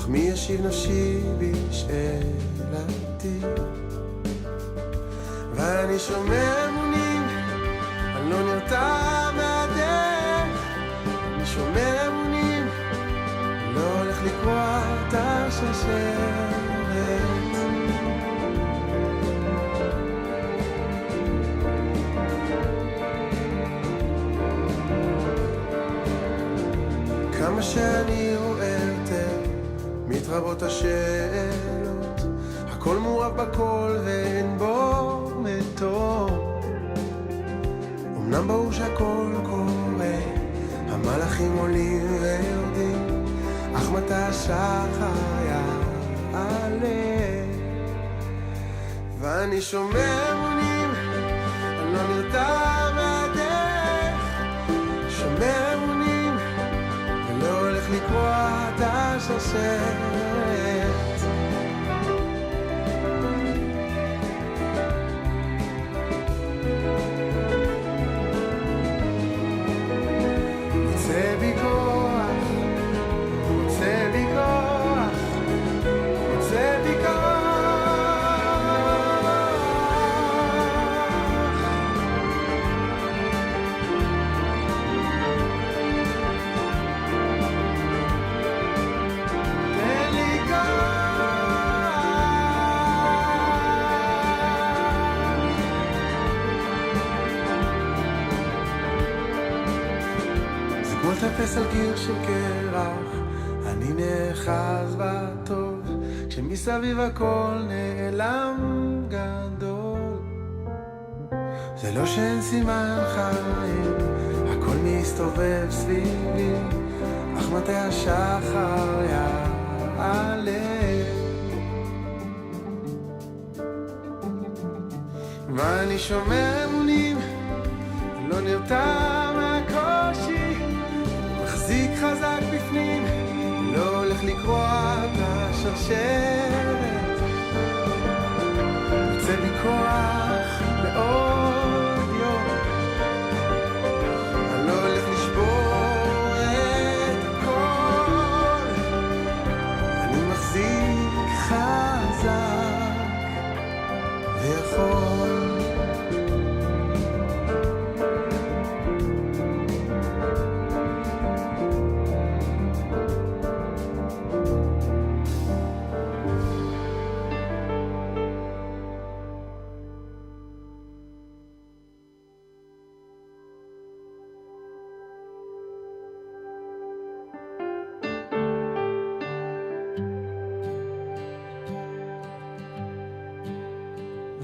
אך מי ישיב נפשי בשאלתי? ואני שומר אמונים, אני לא נרתע מהדרך. אני שומר אמונים, אני לא הולך לקרוע את השרשרת. כמה שאני רואה יותר, מתרבות השאלות, הכל מורב בכל ואין בו מתום. אמנם ברור שהכל קורה, המלאכים עולים ויורדים, אך מתי השחר יעלה? ואני שומר אמונים, אני לא נרתע מהדרך. שומר אמונים, ולא הולך לקרוע את השרשרת. רוצה בי כוח, רוצה בי כוח, רוצה בי כוח. תן לי כוח. זה כמו לטפס על קיר של קרח, אני נאחז בטוב, כשמסביב הכל נעלם גדול. זה לא שאין סימן חיים, הכל מסתובב סביבי, אך מתי השחר יעלה? ואני שומר אמונים, לא נרתע מהקושי, מחזיק חזק בפנים, לא הולך לקרוע את השרשרת. יוצא בי כוח לעוד יום, אני לא הולך לשבור את הכל, אני מחזיק חזק ויכול.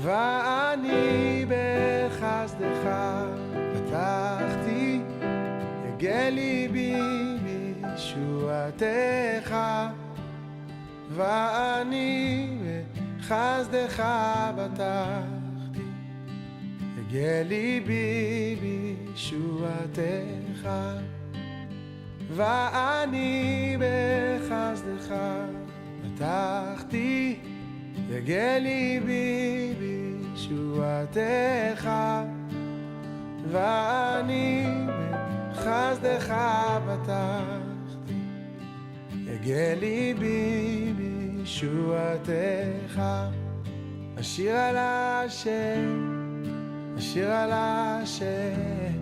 ואני בחסדך פתחתי, הגה ליבי בישועתך. ואני בחסדך פתחתי, הגה ליבי בישועתך. ואני בחסדך פתחתי, יגע ליבי בישועתך. ואני בחסדך פתחתי, יגע ליבי בישועתך. אשיר על השם, אשיר על השם,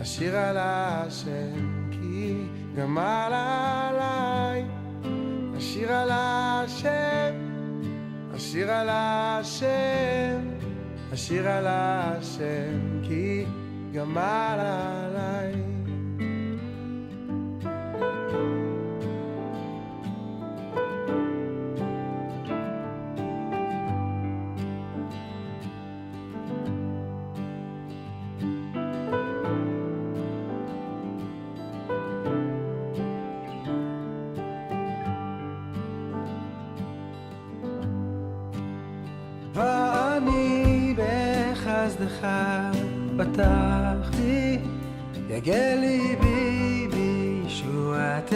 אשיר על השם, כי גמל עליי. אשיר על השם, אשיר על השם, אשיר על השם, כי גמל עליי. ואני בחסדך פתחתי, יגע ליבי בישועתך.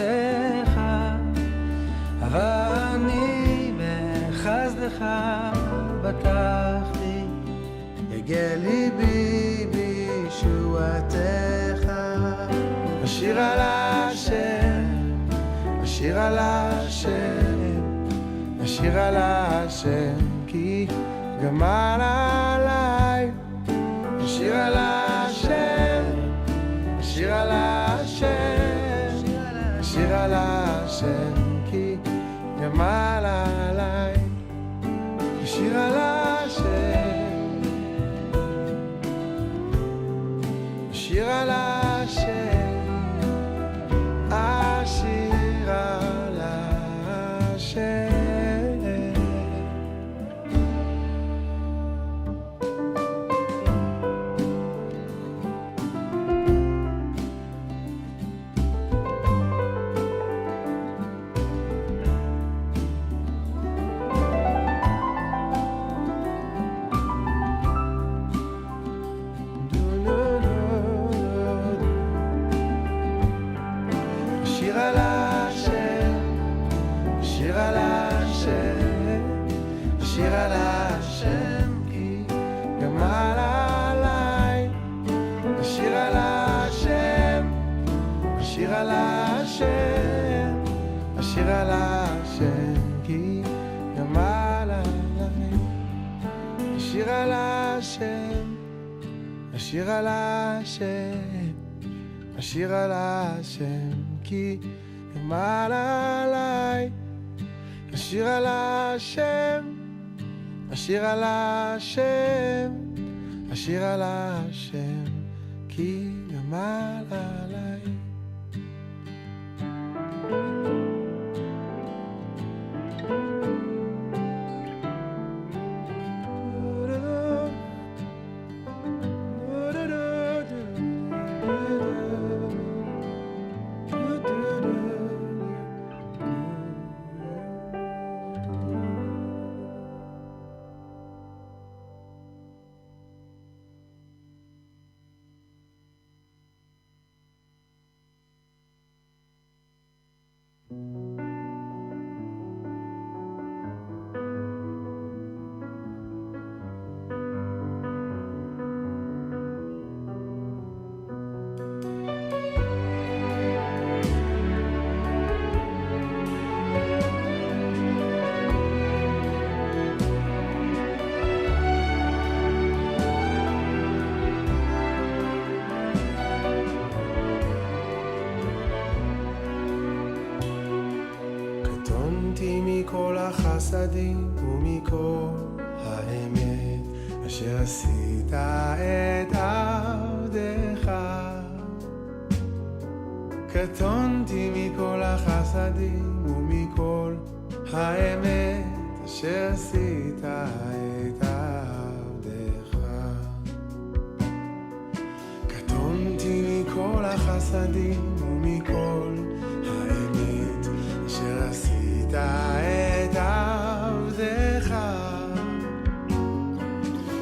ואני בחסדך פתחתי, יגע ליבי בישועתך. אשיר על השם, אשיר על השם, השיר על השם כי גמל עליי, השיר על השם, השיר על השם, השיר על השם כי גמל עליי, השיר על השם, השיר על השם, השיר על השם. השיר על השם, השיר על השם כי גמל עליי, השיר על השם, השיר על השם, השיר על השם כי גמל עליי. החסדים ומכל האמת אשר עשית את עבדך. קטונתי מכל החסדים ומכל האמת אשר עשית את עבדך. קטונתי מכל החסדים ומכל האמת אשר עשית את עבדך.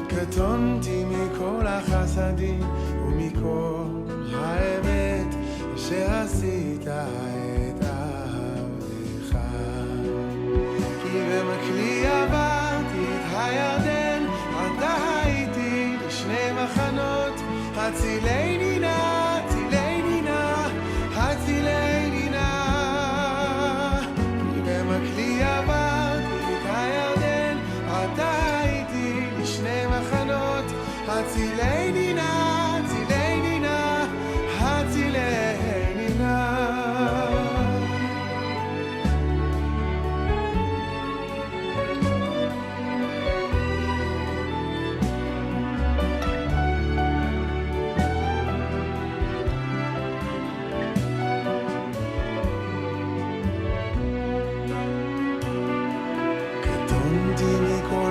קטונתי מכל החסדים ומכל האמת אשר עשית את עבדך. כי במקלי עברתי את הירדן, עתה הייתי לשני מחנות, הצילני נא, צילני נא, הצילני נא. כי במקלי עברתי את הירדן, עתה הייתי לשני מחנות, הצילני נא, צילני נא, הצילני נא.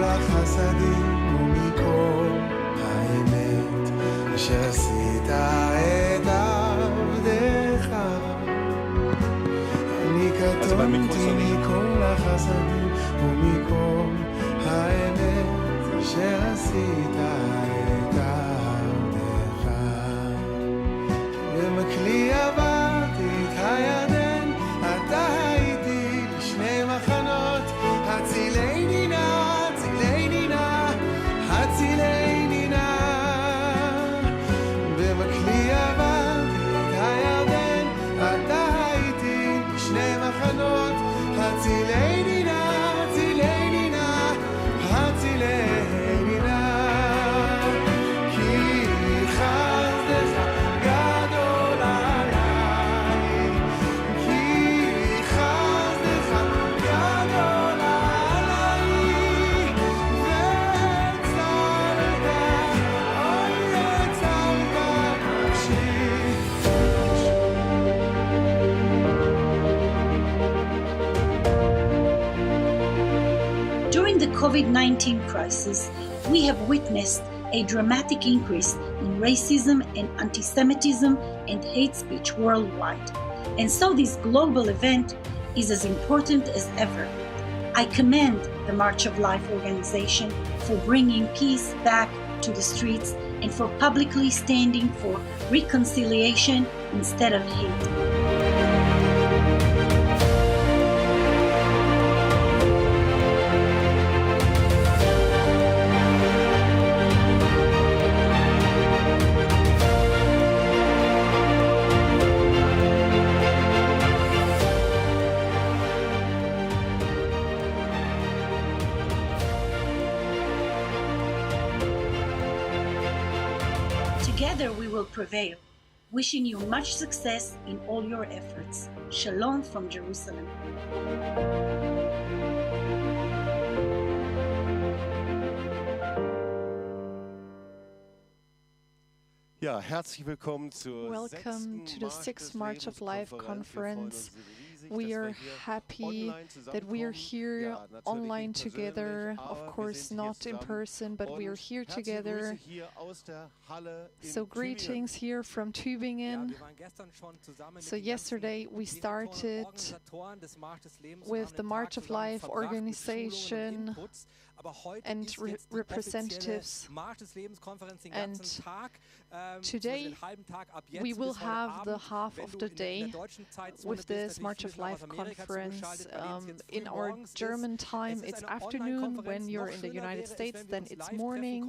החסדים ומכל האמת אשר עשית את עבדך. אני קטונתי מכל החסדים ומכל האמת אשר עשית את עבדך. במקלי עברתי את הירדן, עתה הייתי לשני מחנות, הצילני נא, הצילני נא. במקלי עברתי את הירדן, עתה הייתי בשני מחנות, הצילני נא, הצילני COVID-19 crisis, we have witnessed a dramatic increase in racism and anti-Semitism and hate speech worldwide. And so this global event is as important as ever. I commend the March of Life organization for bringing peace back to the streets and for publicly standing for reconciliation instead of hate. Together we will prevail. Wishing you much success in all your efforts. Shalom from Jerusalem. Ja, herzlich willkommen Welcome to the sixth March of Life conference. We are happy that we are here online together, of course not in person, but we are here together. So greetings here from Tübingen. So yesterday we started with the March of Life organization and representatives, and today we will have the half of the day with this March of Life conference. In our German time it's afternoon, when you're in the United States then it's morning,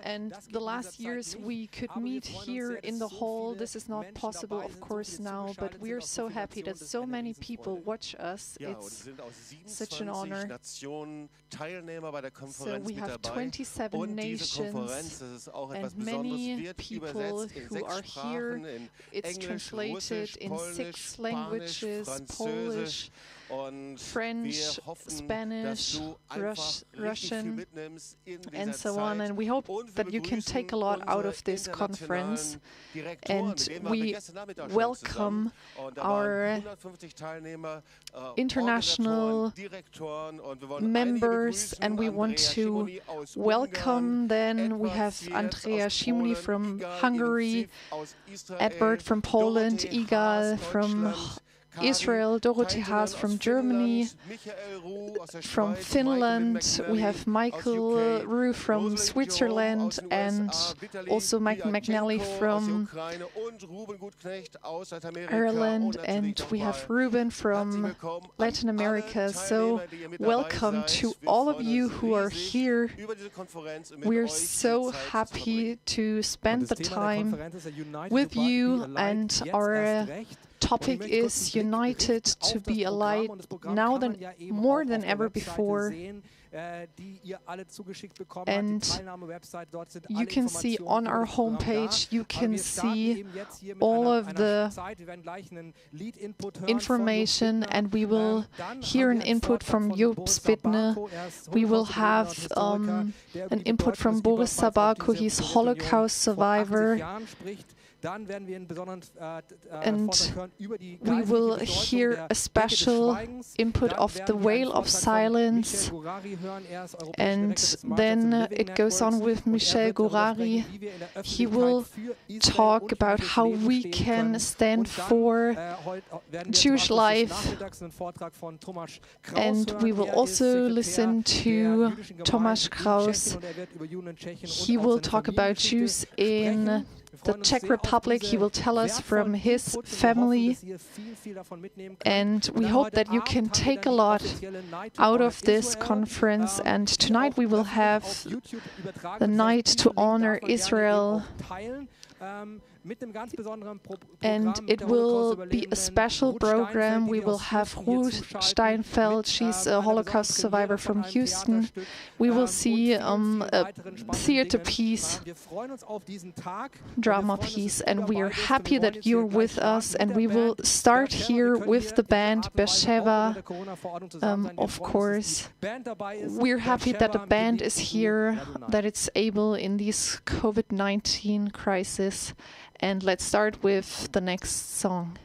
and the last years we could meet here in the hall. This is not possible of course now, but we're so happy that so many people watch us. It's such an honor. So we have 27 nations and many people who are here. It's translated in 6 languages: Polish, French, Spanish, Russian, and so on. And we hope that you can take a lot out of this conference. And we welcome our international members, and we want to welcome then, we have Andrea Schimli from Hungary, Edward from Poland, Igal from Israel, Dorothy Haas from Germany, from Finland, we have Michael Rue from Switzerland, and also Michael McNally from Ireland, and we have Ruben from Latin America. So welcome to all of you who are here. We're so happy to spend the time with you, and our topic is United to be Allied now more than ever before. And you can see on our homepage, you can see all of the information, and we will hear an input from Jobst Bittner. We will have an input from Boris Zabarko, he's Holocaust survivor. And we will hear a special input of the Whale of Silence, and then it goes on with Michel Gourary. He will talk about how we can stand for Jewish life, and we will also listen to Tomáš Kraus. He will talk about Jews in the Czech Republic. He will tell us from his family, and we hope that you can take a lot out of this conference. And tonight we will have the night to honor Israel, and it will be a special program. We will have Ruth Steinfeld, she's a Holocaust survivor from Houston. We will see a theater piece, drama piece, and we are happy that you're with us. And we will start here with the band Beersheba, of course. We're happy that the band is here, that it's able in this COVID-19 crisis. And let's start with the next song.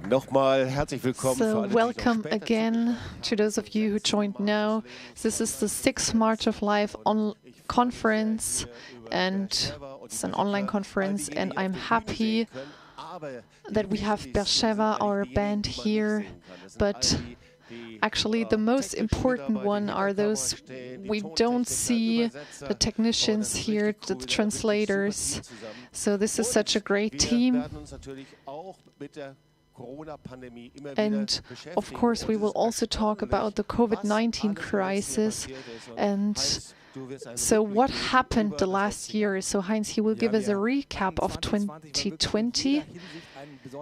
Nochmal herzlich willkommen für alle, welcome again to those of you who joined now. This is the 6th March of Life conference, and it's an online conference, and I'm happy that we have Beersheva, our band, here, but actually the most important one are those we don't see, the technicians here, the translators. So this is such a great team. And of course, we will also talk about the COVID-19 crisis. And so what happened the last year? So Heinz, he will give us a recap of 2020.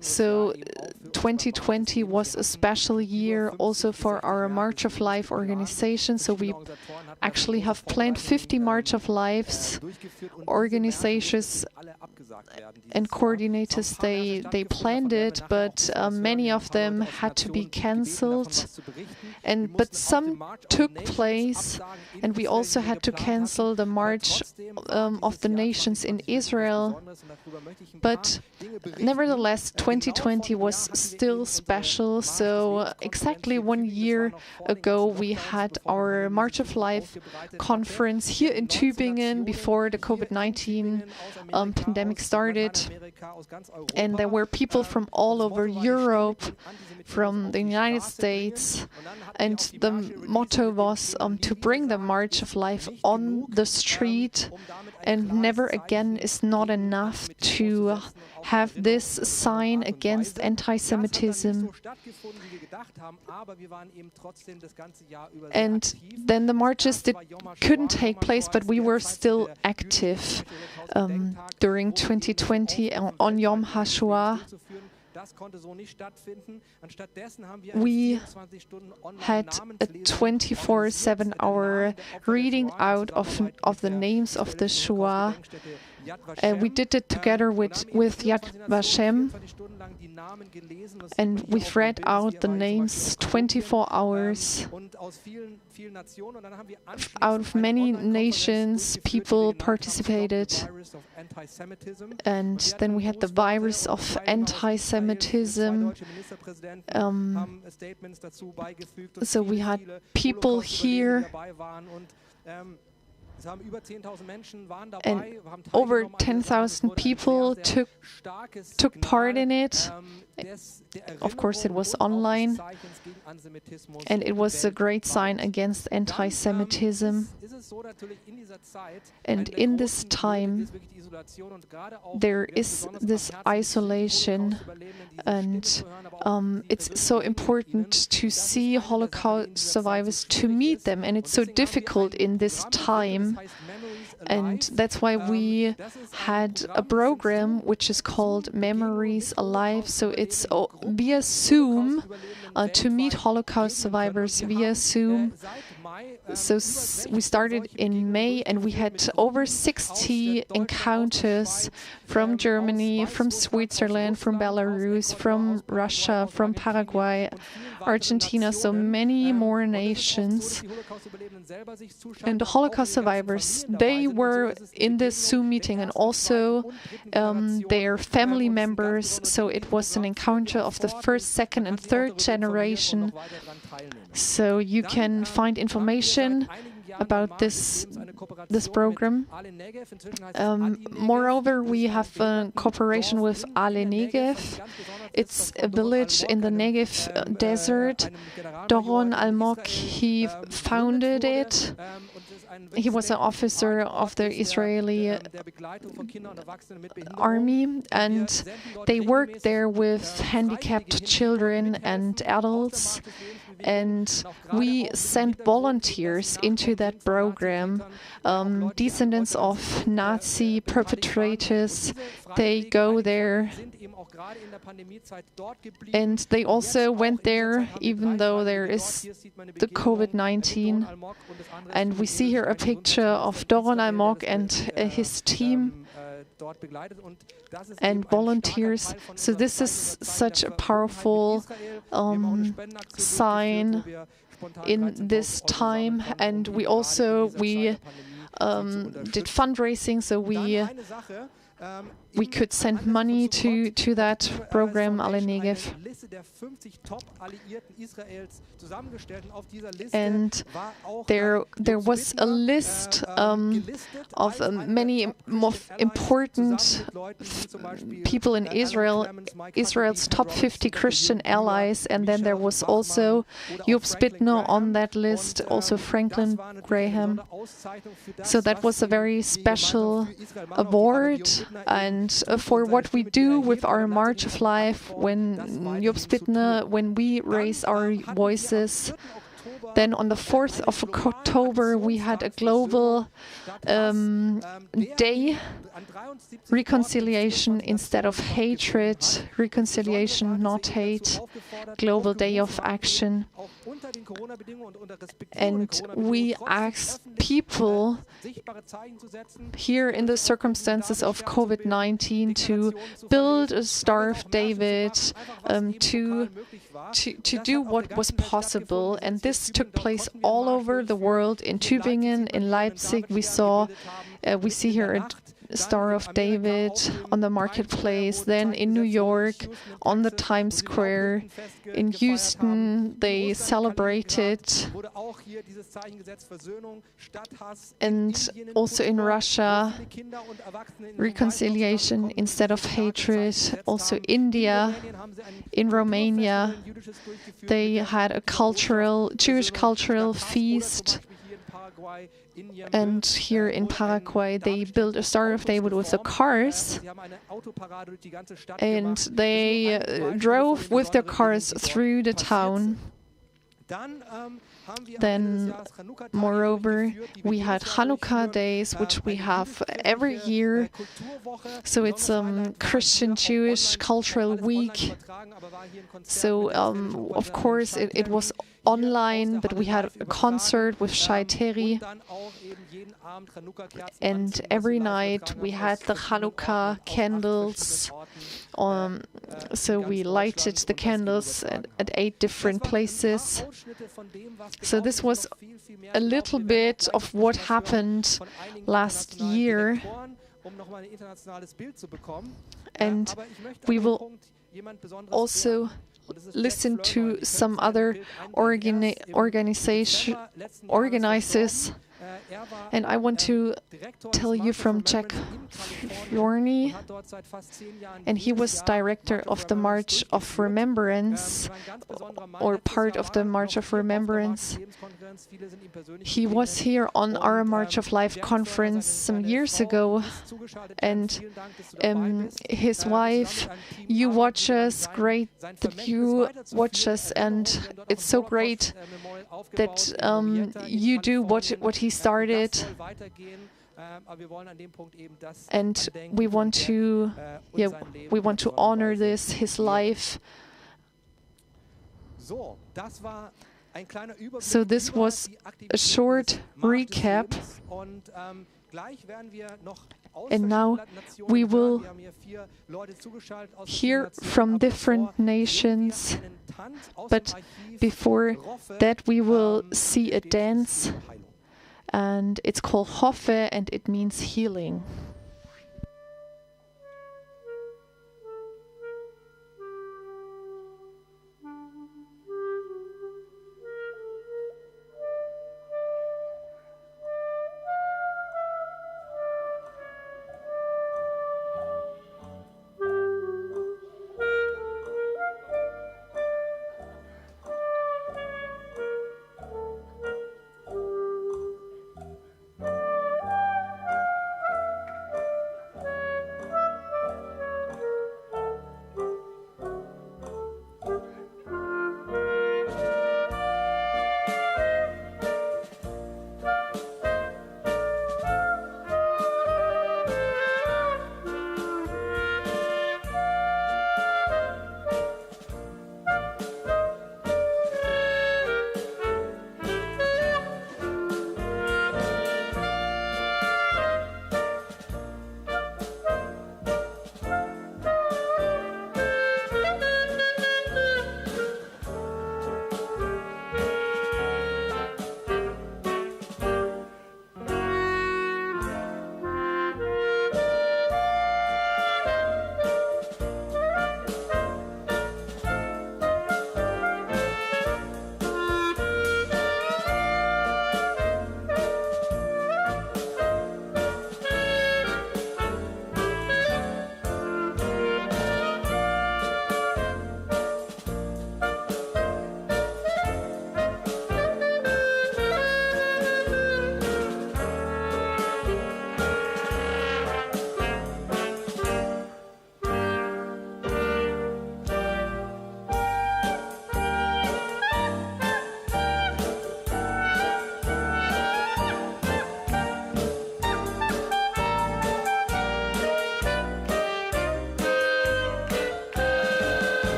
So 2020 was a special year also for our March of Life organization. So we actually have planned 50 March of Lives. Organizations and coordinators, they planned it, but many of them had to be cancelled. But some took place, and we also had to cancel the March of the Nations in Israel. But nevertheless, 2020 was still special. So exactly 1 year ago, we had our March of Life conference here in Tübingen before the COVID-19 pandemic started. And there were people from all over Europe, from the United States. And the motto was to bring the March of Life on the street. And never again is not enough to have this sign against anti-Semitism. And then the marches couldn't take place, but we were still active during 2020 on Yom HaShoah. We had a 24/7 hour reading out of the names of the Shoah. We did it together with Yad Vashem, and we've read out the names 24 hours. Out of many nations, people participated. And then we had the virus of anti-Semitism. So we had people here. And over 10,000 people took part in it. Of course, it was online, and it was a great sign against anti-Semitism. And in this time, there is this isolation, and it's so important to see Holocaust survivors, to meet them, and it's so difficult in this time. And that's why we had a program which is called Memories Alive. So it's via Zoom, to meet Holocaust survivors via Zoom. So we started in May, and we had over 60 encounters from Germany, from Switzerland, from Belarus, from Russia, from Paraguay, Argentina, so many more nations. And the Holocaust survivors, they were in this Zoom meeting, and also their family members. So it was an encounter of the first, second, and third generation. So you can find information about this program. Moreover, we have a cooperation with Ale Negev. It's a village in the Negev desert. Doron Almog, he founded it. He was an officer of the Israeli army, and they worked there with handicapped children and adults. and we sent volunteers into that program, descendants of Nazi perpetrators. They go there, and they also went there even though there is the COVID-19. And we see here a picture of Doron Almog and his team and volunteers. So this is such a powerful sign in this time. And we did fundraising, so we could send money to that program, Ale Negev. And there was a list of many important people in Israel, Israel's top 50 Christian allies, and then there was also Jobst Bittner on that list, also Franklin Graham. So that was a very special award, and for what we do with our March of Life, when Jobst Bittner, when we raise our voices. Then on the 4th of October we had a global day, reconciliation instead of hatred, reconciliation, not hate, global day of action. And we asked people here in the circumstances of COVID-19 to build a Star of David, to do what was possible. And this took place all over the world. In Tübingen, in Leipzig, we see here a Star of David on the marketplace. Then in New York, on the Times Square. In Houston, they celebrated. And also in Russia, reconciliation instead of hatred. Also India, in Romania, they had a Jewish cultural feast. And here in Paraguay, they built a Star of David with the cars, and they drove with their cars through the town. Then, moreover, we had Hanukkah days, which we have every year. So it's Christian Jewish cultural week. So, of course, it was online, but we had a concert with Shai Terry. And every night we had the Hanukkah candles. So we lighted the candles at 8 different places. So this was a little bit of what happened last year. And we will also listen to some other organizers. And I want to tell you from Jack Fjorny, and he was director of the March of Remembrance, or part of the March of Remembrance. He was here on our March of Life conference some years ago, and his wife, you watch us, great that you watch us, and it's so great that you do what he started. And we want to honor his life. So this was a short recap. And now we will hear from different nations, but before that we will see a dance, and it's called Hoffe, and it means healing.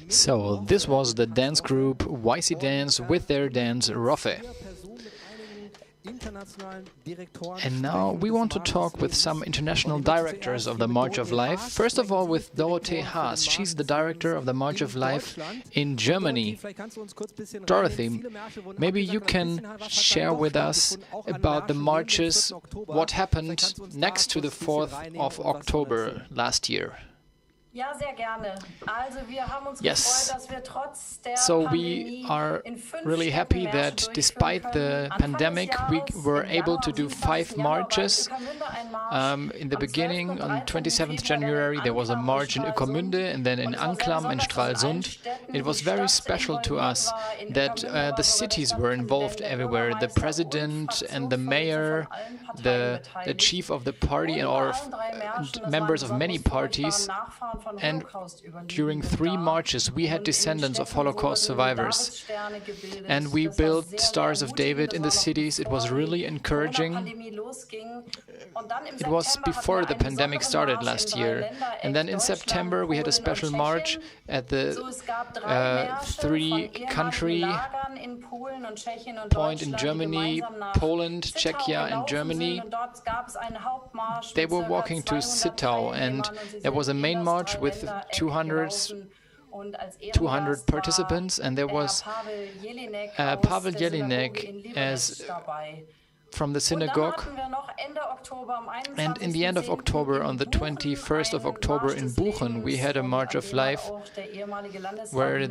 So this was the dance group YC Dance with their dance Roffe. And now we want to talk with some international directors of the March of Life. First of all with Dorothee Haas. She's the director of the March of Life in Germany. Dorothy, maybe you can share with us about the marches, what happened next to the 4th of October last year. Yes, so we are really happy that despite the pandemic we were able to do 5 marches. In the beginning, on 27th January, there was a march in Ueckermünde and then in Anklam and Stralsund. It was very special to us that the cities were involved everywhere. The president and the mayor, the chief of the party and all members of many parties. And during 3 marches we had descendants of Holocaust survivors. And we built Stars of David in the cities. It was really encouraging. It was before the pandemic started last year. And then in September we had a special march at the 3-country point in Germany, Poland, Czechia and Germany. They were walking to Zittau, and there was a main march with 200 participants, and there was Pavel Jelinek as from the synagogue. And in the end of October, on the 21st of October in Buchen, we had a March of Life where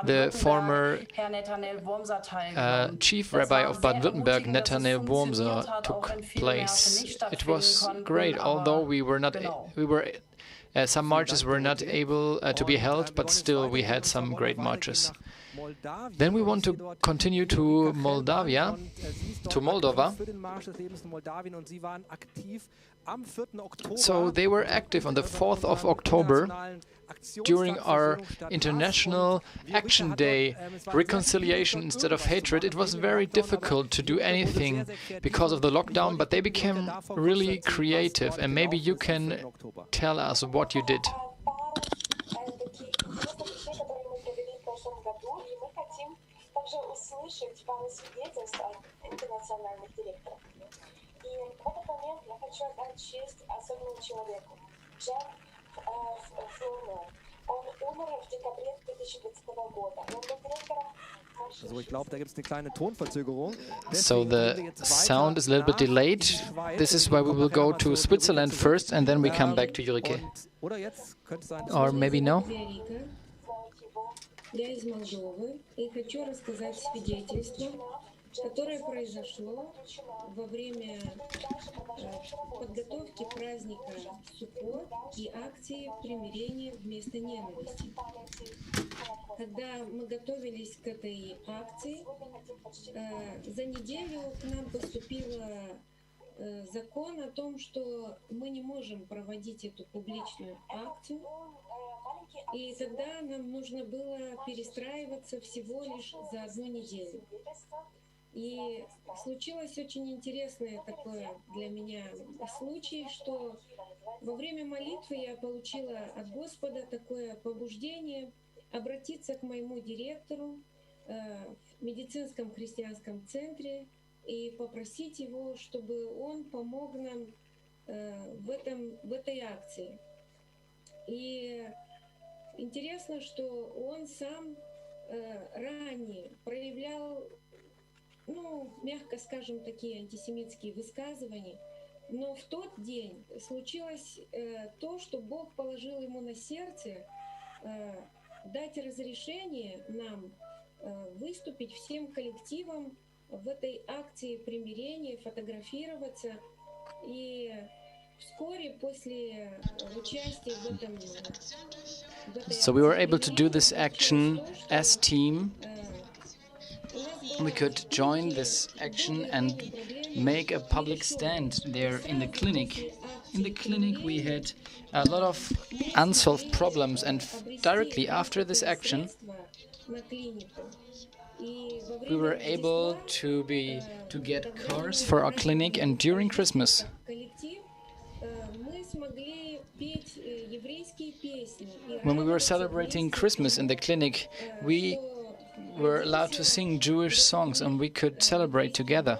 the former chief rabbi of Baden-Württemberg, Nathanael Wormser, took place. It was great, although some marches were not able to be held, but still we had some great marches. Then we want to continue to Moldova. So they were active on the 4th of October during our International Action Day, Reconciliation instead of Hatred. It was very difficult to do anything because of the lockdown, but they became really creative, and maybe you can tell us what you did. Услышать пару свидетельств от интернациональных директоров. И в этот момент я хочу отдать честь особенному человеку. Жак Флорнер. Он умер в декабре 2020 года. Он был директором. So the sound is a little bit delayed. This is why we will go to Switzerland first and then we come back to Jurike. Or maybe no? Я из Молдовы и хочу рассказать свидетельство, которое произошло во время подготовки праздника Суккот и акции примирения вместо ненависти. Когда мы готовились к этой акции, за неделю к нам поступил закон о том, что мы не можем проводить эту публичную акцию. И тогда нам нужно было перестраиваться всего лишь за 1 неделю. И случилось очень интересное такое для меня случай, что во время молитвы я получила от Господа такое побуждение обратиться к моему директору в медицинском христианском центре и попросить его, чтобы он помог нам в этой акции. И интересно, что он сам ранее проявлял, мягко скажем, такие антисемитские высказывания, но в тот день случилось то, что Бог положил ему на сердце дать разрешение нам выступить всем коллективам в этой акции примирения, фотографироваться. И вскоре после участия в этом So we were able to do this action as team. We could join this action and make a public stand there in the clinic. In the clinic we had a lot of unsolved problems, and directly after this action we were able to get cars for our clinic, and during Christmas When we were celebrating Christmas in the clinic, we were allowed to sing Jewish songs and we could celebrate together.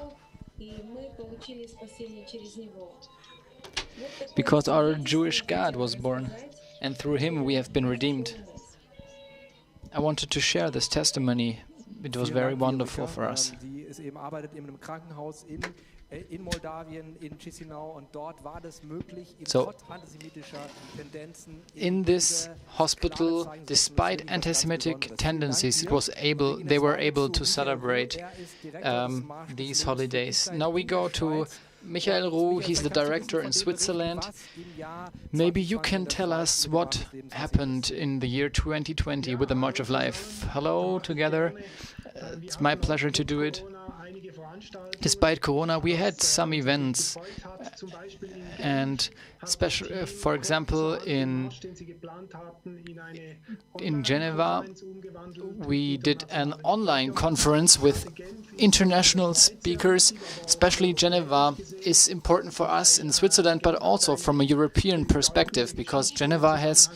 Because our Jewish God was born, and through him we have been redeemed. I wanted to share this testimony. It was very wonderful for us. So, in this hospital, despite anti-Semitic tendencies, they were able to celebrate these holidays. Now we go to Michel Gourary. He's the director in Switzerland. Maybe you can tell us what happened in the year 2020 with the March of Life. Hello together. It's my pleasure to do it. Despite Corona, we had some events, and especially, for example, in Geneva, we did an online conference with international speakers. Especially Geneva is important for us in Switzerland, but also from a European perspective, because Geneva has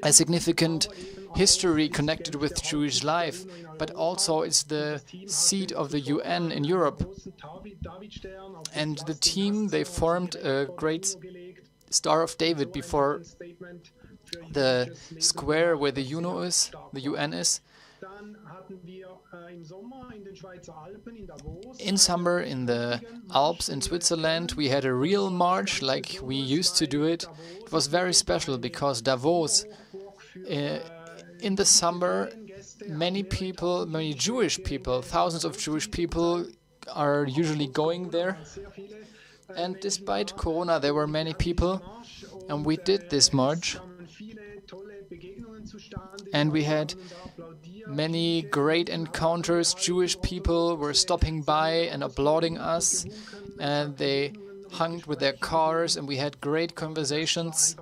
a significant history connected with Jewish life, but also it's the seat of the UN in Europe. And the team, they formed a great Star of David before the square where the UN is. In summer in the Alps in Switzerland, we had a real march like we used to do it. It was very special because Davos, in the summer, many Jewish people, thousands of Jewish people are usually going there. And despite Corona, there were many people, and we did this march. And we had many great encounters. Jewish people were stopping by and applauding us, and they hung with their cars, and we had great conversations.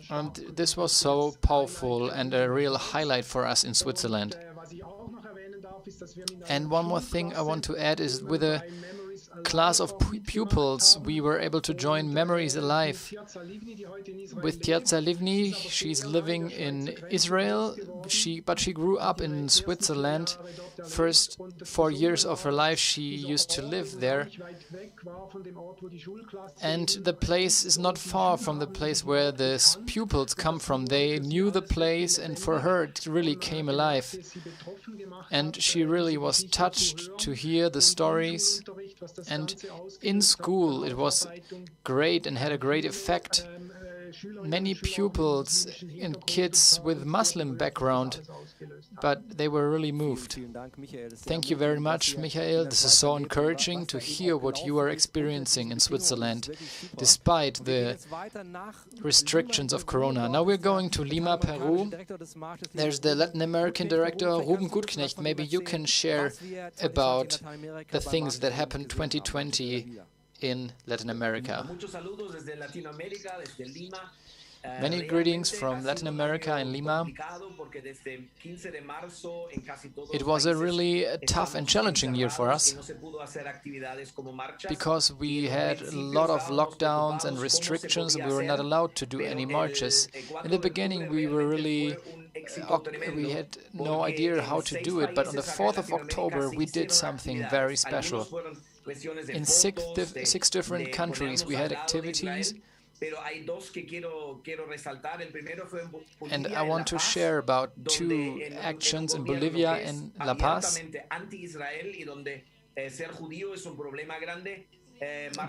And this was so powerful and a real highlight for us in Switzerland. And one more thing I want to add is with a class of pupils, we were able to join Memories Alive with Tiazza Livni. She's living in Israel, but she grew up in Switzerland. First 4 years of her life she used to live there. And the place is not far from the place where the pupils come from. They knew the place, and for her it really came alive. And she really was touched to hear the stories. And in school it was great and had a great effect. Many pupils and kids with Muslim background, but they were really moved. Thank you very much, Michael. This is so encouraging to hear what you are experiencing in Switzerland, despite the restrictions of Corona. Now we're going to Lima, Peru. There's the Latin American director, Ruben Gutknecht. Maybe you can share about the things that happened 2020 in Latin America. Many greetings from Latin America and Lima. It was a really tough and challenging year for us because we had a lot of lockdowns and restrictions and we were not allowed to do any marches. In the beginning we had no idea how to do it, but on the 4th of October we did something very special. In six different countries we had activities, and I want to share about 2 actions in Bolivia and La Paz.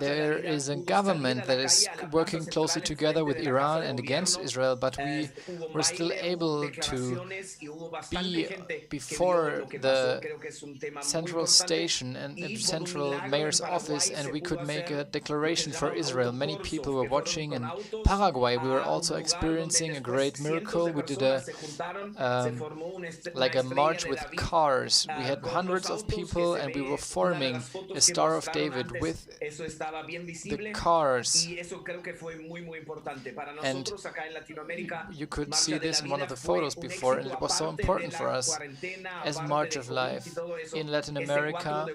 There is a government that is working closely together with Iran and against Israel, but we were still able to be before the central station and the central mayor's office, and we could make a declaration for Israel. Many people were watching. In Paraguay, we were also experiencing a great miracle. We did like a march with cars. We had hundreds of people, and we were forming a Star of David with the cars. And you could see this in one of the photos before, and it was so important for us as March of Life in Latin America.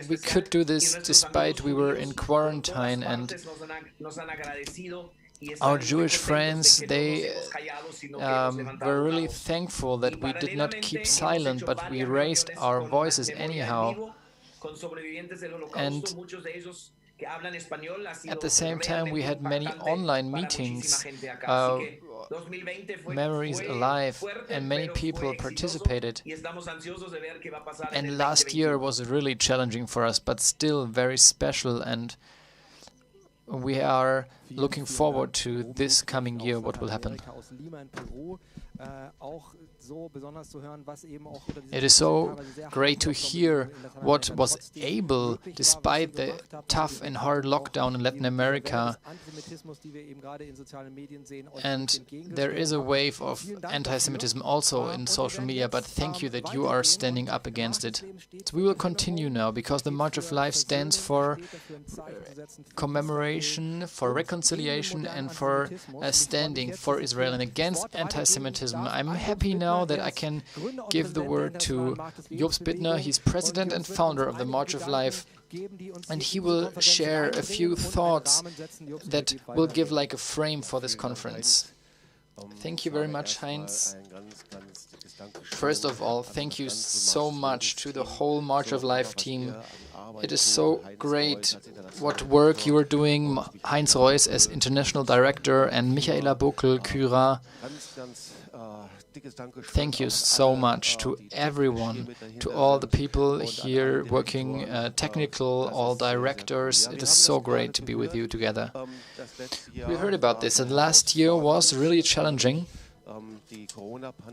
We could do this despite we were in quarantine, and our Jewish friends, they were really thankful that we did not keep silent, but we raised our voices anyhow. And at the same time, we had many online meetings, Memories Alive, and many people participated. And last year was really challenging for us, but still very special, and we are looking forward to this coming year, what will happen. It is so great to hear what was able, despite the tough and hard lockdown in Latin America. And there is a wave of anti-Semitism also in social media, but thank you that you are standing up against it. So we will continue now, because the March of Life stands for commemoration, for reconciliation, and for standing for Israel and against anti-Semitism. I'm happy now that I can give the word to Jobst Bittner. He's president and founder of the March of Life, and he will share a few thoughts that will give like a frame for this conference. Thank you very much, Heinz. First of all, thank you so much to the whole March of Life team. It is so great what work you are doing, Heinz Reuss as international director and Michaela Bokel-Kyra. Thank you so much to everyone, to all the people here working technical, all directors. It is so great to be with you together. We heard about this, and last year was really challenging.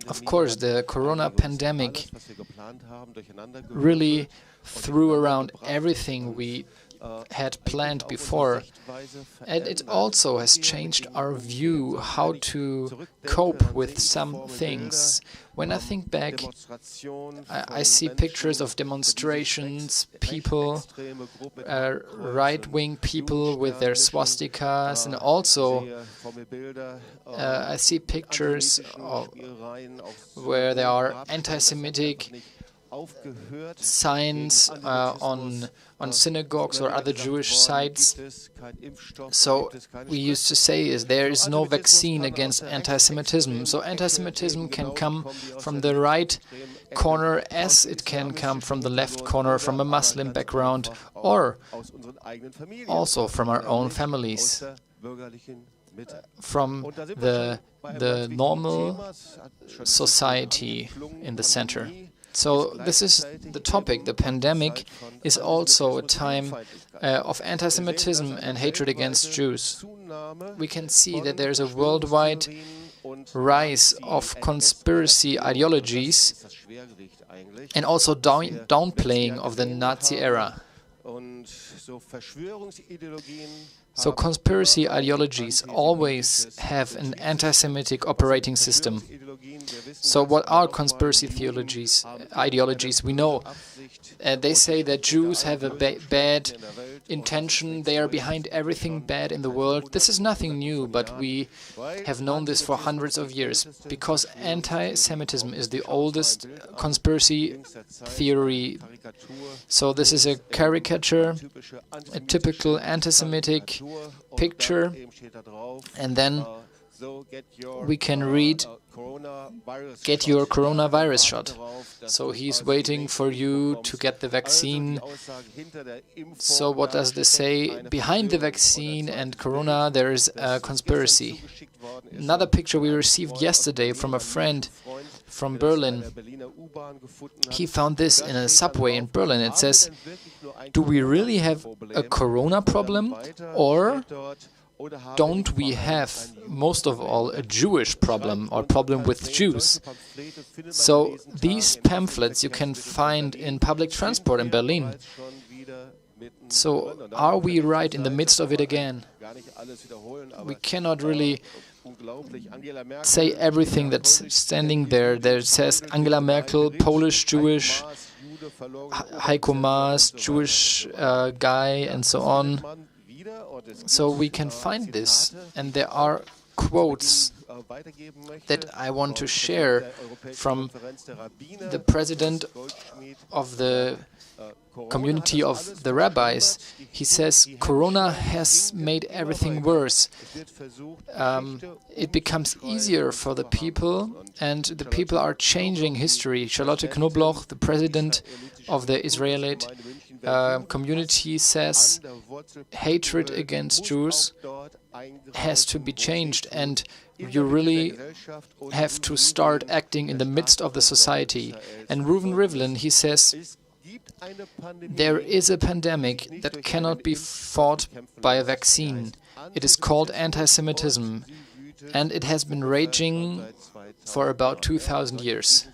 Of course, the corona pandemic really threw around everything we had planned before, and it also has changed our view how to cope with some things. When I think back, I see pictures of demonstrations, people, right-wing people with their swastikas, and also I see pictures where there are anti-Semitic signs on synagogues or other Jewish sites. So we used to say is there is no vaccine against anti-Semitism. So anti-Semitism can come from the right corner as it can come from the left corner, from a Muslim background, or also from our own families, from the normal society in the center. So this is the topic. The pandemic is also a time of anti-Semitism and hatred against Jews. We can see that there is a worldwide rise of conspiracy ideologies and also downplaying of the Nazi era. So conspiracy ideologies always have an anti-Semitic operating system. So what are conspiracy ideologies? We know they say that Jews have a bad intention, they are behind everything bad in the world. This is nothing new, but we have known this for hundreds of years, because anti-Semitism is the oldest conspiracy theory. So this is a caricature, a typical anti-Semitic picture, and then we can read, get your coronavirus shot. So he's waiting for you to get the vaccine. So what does this say? Behind the vaccine and corona there is a conspiracy. Another picture we received yesterday from a friend from Berlin. He found this in a subway in Berlin. It says, do we really have a corona problem, or don't we have, most of all, a Jewish problem or problem with Jews? So these pamphlets you can find in public transport in Berlin. So are we right in the midst of it again? We cannot really say everything that's standing there. There it says Angela Merkel, Polish Jewish, Heiko Maas, Jewish guy, and so on. So we can find this, and there are quotes that I want to share from the president of the community of the rabbis. He says, Corona has made everything worse. It becomes easier for the people, and the people are changing history. Charlotte Knobloch, the president of the Israeli community, says hatred against Jews has to be changed, and you really have to start acting in the midst of the society. And Reuven Rivlin, he says, there is a pandemic that cannot be fought by a vaccine. It is called anti-Semitism, and it has been raging for about 2,000 years.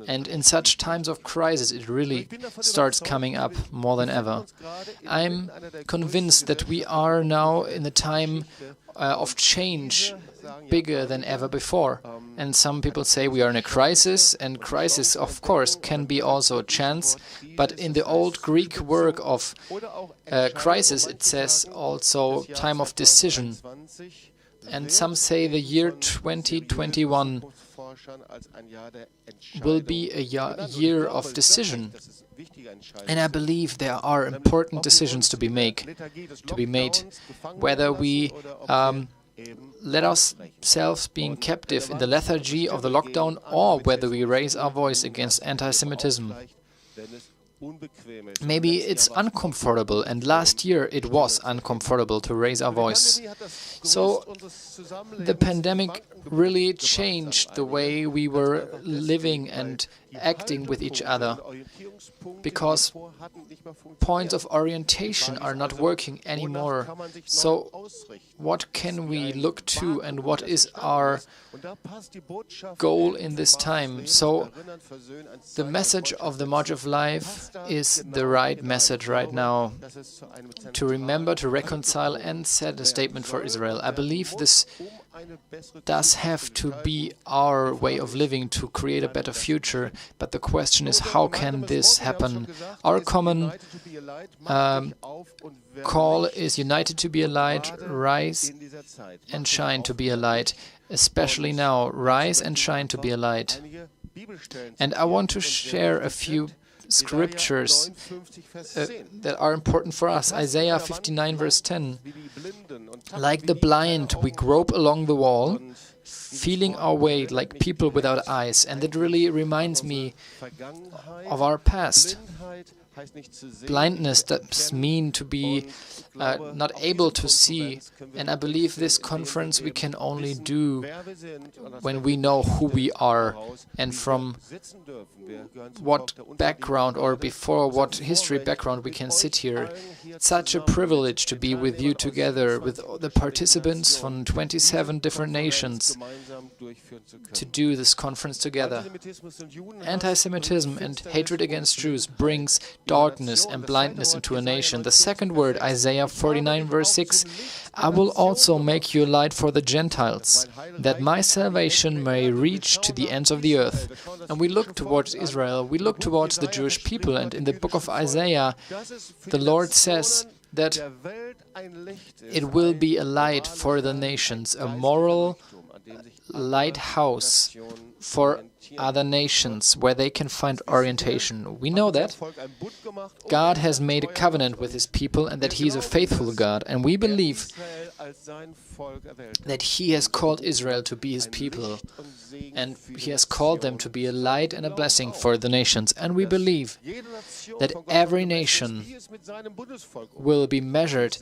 And in such times of crisis, it really starts coming up more than ever. I'm convinced that we are now in a time of change bigger than ever before. And some people say we are in a crisis, and crisis, of course, can be also a chance. But in the old Greek work of crisis, it says also time of decision. And some say the year 2021 will be a year of decision. And I believe there are important decisions to be made. Whether we let ourselves being captive in the lethargy of the lockdown, or whether we raise our voice against anti-Semitism. Maybe it's uncomfortable, and last year it was uncomfortable to raise our voice. So the pandemic really changed the way we were living and acting with each other, because points of orientation are not working anymore. So what can we look to, and what is our goal in this time? So the message of the March of Life is the right message right now, to remember, to reconcile, and set a statement for Israel. I believe this does have to be our way of living to create a better future, but the question is, how can this happen? Our common call is united to be a light, rise and shine to be a light, especially now, rise and shine to be a light. And I want to share a few scriptures that are important for us. Isaiah 59 verse 10. Like the blind, we grope along the wall, feeling our way like people without eyes. And that really reminds me of our past. Blindness does mean to be not able to see, and I believe this conference we can only do when we know who we are and from what background or before what history background we can sit here. It's such a privilege to be with you together, with the participants from 27 different nations, to do this conference together. Anti-Semitism and hatred against Jews brings darkness and blindness into a nation. The second word, Isaiah 49 verse 6, I will also make you a light for the Gentiles, that my salvation may reach to the ends of the earth. And we look towards Israel, we look towards the Jewish people, and in the book of Isaiah, the Lord says that it will be a light for the nations, a moral lighthouse for other nations where they can find orientation. We know that God has made a covenant with His people and that He is a faithful God, and we believe that He has called Israel to be His people, and He has called them to be a light and a blessing for the nations. And we believe that every nation will be measured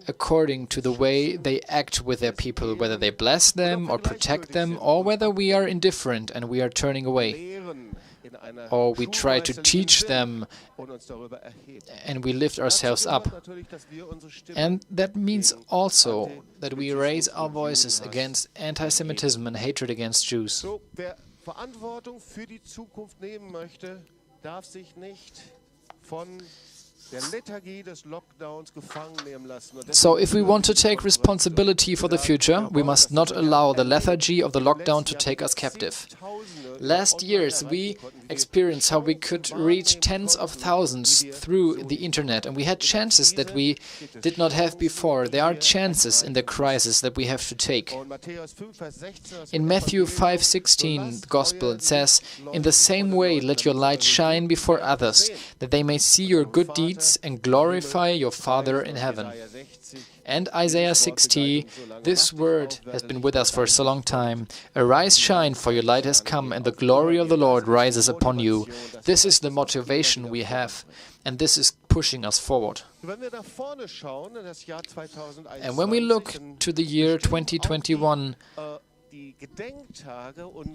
according to the way they act with their people, whether they bless them or protect them, or whether we are indifferent and we are turning away, or we try to teach them and we lift ourselves up. And that means also that we raise our voices against anti-Semitism and hatred against Jews. So if we want to take responsibility for the future, we must not allow the lethargy of the lockdown to take us captive. Last years we experienced how we could reach tens of thousands through the internet, and we had chances that we did not have before. There are chances in the crisis that we have to take. In Matthew 5:16, the Gospel, it says, "In the same way let your light shine before others, that they may see your good deeds and glorify your Father in heaven." And Isaiah 60, this word has been with us for so long time. "Arise, shine, for your light has come, and the glory of the Lord rises upon you." This is the motivation we have, and this is pushing us forward. And when we look to the year 2021,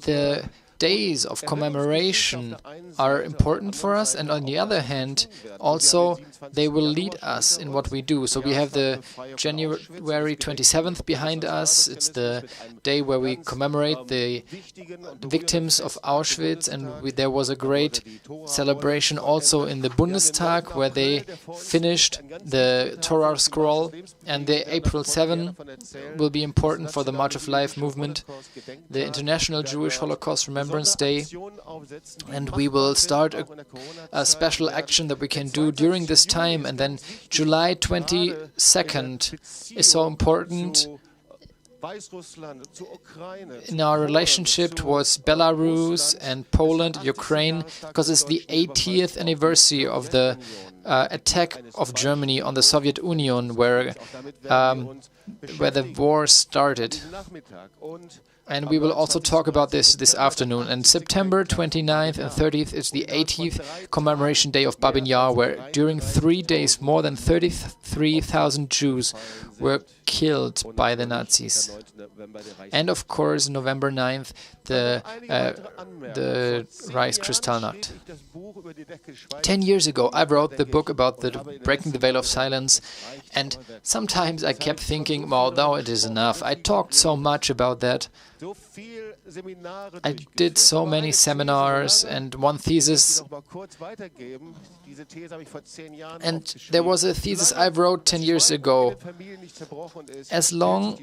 the days of commemoration are important for us, and on the other hand, also they will lead us in what we do. So we have the January 27th behind us. It's the day where we commemorate the victims of Auschwitz, and there was a great celebration also in the Bundestag where they finished the Torah scroll, and the April 7 will be important for the March of Life movement, the International Jewish Holocaust Remembrance Day, and we will start a special action that we can do during this time. And then July 22nd is so important in our relationship towards Belarus and Poland, Ukraine, because it's the 80th anniversary of the attack of Germany on the Soviet Union, where the war started. And we will also talk about this afternoon. And September 29th and 30th is the 80th commemoration day of Babin Yar, where during 3 days more than 33,000 Jews were killed by the Nazis. And of course, November 9th, the Reichskristallnacht. 10 years ago, I wrote the book about the breaking the veil of silence, and sometimes I kept thinking, well, now it is enough. I talked so much about that. I did so many seminars and one thesis, and there was a thesis I wrote 10 years ago. As long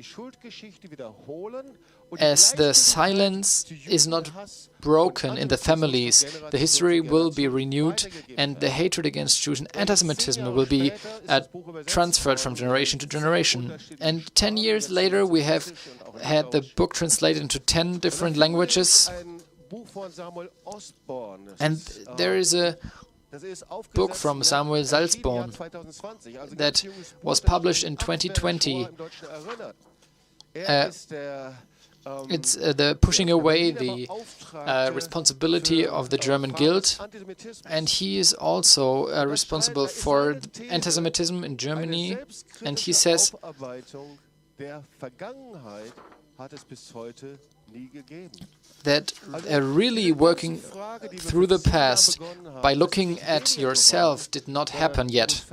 as the silence is not broken in the families, the history will be renewed, and the hatred against Jews and anti-Semitism will be transferred from generation to generation. And 10 years later, we have had the book translated into 10 different languages. And there is a book from Samuel Salzborn that was published in 2020. It's the pushing away the responsibility of the German guild, and he is also responsible for anti-Semitism in Germany, and he says that really working through the past by looking at yourself did not happen yet.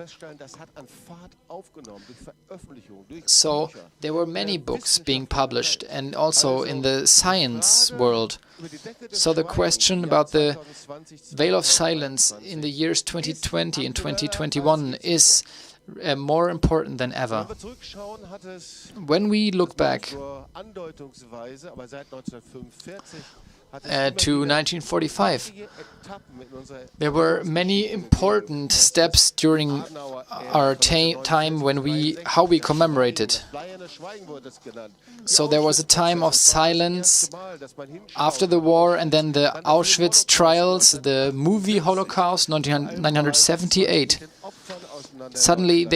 So there were many books being published, and also in the science world. So the question about the veil of silence in the years 2020 and 2021 is more important than ever. When we look back to 1945, there were many important steps during our time when how we commemorated. So there was a time of silence after the war, and then the Auschwitz trials, the movie Holocaust, 1978. Suddenly,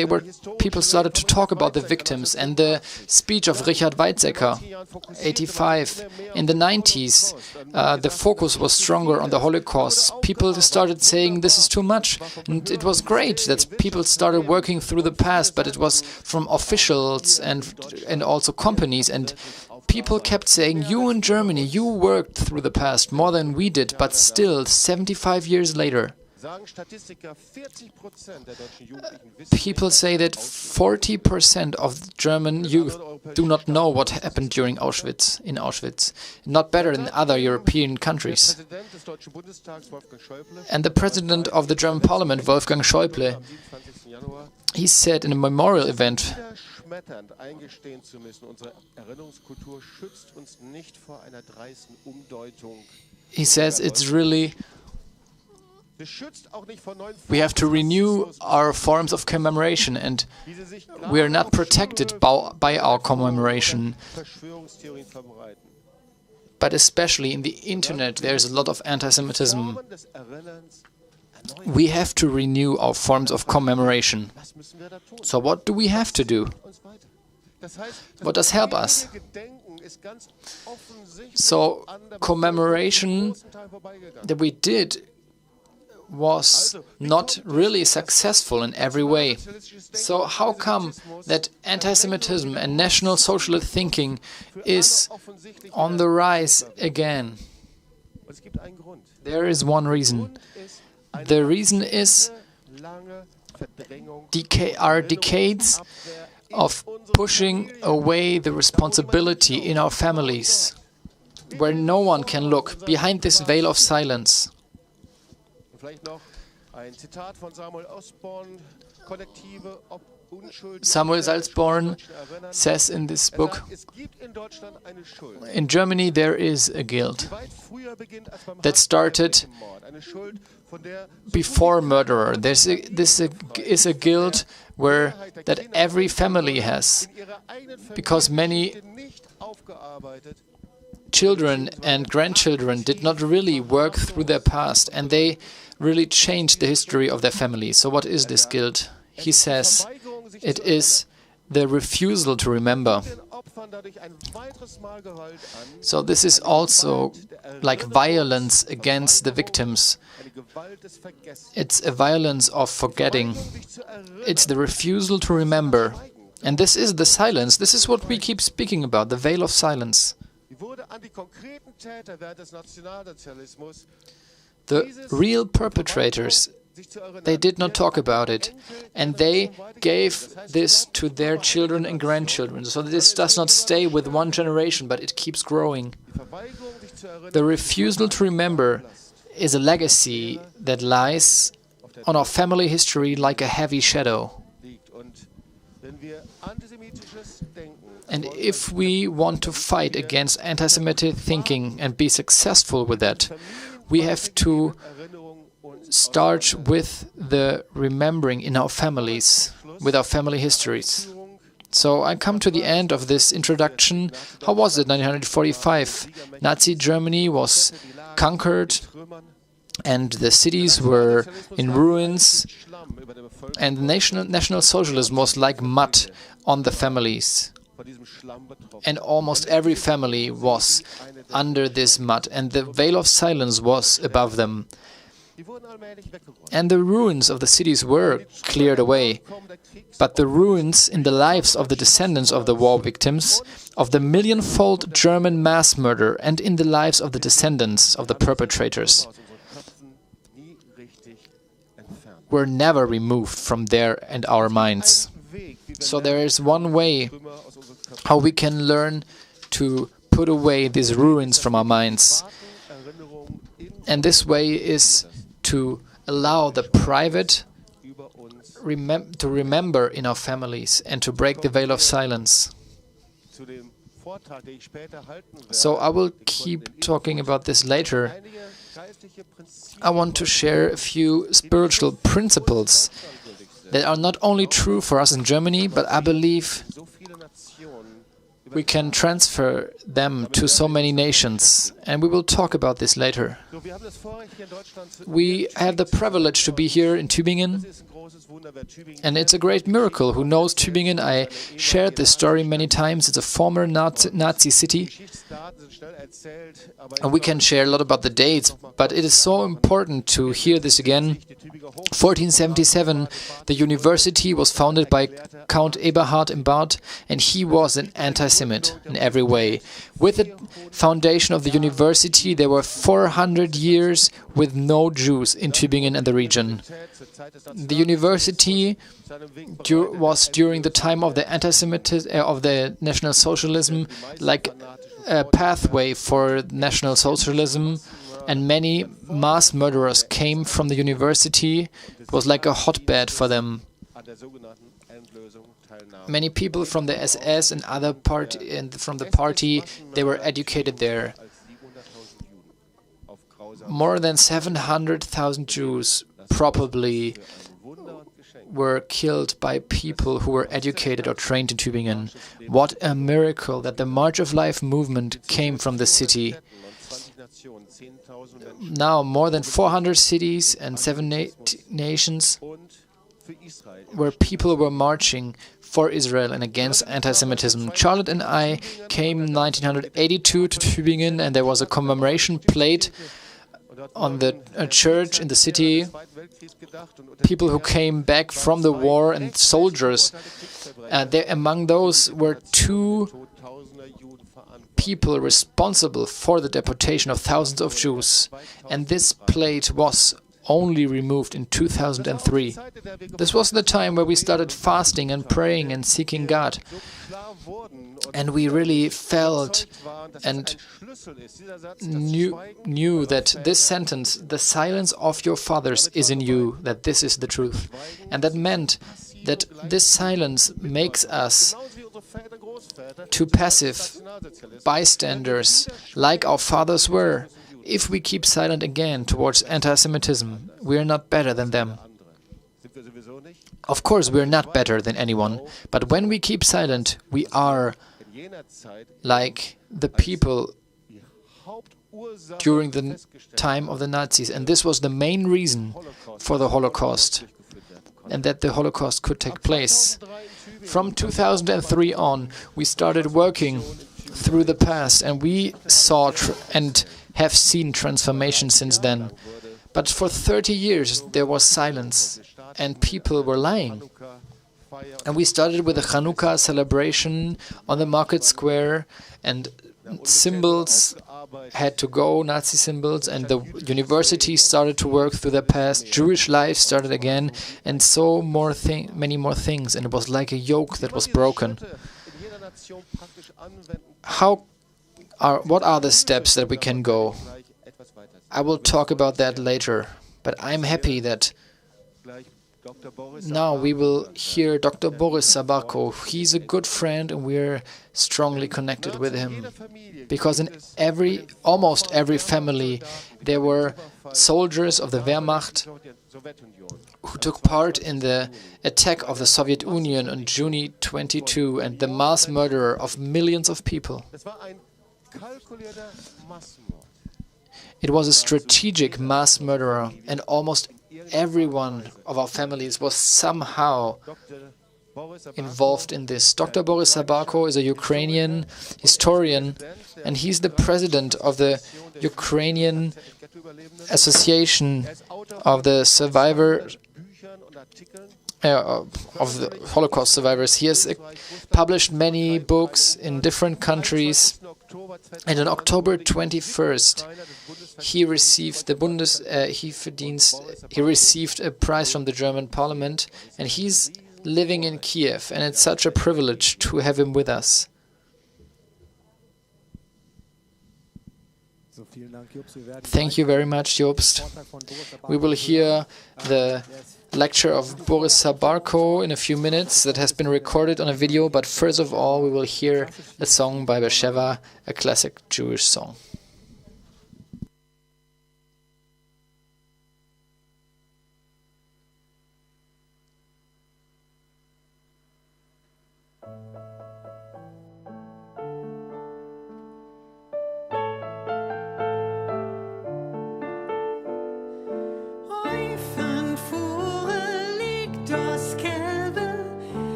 people started to talk about the victims, and the speech of Richard Weizsäcker, 85. In the 90s, the focus was stronger on the Holocaust. People started saying this is too much, and it was great that people started working through the past, but it was from officials and also companies, and people kept saying, you in Germany, you worked through the past more than we did, but still, 75 years later, People say that 40% of German youth do not know what happened during Auschwitz, in Auschwitz. Not better than other European countries. And the president of the German parliament, Wolfgang Schäuble, he said in a memorial event, he says it's really, we have to renew our forms of commemoration, and we are not protected by our commemoration. But especially in the internet, there's a lot of anti-Semitism. We have to renew our forms of commemoration. So what do we have to do? What does help us? So commemoration that we did was not really successful in every way. So how come that anti-Semitism and National Socialist thinking is on the rise again? There is one reason. The reason is decades of pushing away the responsibility in our families, where no one can look behind this veil of silence. Samuel Salzborn says in this book, in Germany there is a guild that started before murderer. This is a guild that every family has, because many children and grandchildren did not really work through their past, and they really changed the history of their family. So what is this guilt? He says it is the refusal to remember. So this is also like violence against the victims. It's a violence of forgetting. It's the refusal to remember. And this is the silence. This is what we keep speaking about, the veil of silence. The real perpetrators, they did not talk about it, and they gave this to their children and grandchildren. So this does not stay with one generation, but it keeps growing. The refusal to remember is a legacy that lies on our family history like a heavy shadow. And if we want to fight against anti-Semitic thinking and be successful with that, we have to start with the remembering in our families, with our family histories. So I come to the end of this introduction. How was it, 1945? Nazi Germany was conquered, and the cities were in ruins, and the National Socialism was like mud on the families. And almost every family was under this mud, and the veil of silence was above them. And the ruins of the cities were cleared away, but the ruins in the lives of the descendants of the war victims, of the millionfold German mass murder, and in the lives of the descendants of the perpetrators, were never removed from their and our minds. So there is one way how we can learn to put away these ruins from our minds. And this way is to allow the private to remember in our families and to break the veil of silence. So I will keep talking about this later. I want to share a few spiritual principles that are not only true for us in Germany, but I believe we can transfer them to so many nations, and we will talk about this later. We have the privilege to be here in Tübingen, and it's a great miracle. Who knows Tübingen? I shared this story many times. It's a former Nazi city, and we can share a lot about the dates, but it is so important to hear this again. 1477, the university was founded by Count Eberhard im Bad, and he was an anti-Semite in every way. With the foundation of the university, there were 400 years with no Jews in Tübingen and the region. The university was during the time of the anti-Semitism, of the National Socialism, like a pathway for National Socialism, and many mass murderers came from the university. It was like a hotbed for them. Many people from the SS and other from the party, they were educated there. More than 700,000 Jews probably were killed by people who were educated or trained in Tübingen. What a miracle that the March of Life movement came from the city. Now more than 400 cities and 7 nations where people were marching for Israel and against anti-Semitism. Charlotte and I came in 1982 to Tübingen, and there was a commemoration plate on the church in the city. People who came back from the war and soldiers. Among those were 2 people responsible for the deportation of thousands of Jews. And this plate was only removed in 2003. This was the time where we started fasting and praying and seeking God. And we really felt and knew that this sentence, "the silence of your fathers is in you," that this is the truth. And that meant that this silence makes us to passive bystanders like our fathers were. If we keep silent again towards anti-Semitism, we are not better than them. Of course, we are not better than anyone, but when we keep silent, we are like the people during the time of the Nazis. And this was the main reason for the Holocaust, and that the Holocaust could take place. From 2003 on, we started working through the past, and we saw and have seen transformation since then. But for 30 years there was silence and people were lying. And we started with a Hanukkah celebration on the market square, and symbols had to go, Nazi symbols, and the university started to work through the past. Jewish life started again, and so many more things, and it was like a yoke that was broken. What are the steps that we can go? I will talk about that later, but I'm happy that now we will hear Dr. Boris Zabarko. He's a good friend and we're strongly connected with him, because in almost every family there were soldiers of the Wehrmacht who took part in the attack of the Soviet Union on June 22 and the mass murder of millions of people. It was a strategic mass murderer, and almost every one of our families was somehow involved in this. Dr. Boris Zabarko is a Ukrainian historian, and he's the president of the Ukrainian Association of the Survivors of the Holocaust survivors. He has published many books in different countries, and on October 21st he received the he received a prize from the German Parliament, and he's living in Kiev, and it's such a privilege to have him with us. Thank you very much, Jobst. We will hear the lecture of Boris Zabarko in a few minutes that has been recorded on a video, but first of all we will hear a song by Beersheva, a classic Jewish song.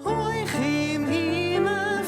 Euch im Himmel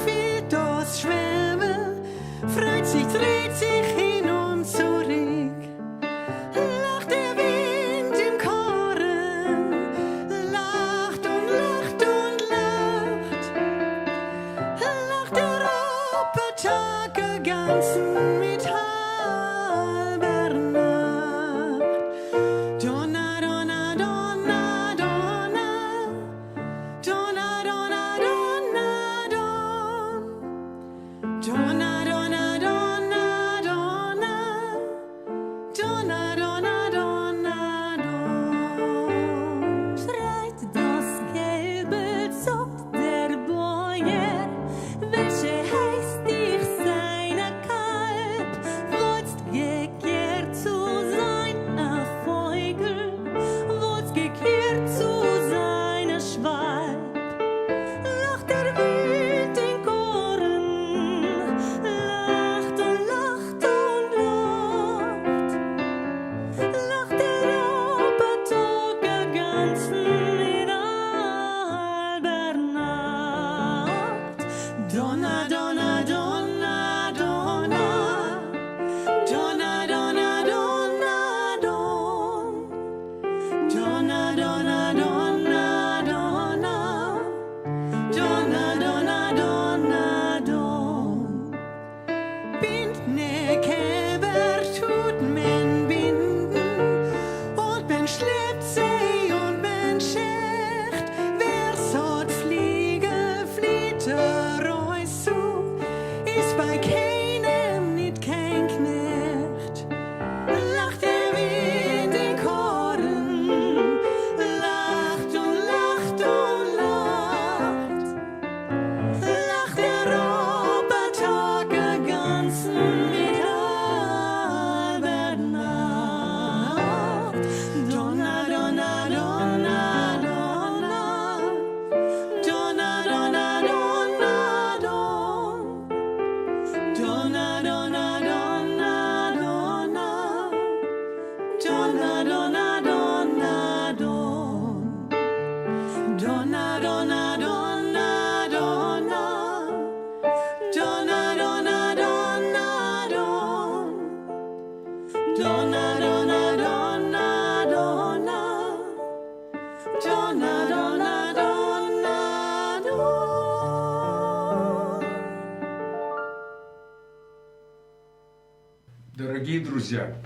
Дорогие друзья,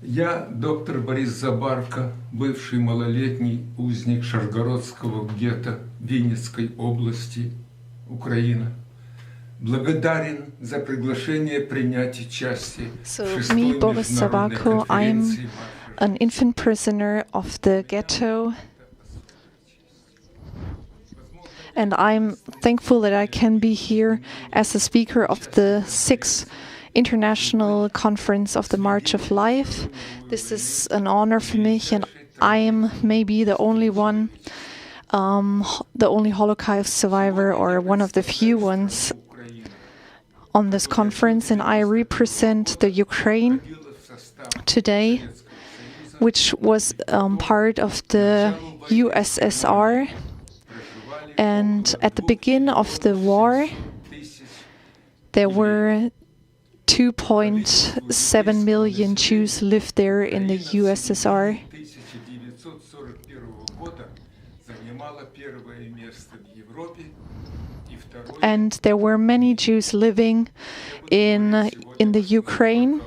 я доктор Борис Zabarko, бывший малолетний узник Шаргородского гетто Винницкой области, Украина. Благодарен за приглашение принять участие в Me, шестой Boris международной Zabarko, конференции I'm an infant prisoner of the ghetto, and I'm thankful that I can be here as a speaker of the 6th International Conference of the March of Life. This is an honor for me, and I'm maybe the only one, the only Holocaust survivor, or one of the few ones on this conference, and I represent the Ukraine today, which was part of the USSR. And at the beginning of the war, there were 2.7 million Jews lived there in the USSR. And there were many Jews living in the Ukraine,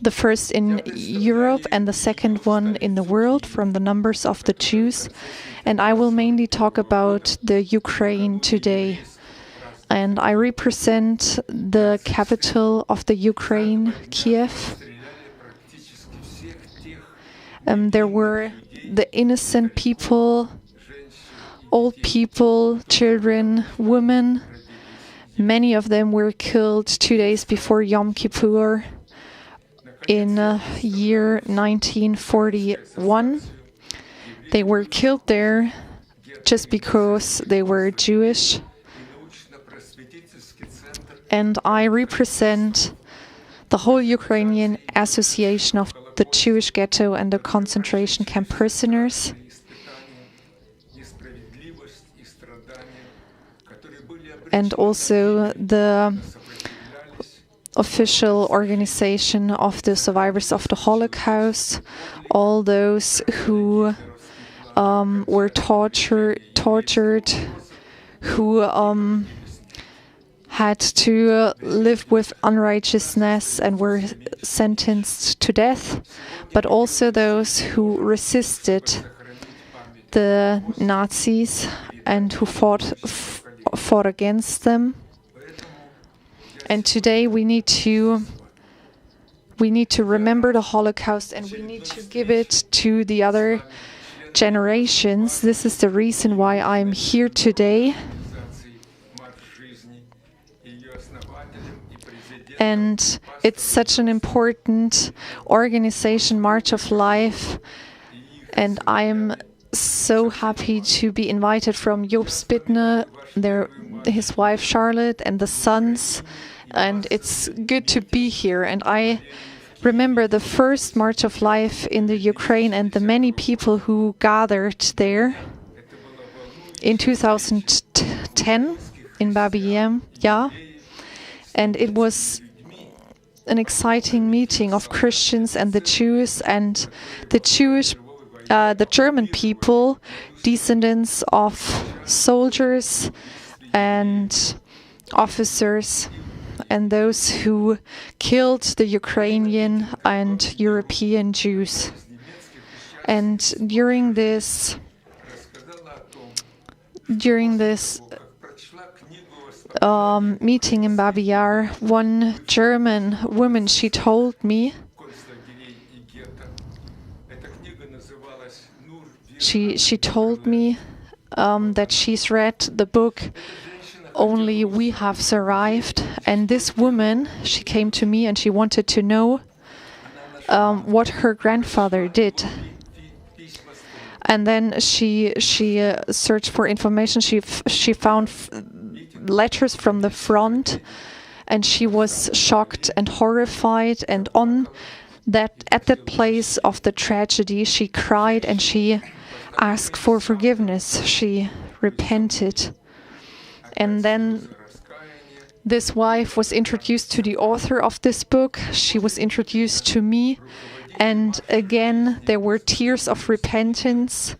the first in Europe and the second one in the world from the numbers of the Jews. And I will mainly talk about the Ukraine today. And I represent the capital of the Ukraine, Kiev. There were the innocent people, old people, children, women. Many of them were killed 2 days before Yom Kippur in year 1941. They were killed there just because they were Jewish. And I represent the whole Ukrainian Association of the Jewish Ghetto and the concentration camp prisoners. And also the official organization of the survivors of the Holocaust, all those who were tortured, who had to live with unrighteousness and were sentenced to death, but also those who resisted the Nazis and who fought against them. And today we need to remember the Holocaust, and we need to give it to the other generations. This is the reason why I'm here today. And it's such an important organization, March of Life, and I'm so happy to be invited from Jobst Bittner, his wife Charlotte, and the sons, and it's good to be here. And I remember the first March of Life in the Ukraine and the many people who gathered there in 2010 in Babiem, and it was an exciting meeting of Christians and the Jews and the German people, descendants of soldiers and officers, and those who killed the Ukrainian and European Jews. And during this meeting in Babi Yar, one German woman, she told me, that she's read the book Only We Have Survived, and this woman, she came to me and she wanted to know what her grandfather did. And then she searched for information. She found letters from the front, and she was shocked and horrified. And at that place of the tragedy, she cried and she asked for forgiveness. She repented. And then this wife was introduced to the author of this book. She was introduced to me. And again, there were tears of repentance.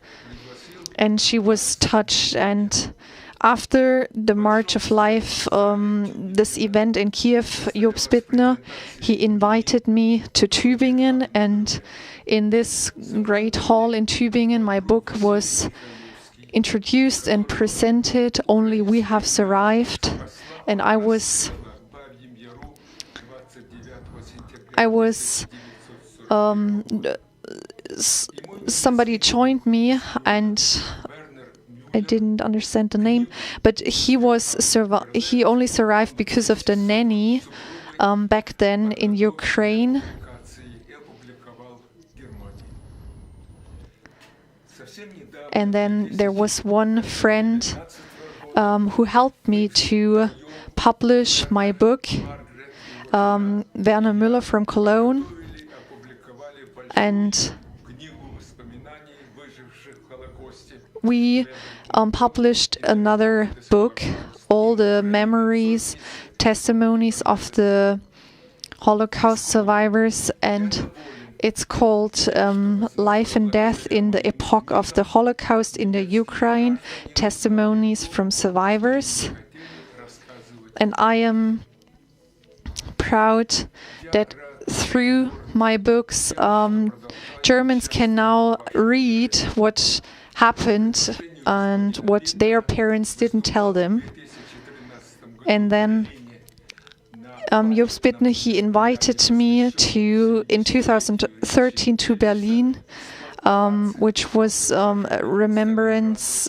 And she was touched. And After the March of Life, this event in Kiev, Jobst Bittner, he invited me to Tübingen, and in this great hall in Tübingen, my book was introduced and presented. Only We Have Survived, and I was somebody joined me, and I didn't understand the name, but he only survived because of the nanny back then in Ukraine. And then there was one friend who helped me to publish my book, Werner Müller from Cologne, and we published another book, all the memories, testimonies of the Holocaust survivors, and it's called Life and Death in the Epoch of the Holocaust in the Ukraine, Testimonies from Survivors. And I am proud that through my books, Germans can now read what happened and what their parents didn't tell them. And then Jobst Bittner, he invited me in 2013 to Berlin, which was a remembrance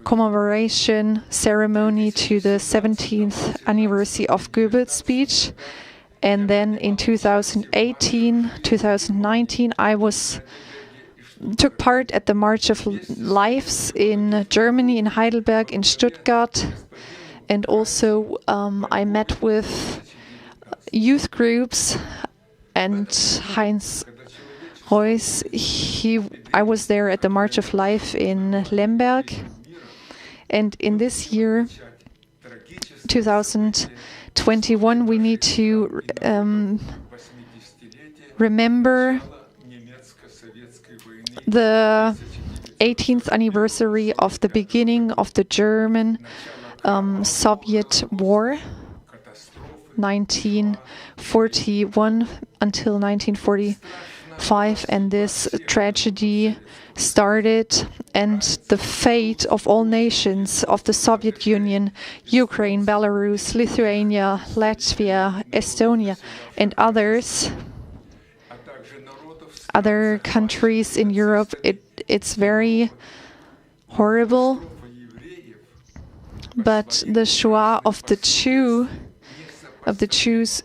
commemoration ceremony to the 17th anniversary of Goebbels' speech. And then in 2018, 2019, I took part at the March of Lives in Germany, in Heidelberg, in Stuttgart. And also I met with youth groups, and Heinz Reuss, I was there at the March of Life in Lemberg. And in this year, 2021, we need to remember the 18th anniversary of the beginning of the German Soviet War, 1941 until 1945, and this tragedy started, and the fate of all nations of the Soviet Union, Ukraine, Belarus, Lithuania, Latvia, Estonia, and other countries in Europe, it's very horrible. But the Shoah of the Jews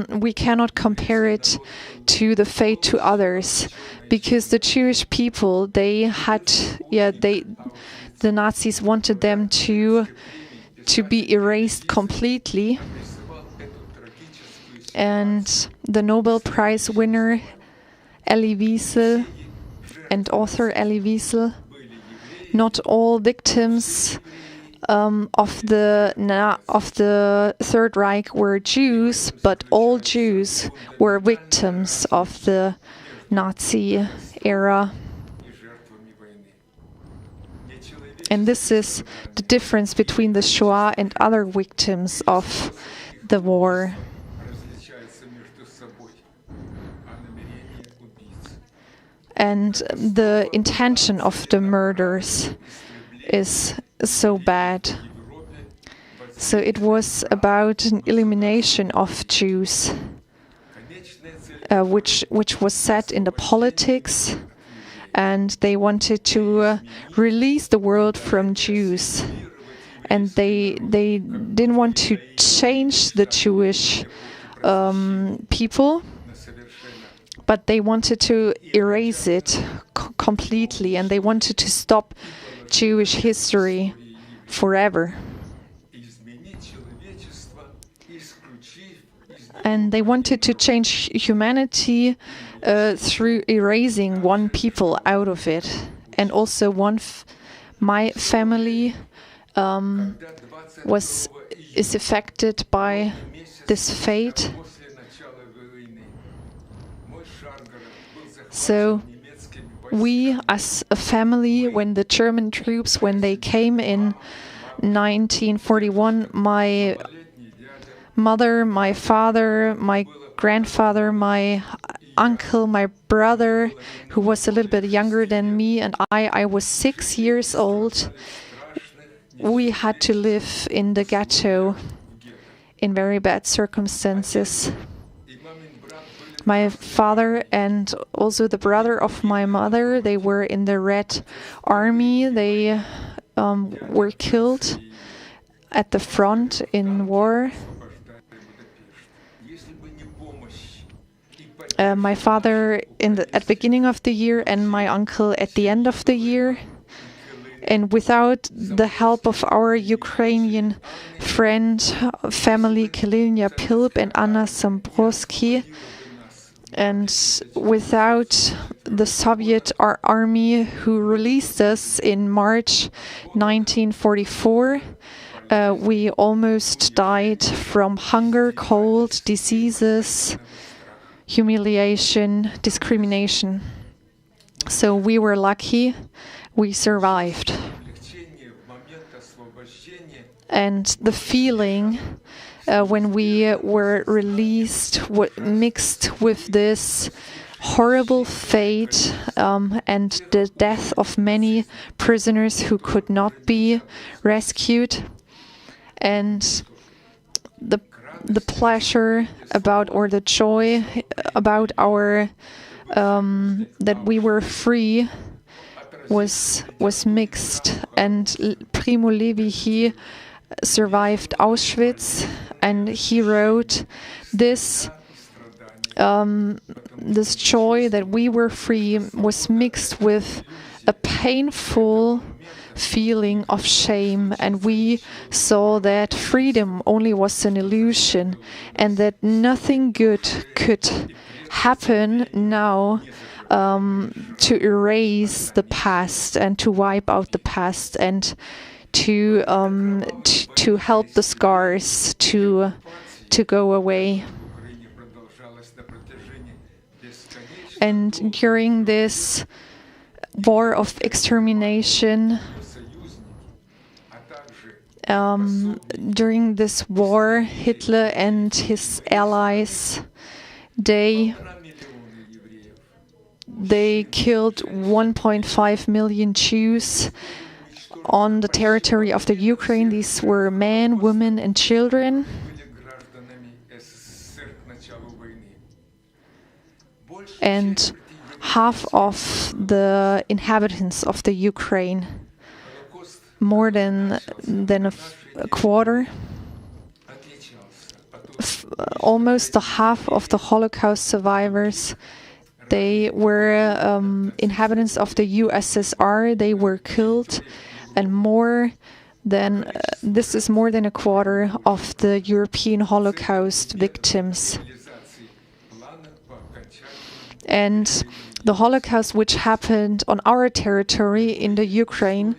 we cannot compare it to the fate to others, because the Jewish people, the Nazis wanted them to be erased completely. And the Nobel Prize winner Elie Wiesel and author Elie Wiesel, not all victims of the Third Reich were Jews, but all Jews were victims of the Nazi era. And this is the difference between the Shoah and other victims of the war. And the intention of the murders is so bad. So it was about an elimination of Jews, which was set in the politics, and they wanted to release the world from Jews, and they didn't want to change the Jewish people, but they wanted to erase it completely, and they wanted to stop Jewish history forever. And they wanted to change humanity through erasing one people out of it. And also my family is affected by this fate. So we, as a family, when the German troops, when they came in 1941, my mother, my father, my grandfather, my uncle, my brother, who was a little bit younger than me, and I was 6 years old. We had to live in the ghetto in very bad circumstances. My father and also the brother of my mother, they were in the Red Army. They were killed at the front in war. My father at the beginning of the year and my uncle at the end of the year. And without the help of our Ukrainian family, Kalina Pilp and Anna Sambrowski, and without the Soviet army who released us in March 1944, we almost died from hunger, cold, diseases, humiliation, discrimination. So we were lucky, we survived. And the feeling when we were released mixed with this horrible fate and the death of many prisoners who could not be rescued, and the pleasure about, or the joy about our that we were free was mixed. And Primo Levi, he survived Auschwitz, and he wrote this this joy that we were free was mixed with a painful feeling of shame, and we saw that freedom only was an illusion and that nothing good could happen now to erase the past and to wipe out the past and to help the scars to go away. And during this war of extermination, during this war, Hitler and his allies, they killed 1.5 million Jews on the territory of the Ukraine. These were men, women, and children. And half of the inhabitants of the Ukraine, more than a quarter, almost the half of the Holocaust survivors, they were inhabitants of the USSR. They were killed, and this is more than a quarter of the European Holocaust victims. And the Holocaust, which happened on our territory in the Ukraine,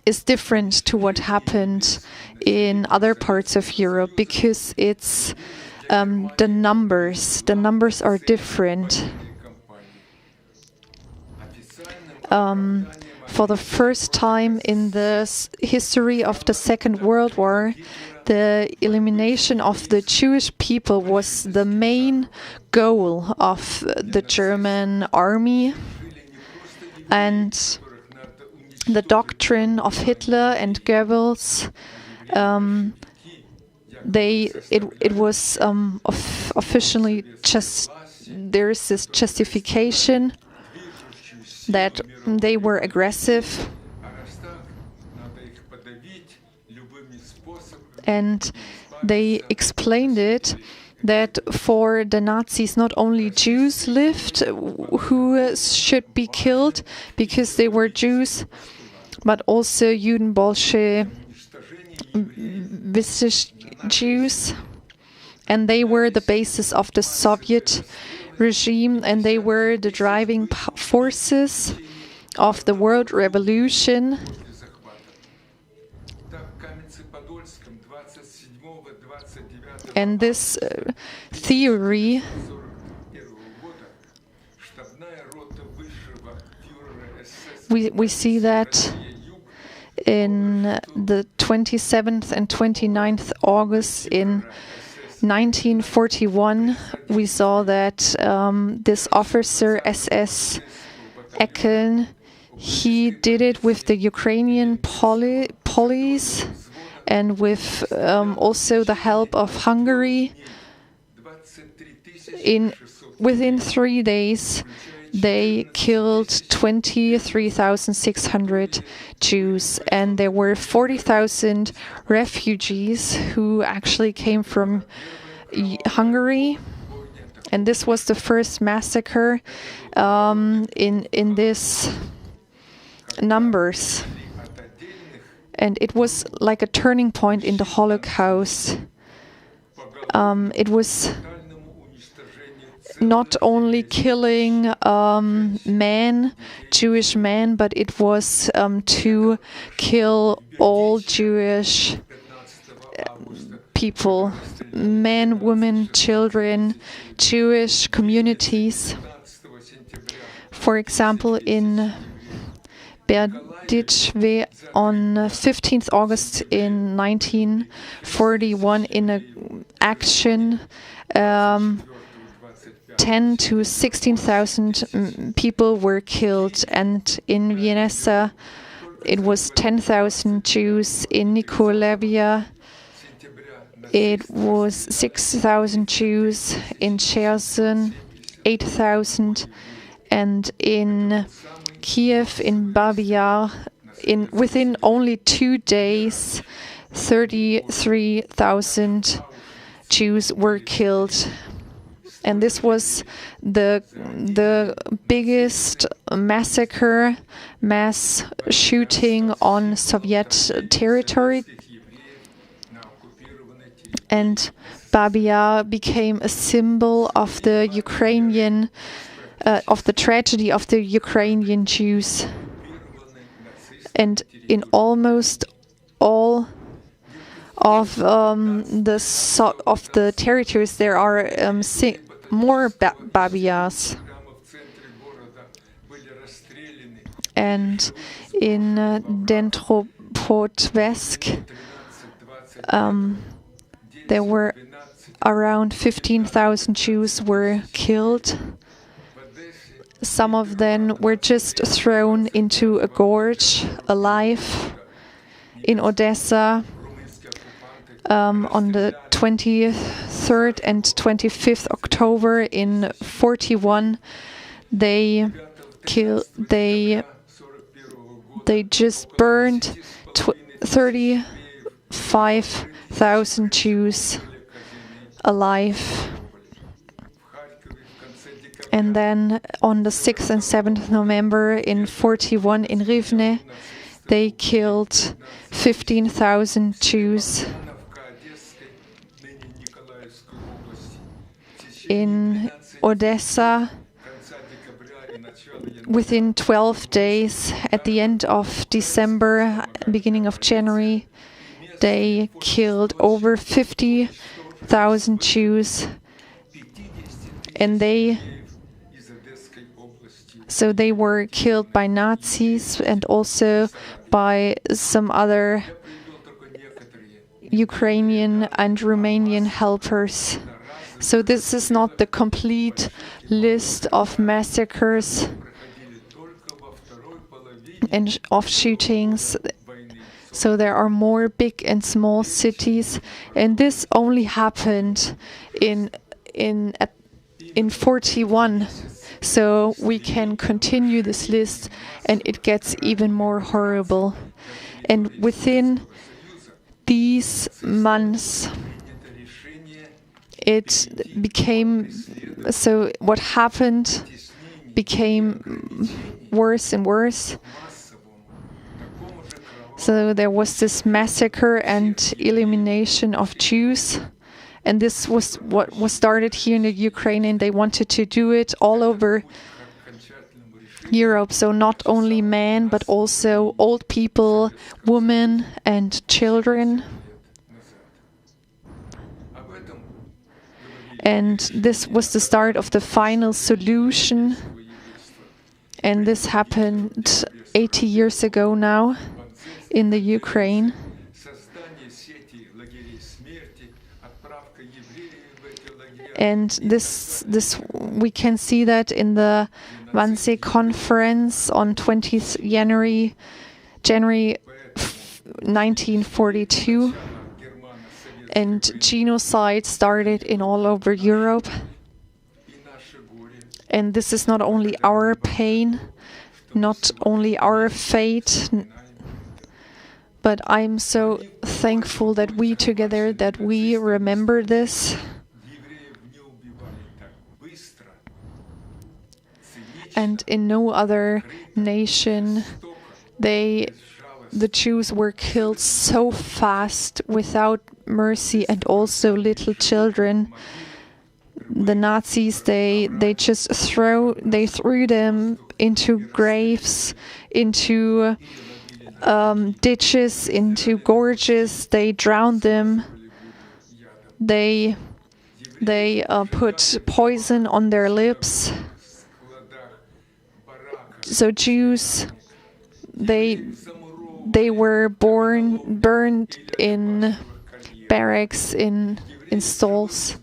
is different to what happened in other parts of Europe, because it's the numbers are different. For the first time in the history of the Second World War, the elimination of the Jewish people was the main goal of the German army. And the doctrine of Hitler and Goebbels, it was officially just, there is this justification that they were aggressive, and they explained it that for the Nazis not only Jews lived who should be killed because they were Jews, but also Judenbolsche Jews, and they were the basis of the Soviet regime, and they were the driving forces of the world revolution. And this theory we see that in the 27th and 29th August in 1941, we saw that this officer, SS Hacohen, he did it with the Ukrainian police and with also the help of Hungary. Within 3 days, they killed 23,600 Jews, and there were 40,000 refugees who actually came from Hungary. And this was the first massacre in this numbers. And it was like a turning point in the Holocaust. It was not only killing men, Jewish men, but it was to kill all Jewish people, men, women, children, Jewish communities. For example, in Berdichwe on 15th August in 1941, in an action, 10 to 16,000 people were killed, and in Vienna it was 10,000 Jews. In Nikolevia it was 6,000 Jews. In Cherson 8,000, and in Kiev, in Babi Yar, within only 2 days 33,000 Jews were killed. And this was the biggest massacre, mass shooting on Soviet territory. And Babi Yar became a symbol of the Ukrainian, of the tragedy of the Ukrainian Jews. And in almost all of the territories, there are more Babi Yars. And in Dnipropetrovsk, there were around 15,000 Jews were killed. Some of them were just thrown into a gorge alive. In Odessa, on the 23rd and 25th October in 41, they just burned 35,000 Jews alive. And then on the 6th and 7th November in 41 in Rivne, they killed 15,000 Jews. In Odessa, within 12 days, at the end of December, beginning of January, they killed over 50,000 Jews, and they were killed by Nazis and also by some other Ukrainian and Romanian helpers. So this is not the complete list of massacres and of shootings. So there are more big and small cities, and this only happened in 41. So we can continue this list, and it gets even more horrible. And within these months, it became, so what happened became worse and worse. So there was this massacre and elimination of Jews. And this was what was started here in the Ukraine, and they wanted to do it all over Europe. So not only men, but also old people, women, and children. And this was the start of the final solution. And this happened 80 years ago now in the Ukraine. And this we can see that in the Wannsee conference on 20th January 1942. And genocide started in all over Europe. And this is not only our pain, not only our fate, but I'm so thankful that we together, that we remember this. And in no other nation, the Jews were killed so fast without mercy, and also little children. The Nazis, they threw them into graves, into ditches, into gorges. They drowned them. They put poison on their lips. So Jews, they were burned in barracks, in stalls.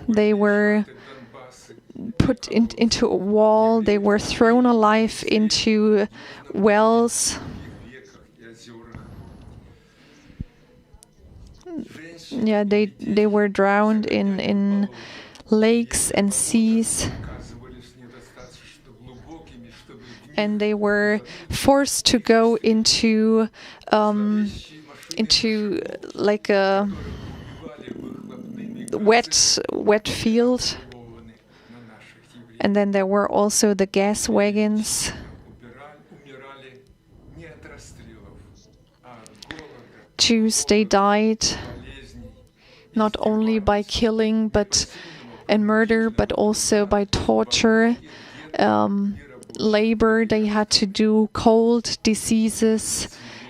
They were put into a wall. They were thrown alive into wells. Yeah, they were drowned in lakes and seas. And they were forced to go into like a wet field. And then there were also the gas wagons. Jews, they died not only by killing and murder, but also by torture, labor they had to do, cold, diseases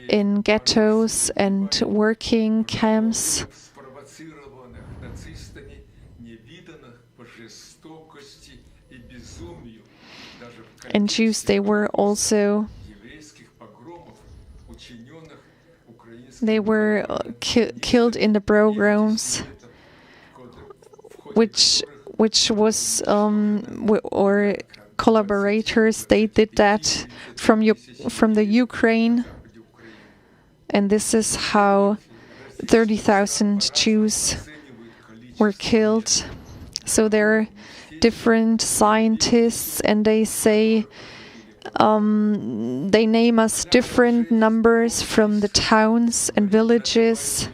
in ghettos and working camps. And Jews, they were also killed in the pogroms, which was or collaborators. They did that from the Ukraine, and this is how 30,000 Jews were killed. So there are different scientists, and they say they name us different numbers from the towns and villages.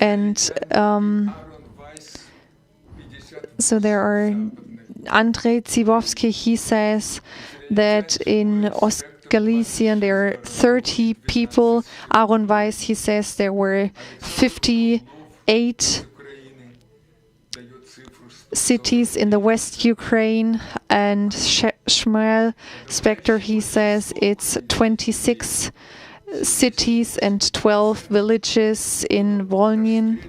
And so there are Andrzej Zivowski, he says that in Ostgalizien there are 30 people. Aaron Weiss, he says there were 58 cities in the West Ukraine, and Shmuel Spector, he says it's 26 cities and 12 villages in Volyn.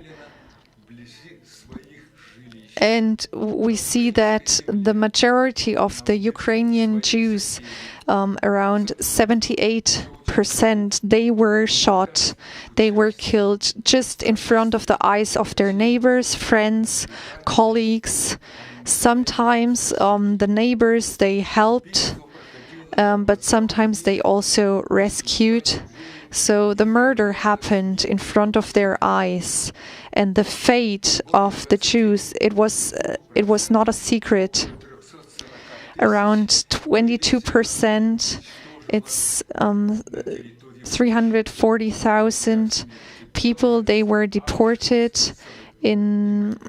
And we see that the majority of the Ukrainian Jews, around 78%, they were shot. They were killed just in front of the eyes of their neighbors, friends, colleagues. Sometimes the neighbors, they helped, but sometimes they also rescued. So the murder happened in front of their eyes. And the fate of the Jews, it was not a secret. Around 22%, it's 340,000 people. They were deported in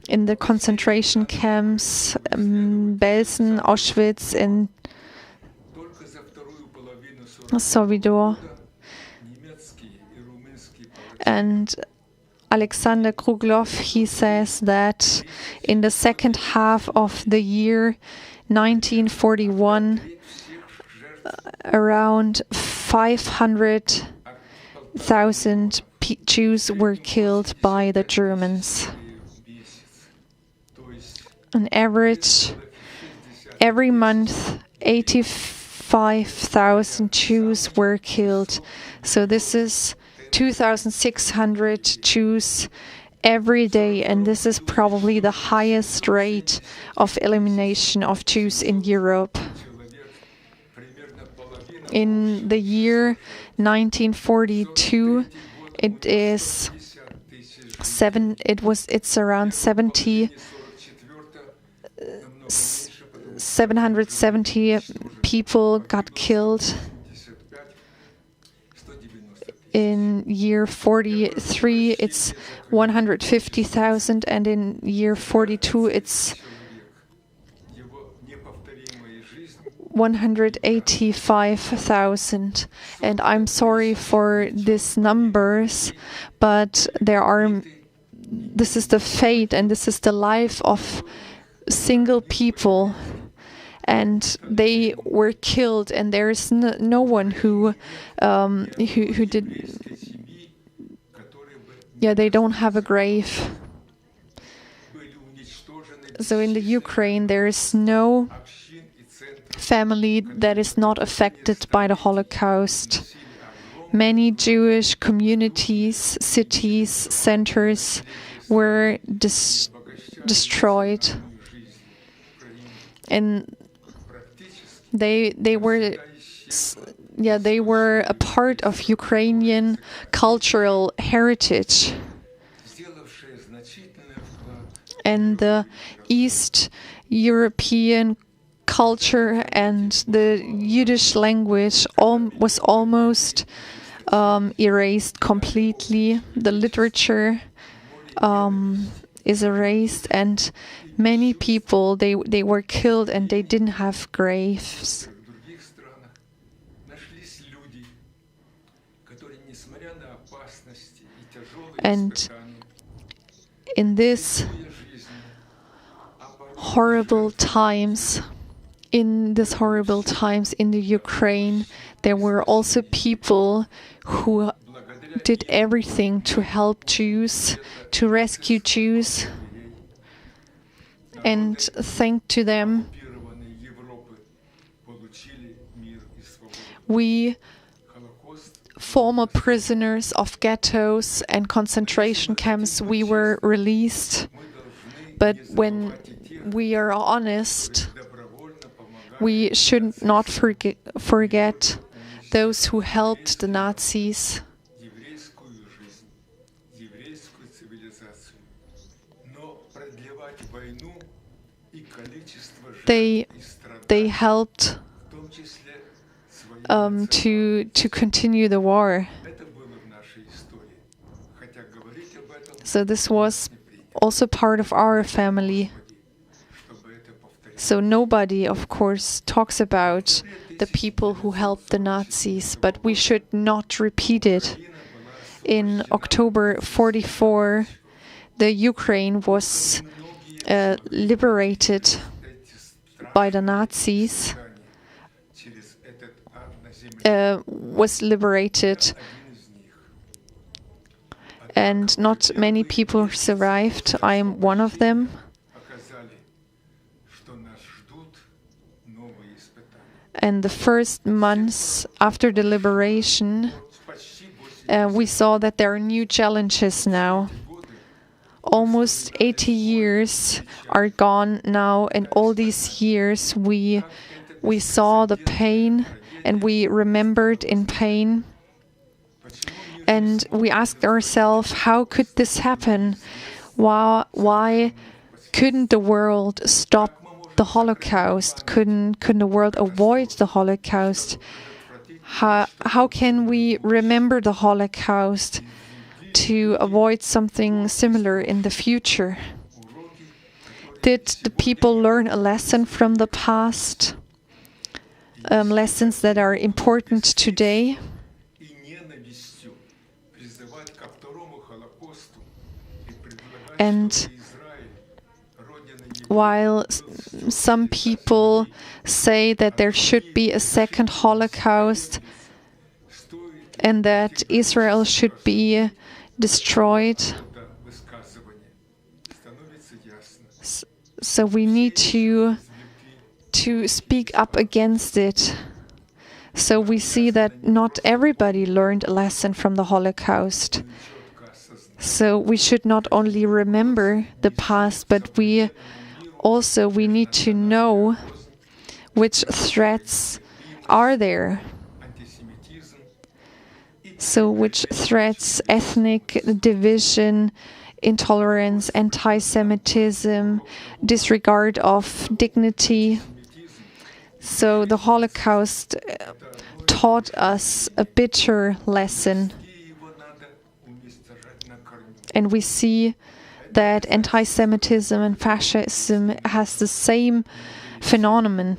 the concentration camps, Belsen, Auschwitz, and Sowidor. And Alexander Kruglov, he says that in the second half of the year 1941, around 500,000 Jews were killed by the Germans. on average, every month, 85,000 Jews were killed. So this is 2,600 Jews every day, and this is probably the highest rate of elimination of Jews in Europe. In the year 1942, it's around 770 people got killed. In year 43, it's 150,000, and in year 42, it's 185,000. And I'm sorry for these numbers, but this is the fate and this is the life of single people. And they were killed, and there is no one who did. Yeah, they don't have a grave. So in the Ukraine, there is no family that is not affected by the Holocaust. Many Jewish communities, cities, centers were destroyed, and they were a part of Ukrainian cultural heritage. And the East European culture and the Yiddish language was almost erased completely. The literature is erased, and many people, they were killed and they didn't have graves. And in these horrible times in the Ukraine, there were also people who did everything to help Jews, to rescue Jews. And thanks to them, we, former prisoners of ghettos and concentration camps, we were released. But when we are honest, we should not forget those who helped the Nazis. They helped to continue the war. So this was also part of our family. So nobody, of course, talks about the people who helped the Nazis, but we should not repeat it. In October 1944, the Ukraine was liberated by the Nazis, and not many people survived. I am one of them. And the first months after the liberation, we saw that there are new challenges now. Almost 80 years are gone now, and all these years we saw the pain, and we remembered in pain. And we asked ourselves, how could this happen? Why couldn't the world stop the Holocaust? Couldn't the world avoid the Holocaust? How can we remember the Holocaust to avoid something similar in the future? Did the people learn a lesson from the past? Lessons that are important today? And while some people say that there should be a second Holocaust and that Israel should be destroyed, So we need to speak up against it. So we see that not everybody learned a lesson from the Holocaust. So we should not only remember the past, but we need to know which threats are there. So which threats, ethnic division, intolerance, anti-Semitism, disregard of dignity. So the Holocaust taught us a bitter lesson. And we see that anti-Semitism and fascism has the same phenomenon.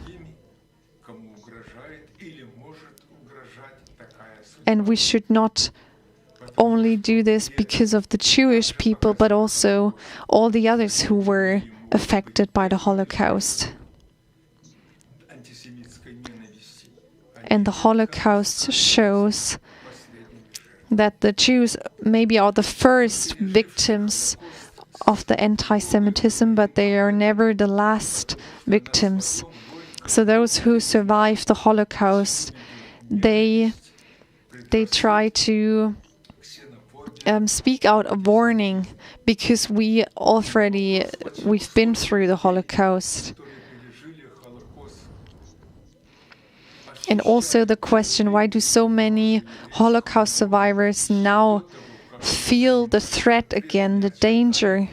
And we should not only do this because of the Jewish people, but also all the others who were affected by the Holocaust. And the Holocaust shows that the Jews maybe are the first victims of the anti-Semitism, but they are never the last victims. So those who survived the Holocaust, they try to speak out a warning, because we've been through the Holocaust. And also the question, why do so many Holocaust survivors now feel the threat again, the danger?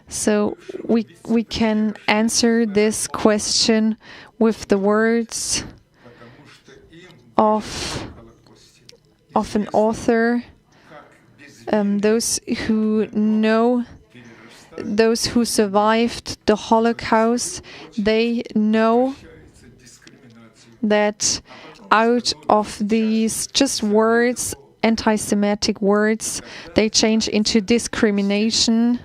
So we can answer this question with the words of an author. Those who survived the Holocaust, they know that out of these just words, anti-Semitic words, they change into discrimination,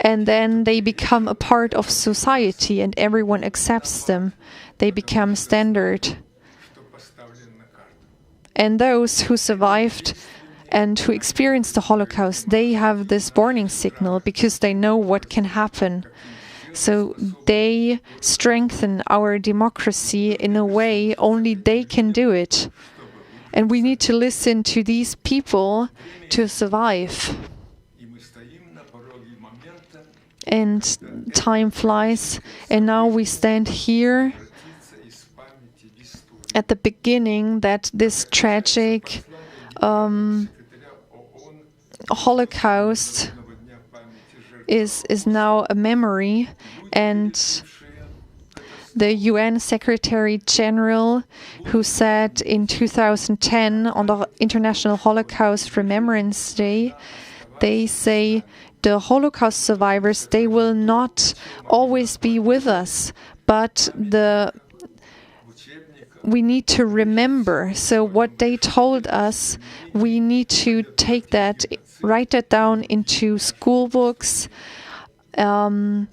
and then they become a part of society and everyone accepts them. They become standard. And those who survived and who experienced the Holocaust, they have this warning signal because they know what can happen. So they strengthen our democracy in a way only they can do it. And we need to listen to these people to survive. And time flies, and now we stand here at the beginning that this tragic Holocaust is now a memory, and the UN Secretary General, who said in 2010 on the International Holocaust Remembrance Day, they say the Holocaust survivors, they will not always be with us, but we need to remember. So what they told us, we need to take that, write that down into school books, and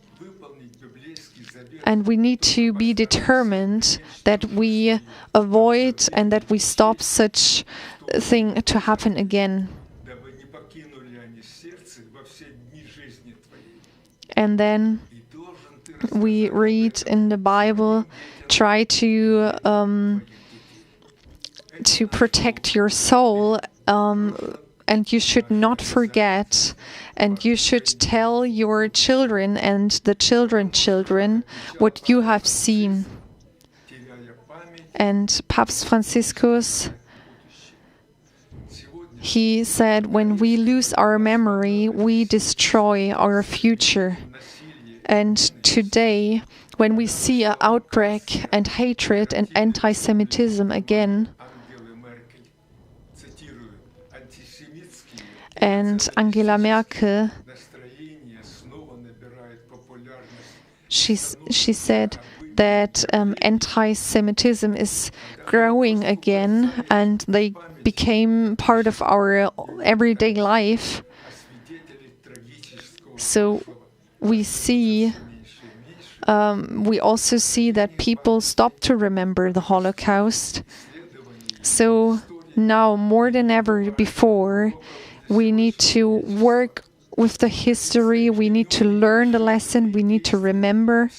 we need to be determined that we avoid and that we stop such a thing to happen again. And then we read in the Bible, try to protect your soul, and you should not forget, and you should tell your children and the children what you have seen. And Papst Franciscus, he said, when we lose our memory, we destroy our future. And today, when we see an outbreak and hatred and anti-Semitism again, and Angela Merkel, she said that anti-Semitism is growing again, and they became part of our everyday life. So we also see that people stop to remember the Holocaust. So now, more than ever before, we need to work with the history. We need to learn the lesson. We need to remember.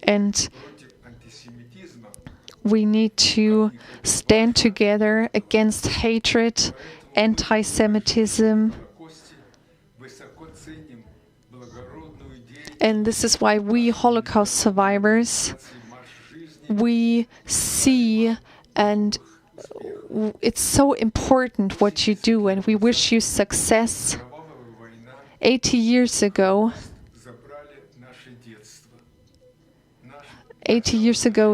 And we need to stand together against hatred, anti-Semitism. And this is why we Holocaust survivors, we see, and it's so important what you do, and we wish you success. 80 years ago,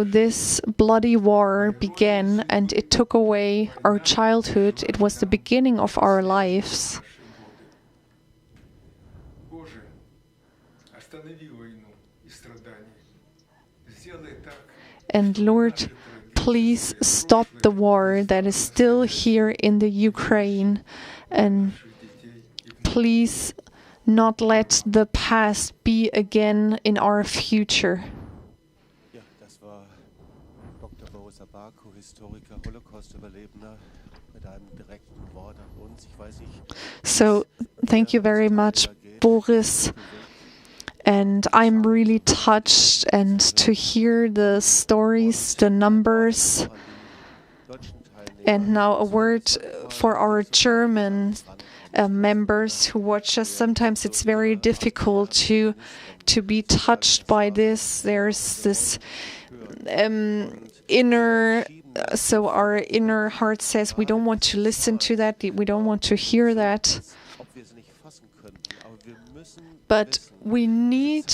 this bloody war began, and it took away our childhood. It was the beginning of our lives. And Lord, please stop the war that is still here in the Ukraine, and please not let the past be again in our future. Das war Dr. Boris Zabarko, Historiker, Holocaust-Überlebender, mit einem direkten Wort an uns. Ich weiß nicht. So, thank you very much, Boris. And I'm really touched, and to hear the stories, the numbers. And now a word for our German members who watch us. Sometimes it's very difficult to be touched by this. There's this inner, so our inner heart says we don't want to listen to that, we don't want to hear that. But we need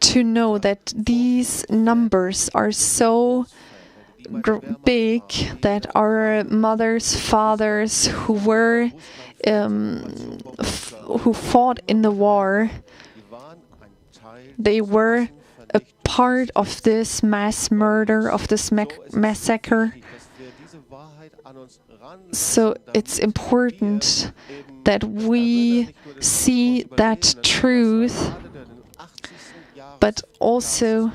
to know that these numbers are so big that our mothers, fathers who were who fought in the war, they were a part of this mass murder, of this massacre. So it's important that we see that truth, but also,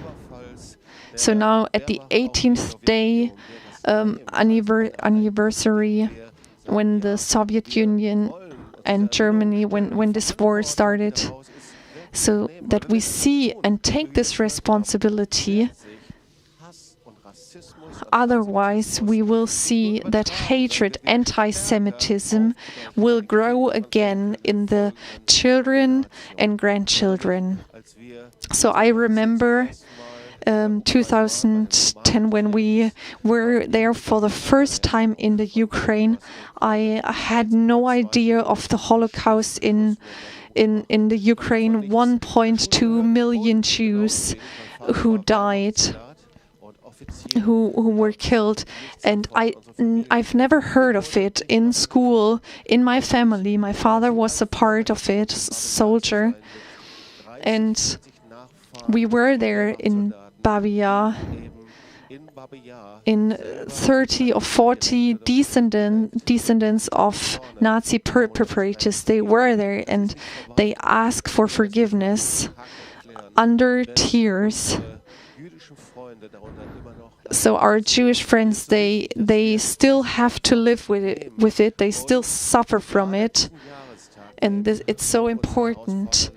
so now at the 18th day anniversary, when the Soviet Union and Germany, when this war started, so that we see and take this responsibility. Otherwise, we will see that hatred, anti-Semitism will grow again in the children and grandchildren. So I remember 2010, when we were there for the first time in the Ukraine. I had no idea of the Holocaust in the Ukraine. 1.2 million Jews who died, who were killed, and I've never heard of it in school, in my family. My father was a part of it, soldier, and we were there in Babia, in 30 or 40 descendants of Nazi perpetrators. They were there and they asked for forgiveness under tears. So our Jewish friends, they still have to live with it. They still suffer from it, and it's so important.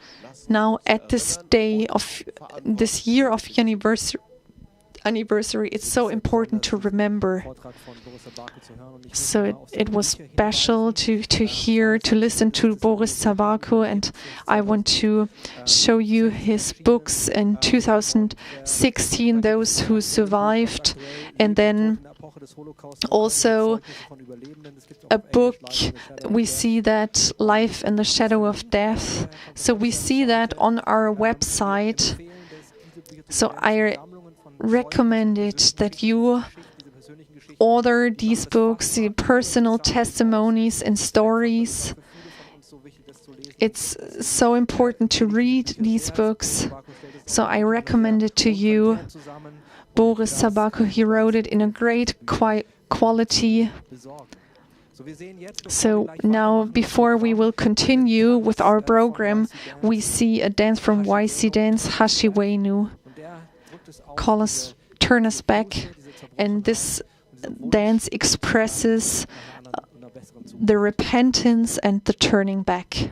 Now, at this day of this year of anniversary, it's so important to remember. So it was special to listen to Boris Zabarko, and I want to show you his books in 2016, Those Who Survived, and then also a book, we see that Life in the Shadow of Death. So we see that on our website. So I recommend it that you order these books, the personal testimonies and stories. It's so important to read these books. So I recommend it to you. Boris Zabarko, he wrote it in a great quality. So now, before we will continue with our program, we see a dance from YC Dance, Hashiwenu. Turn us back. And this dance expresses the repentance and the turning back.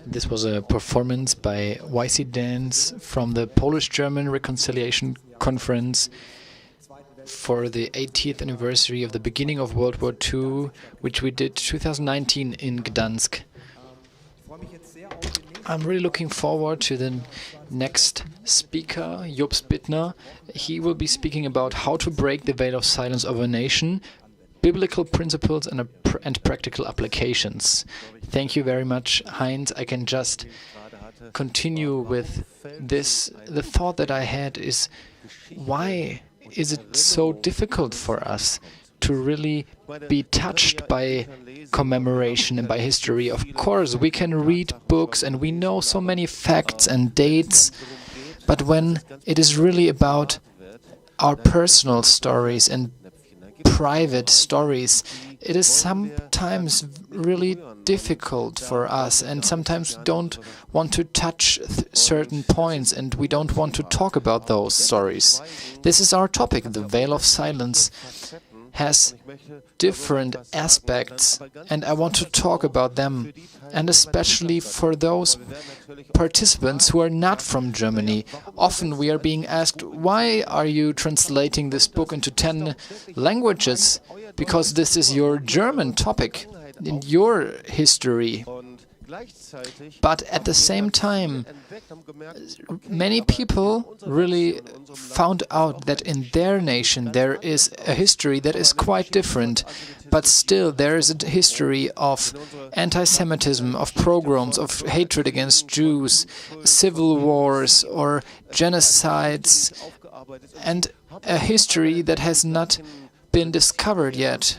This was a performance by YC Dance from the Polish-German Reconciliation Conference for the 80th anniversary of the beginning of World War II, which we did 2019 in Gdansk. I'm really looking forward to the next speaker, Jobst Bittner. He will be speaking about how to break the veil of silence of a nation, biblical principles and practical applications. Thank you very much, Heinz. I can just continue with this. The thought that I had is, why is it so difficult for us to really be touched by commemoration and by history? Of course, we can read books and we know so many facts and dates, but when it is really about our personal stories and private stories, it is sometimes really difficult for us, and sometimes we don't want to touch certain points and we don't want to talk about those stories. This is our topic. The veil of silence has different aspects, and I want to talk about them, and especially for those participants who are not from Germany. Often we are being asked, why are you translating this book into 10 languages? Because this is your German topic, in your history. But at the same time, many people really found out that in their nation there is a history that is quite different, but still there is a history of anti-Semitism, of pogroms, of hatred against Jews, civil wars or genocides, and a history that has not been discovered yet.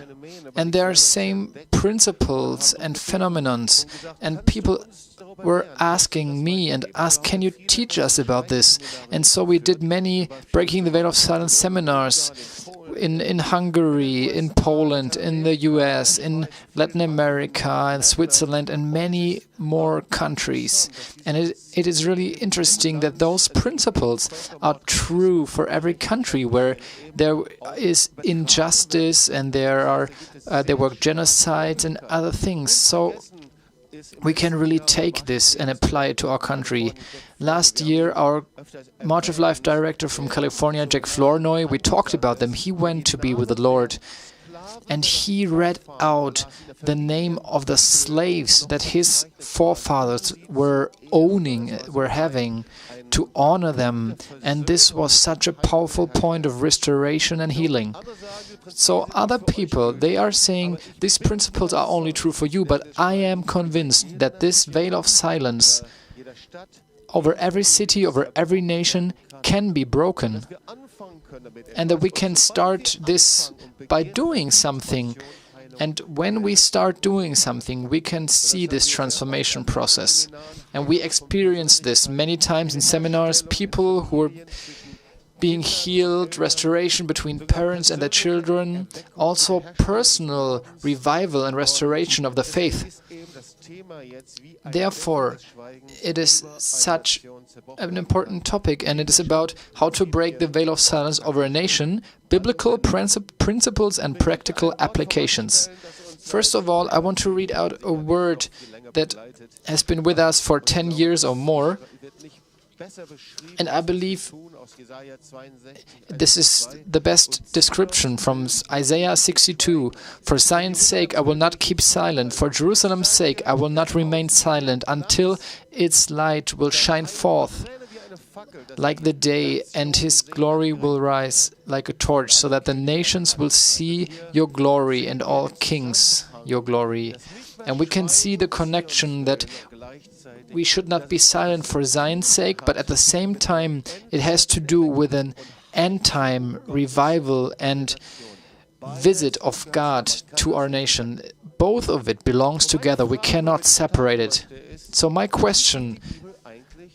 And there are same principles and phenomenons, and people were asking me and asked, can you teach us about this? And so we did many Breaking the Veil of Silence seminars in Hungary, in Poland, in the US, in Latin America, in Switzerland, and many more countries. And it is really interesting that those principles are true for every country where there is injustice and there were genocides and other things. So we can really take this and apply it to our country. Last year, our March of Life director from California, Jack Flournoy, we talked about them. He went to be with the Lord, and he read out the name of the slaves that his forefathers were owning, were having, to honor them. And this was such a powerful point of restoration and healing. So other people, they are saying these principles are only true for you, but I am convinced that this veil of silence over every city, over every nation can be broken, and that we can start this by doing something. And when we start doing something, we can see this transformation process. And we experience this many times in seminars, people who are being healed, restoration between parents and their children, also personal revival and restoration of the faith. Therefore, it is such an important topic, and it is about how to break the veil of silence over a nation, biblical principles and practical applications. First of all, I want to read out a word that has been with us for 10 years or more, and I believe this is the best description from Isaiah 62. For Zion's sake I will not keep silent, for Jerusalem's sake I will not remain silent, until its light will shine forth like the day, and his glory will rise like a torch, so that the nations will see your glory and all kings your glory. And we can see the connection that we should not be silent for Zion's sake, but at the same time it has to do with an end-time revival and visit of God to our nation. Both of it belongs together. We cannot separate it. So my question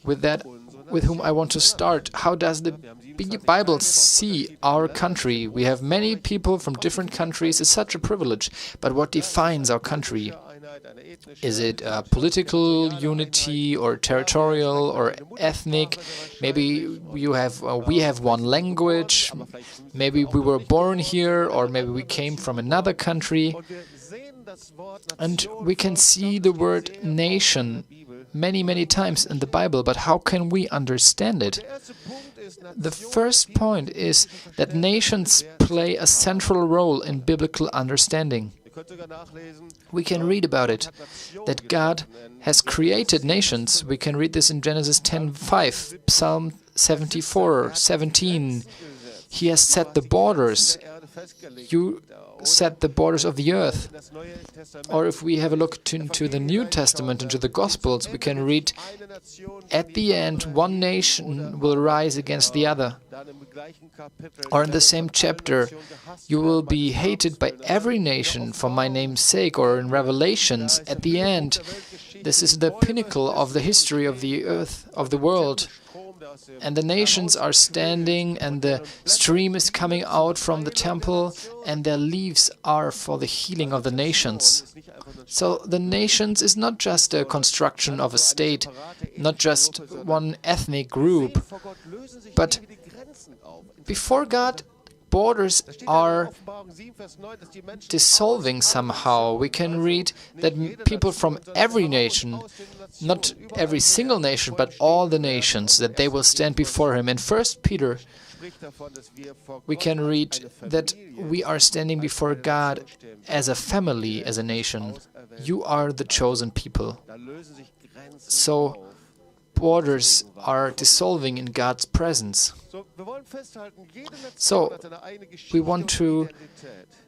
with whom I want to start, how does the Bible see our country? We have many people from different countries. It's such a privilege. But what defines our country? Is it political unity or territorial or ethnic? Maybe we have one language. Maybe we were born here, or maybe we came from another country. And we can see the word nation many, many times in the Bible, but how can we understand it? The first point is that nations play a central role in biblical understanding. We can read about it, that God has created nations. We can read this in Genesis 10:5, Psalm 74:17. He has set the borders. You set the borders of the earth. Or if we have a look into the New Testament, into the Gospels, we can read, at the end, one nation will rise against the other. Or in the same chapter, you will be hated by every nation for my name's sake. Or in Revelations, at the end, this is the pinnacle of the history of the earth, of the world. And the nations are standing, and the stream is coming out from the temple, and their leaves are for the healing of the nations. So the nations is not just a construction of a state, not just one ethnic group, but before God, borders are dissolving somehow. We can read that people from every nation, not every single nation, but all the nations, that they will stand before him. In 1 Peter, we can read that we are standing before God as a family, as a nation. You are the chosen people. So borders are dissolving in God's presence. So we want to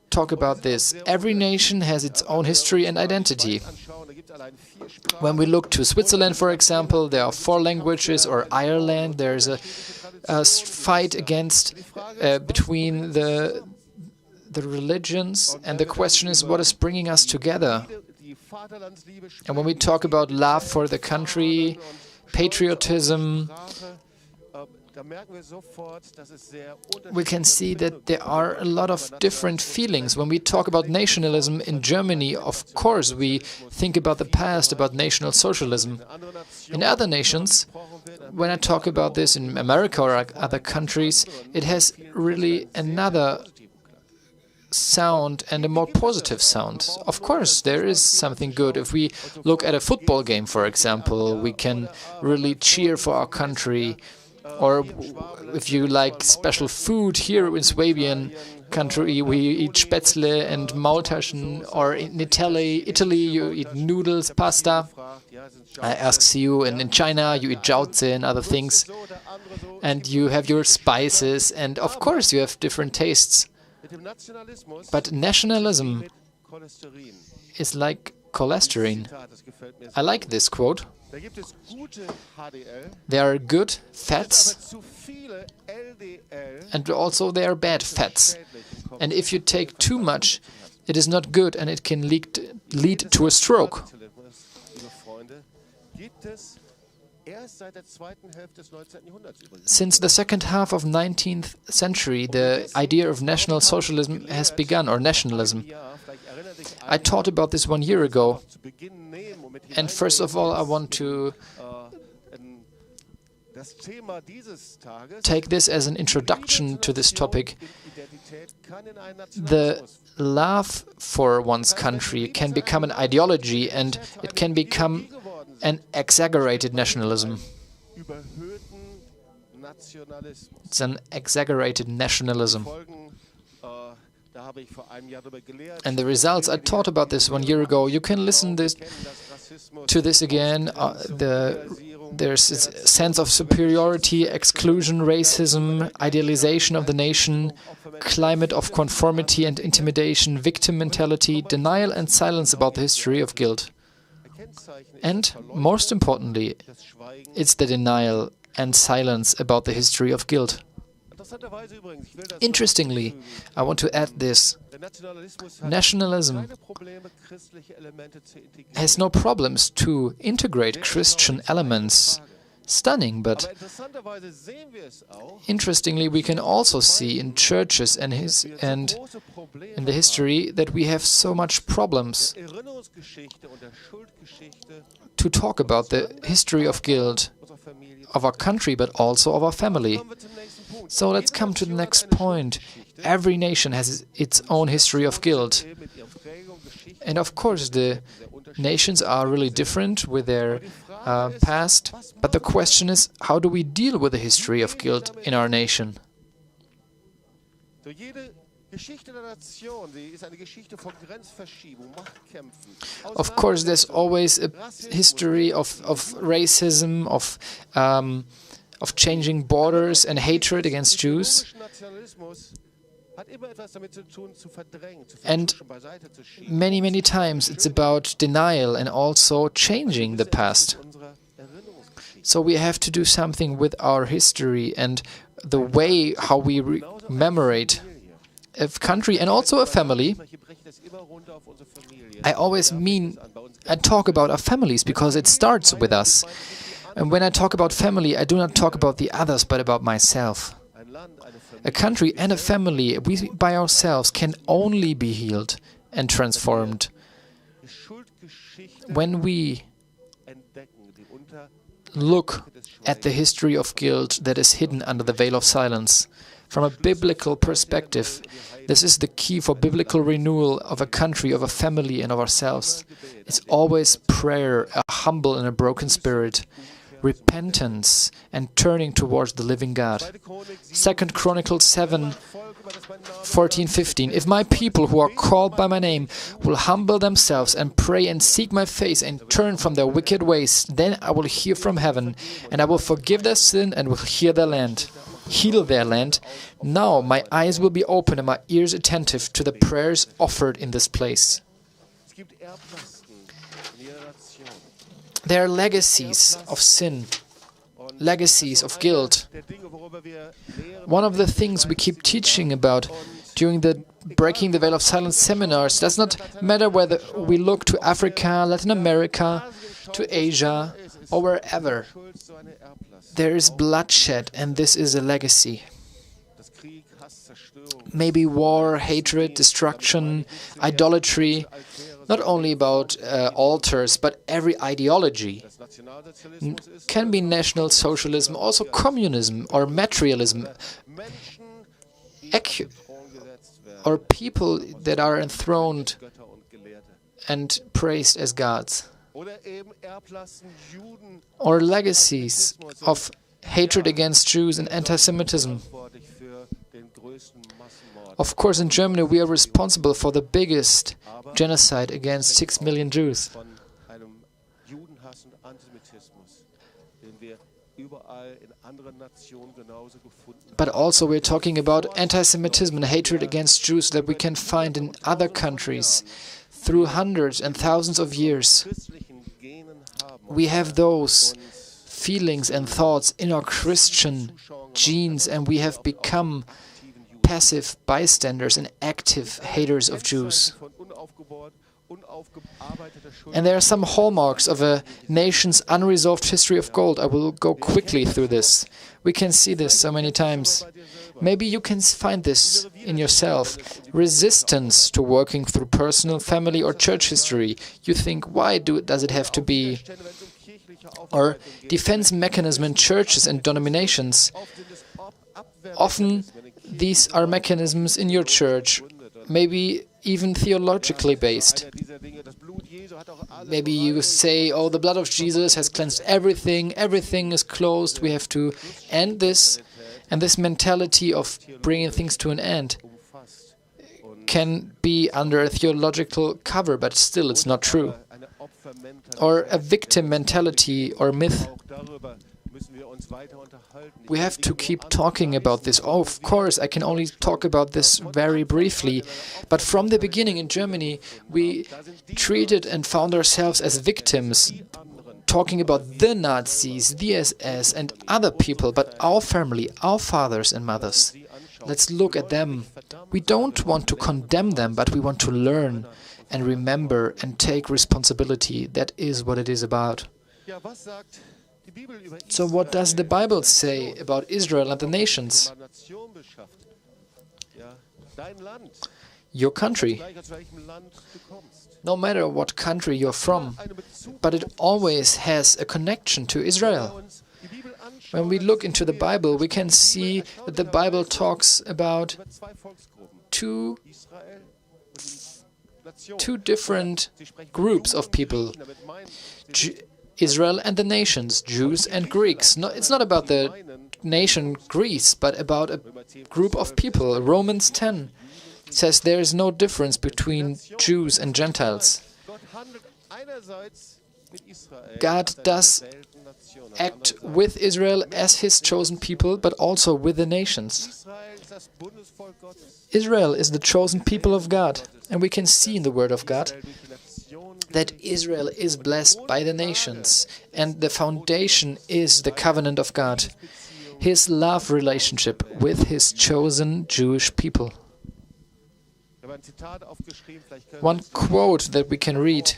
talk about this. Every nation has its own history and identity. When we look to Switzerland, for example, there are 4 languages, or Ireland, there's a fight against between the religions, and the question is, what is bringing us together? And when we talk about love for the country, patriotism, we can see that there are a lot of different feelings. When we talk about nationalism in Germany, of course, we think about the past, about National Socialism. In other nations, when I talk about this in America or other countries, it has really another sound and a more positive sound. Of course, there is something good. If we look at a football game, for example, we can really cheer for our country. Or if you like special food, here in Swabian country, we eat Spätzle and Maultaschen. Or in Italy, you eat noodles, pasta. I ask you, and in China, you eat Jobst and other things. And you have your spices, and of course, you have different tastes. But nationalism is like cholesterol. I like this quote. There are good fats, and also there are bad fats. And if you take too much, it is not good, and it can lead to a stroke. Since the second half of 19th century, the idea of National Socialism has begun, or nationalism. I taught about this 1 year ago. And first of all, I want to take this as an introduction to this topic. The love for one's country can become an ideology, and it can become an exaggerated nationalism. It's an exaggerated nationalism. And the results, I taught about this 1 year ago. You can listen to this again. There's a sense of superiority, exclusion, racism, idealization of the nation, climate of conformity and intimidation, victim mentality, denial and silence about the history of guilt. And, most importantly, it's the denial and silence about the history of guilt. Interestingly, I want to add this. Nationalism has no problems to integrate Christian elements. Stunning, but interestingly, we can also see in churches and in the history that we have so much problems to talk about the history of guilt of our country, but also of our family. So let's come to the next point. Every nation has its own history of guilt. And of course, the nations are really different with their past. But the question is, how do we deal with the history of guilt in our nation? Of course, there's always a history of racism, of changing borders and hatred against Jews. And many times it's about denial and also changing the past. So we have to do something with our history and the way how we commemorate a country and also a family. I talk about our families because it starts with us. And when I talk about family, I do not talk about the others, but about myself. A country and a family, we by ourselves can only be healed and transformed when we look at the history of guilt that is hidden under the veil of silence. From a biblical perspective, this is the key for biblical renewal of a country, of a family, and of ourselves. It's always prayer, a humble and a broken spirit, repentance, and turning towards the living God. 2 Chronicles 7:14-15. If my people who are called by my name will humble themselves and pray and seek my face and turn from their wicked ways, then I will hear from heaven, and I will forgive their sin and will heal their land. Now my eyes will be open and my ears attentive to the prayers offered in this place. There are legacies of sin, legacies of guilt. One of the things we keep teaching about during the Breaking the Veil of Silence seminars does not matter whether we look to Africa, Latin America, to Asia, or wherever. There is bloodshed, and this is a legacy. Maybe war, hatred, destruction, idolatry, not only about altars, but every ideology. Can be National Socialism, also communism or materialism, or people that are enthroned and praised as gods. Or legacies of hatred against Jews and anti-Semitism. Of course, in Germany we are responsible for the biggest genocide against 6 million Jews. But also we're talking about anti-Semitism and hatred against Jews that we can find in other countries through hundreds and thousands of years. We have those feelings and thoughts in our Christian genes, and we have become passive bystanders and active haters of Jews. And there are some hallmarks of a nation's unresolved history of guilt. I will go quickly through this. We can see this so many times. Maybe you can find this in yourself. Resistance to working through personal, family or church history. You think, why does it have to be? Or defense mechanism in churches and denominations. Often these are mechanisms in your church, maybe even theologically based. Maybe you say, oh, the blood of Jesus has cleansed everything, everything is closed, we have to end this. And this mentality of bringing things to an end can be under a theological cover, but still it's not true. Or a victim mentality or myth. We have to keep talking about this. Oh, of course, I can only talk about this very briefly. But from the beginning in Germany, we treated and found ourselves as victims, talking about the Nazis, the SS and other people, but our family, our fathers and mothers. Let's look at them. We don't want to condemn them, but we want to learn and remember and take responsibility. That is what it is about. So what does the Bible say about Israel and the nations? Your country. No matter what country you're from, but it always has a connection to Israel. When we look into the Bible, we can see that the Bible talks about two two different groups of people. Israel and the nations, Jews and Greeks. No, it's not about the nation Greece, but about a group of people. Romans 10 says there is no difference between Jews and Gentiles. God does act with Israel as his chosen people, but also with the nations. Israel is the chosen people of God, and we can see in the Word of God that Israel is blessed by the nations, and the foundation is the covenant of God, his love relationship with his chosen Jewish people. One quote that we can read: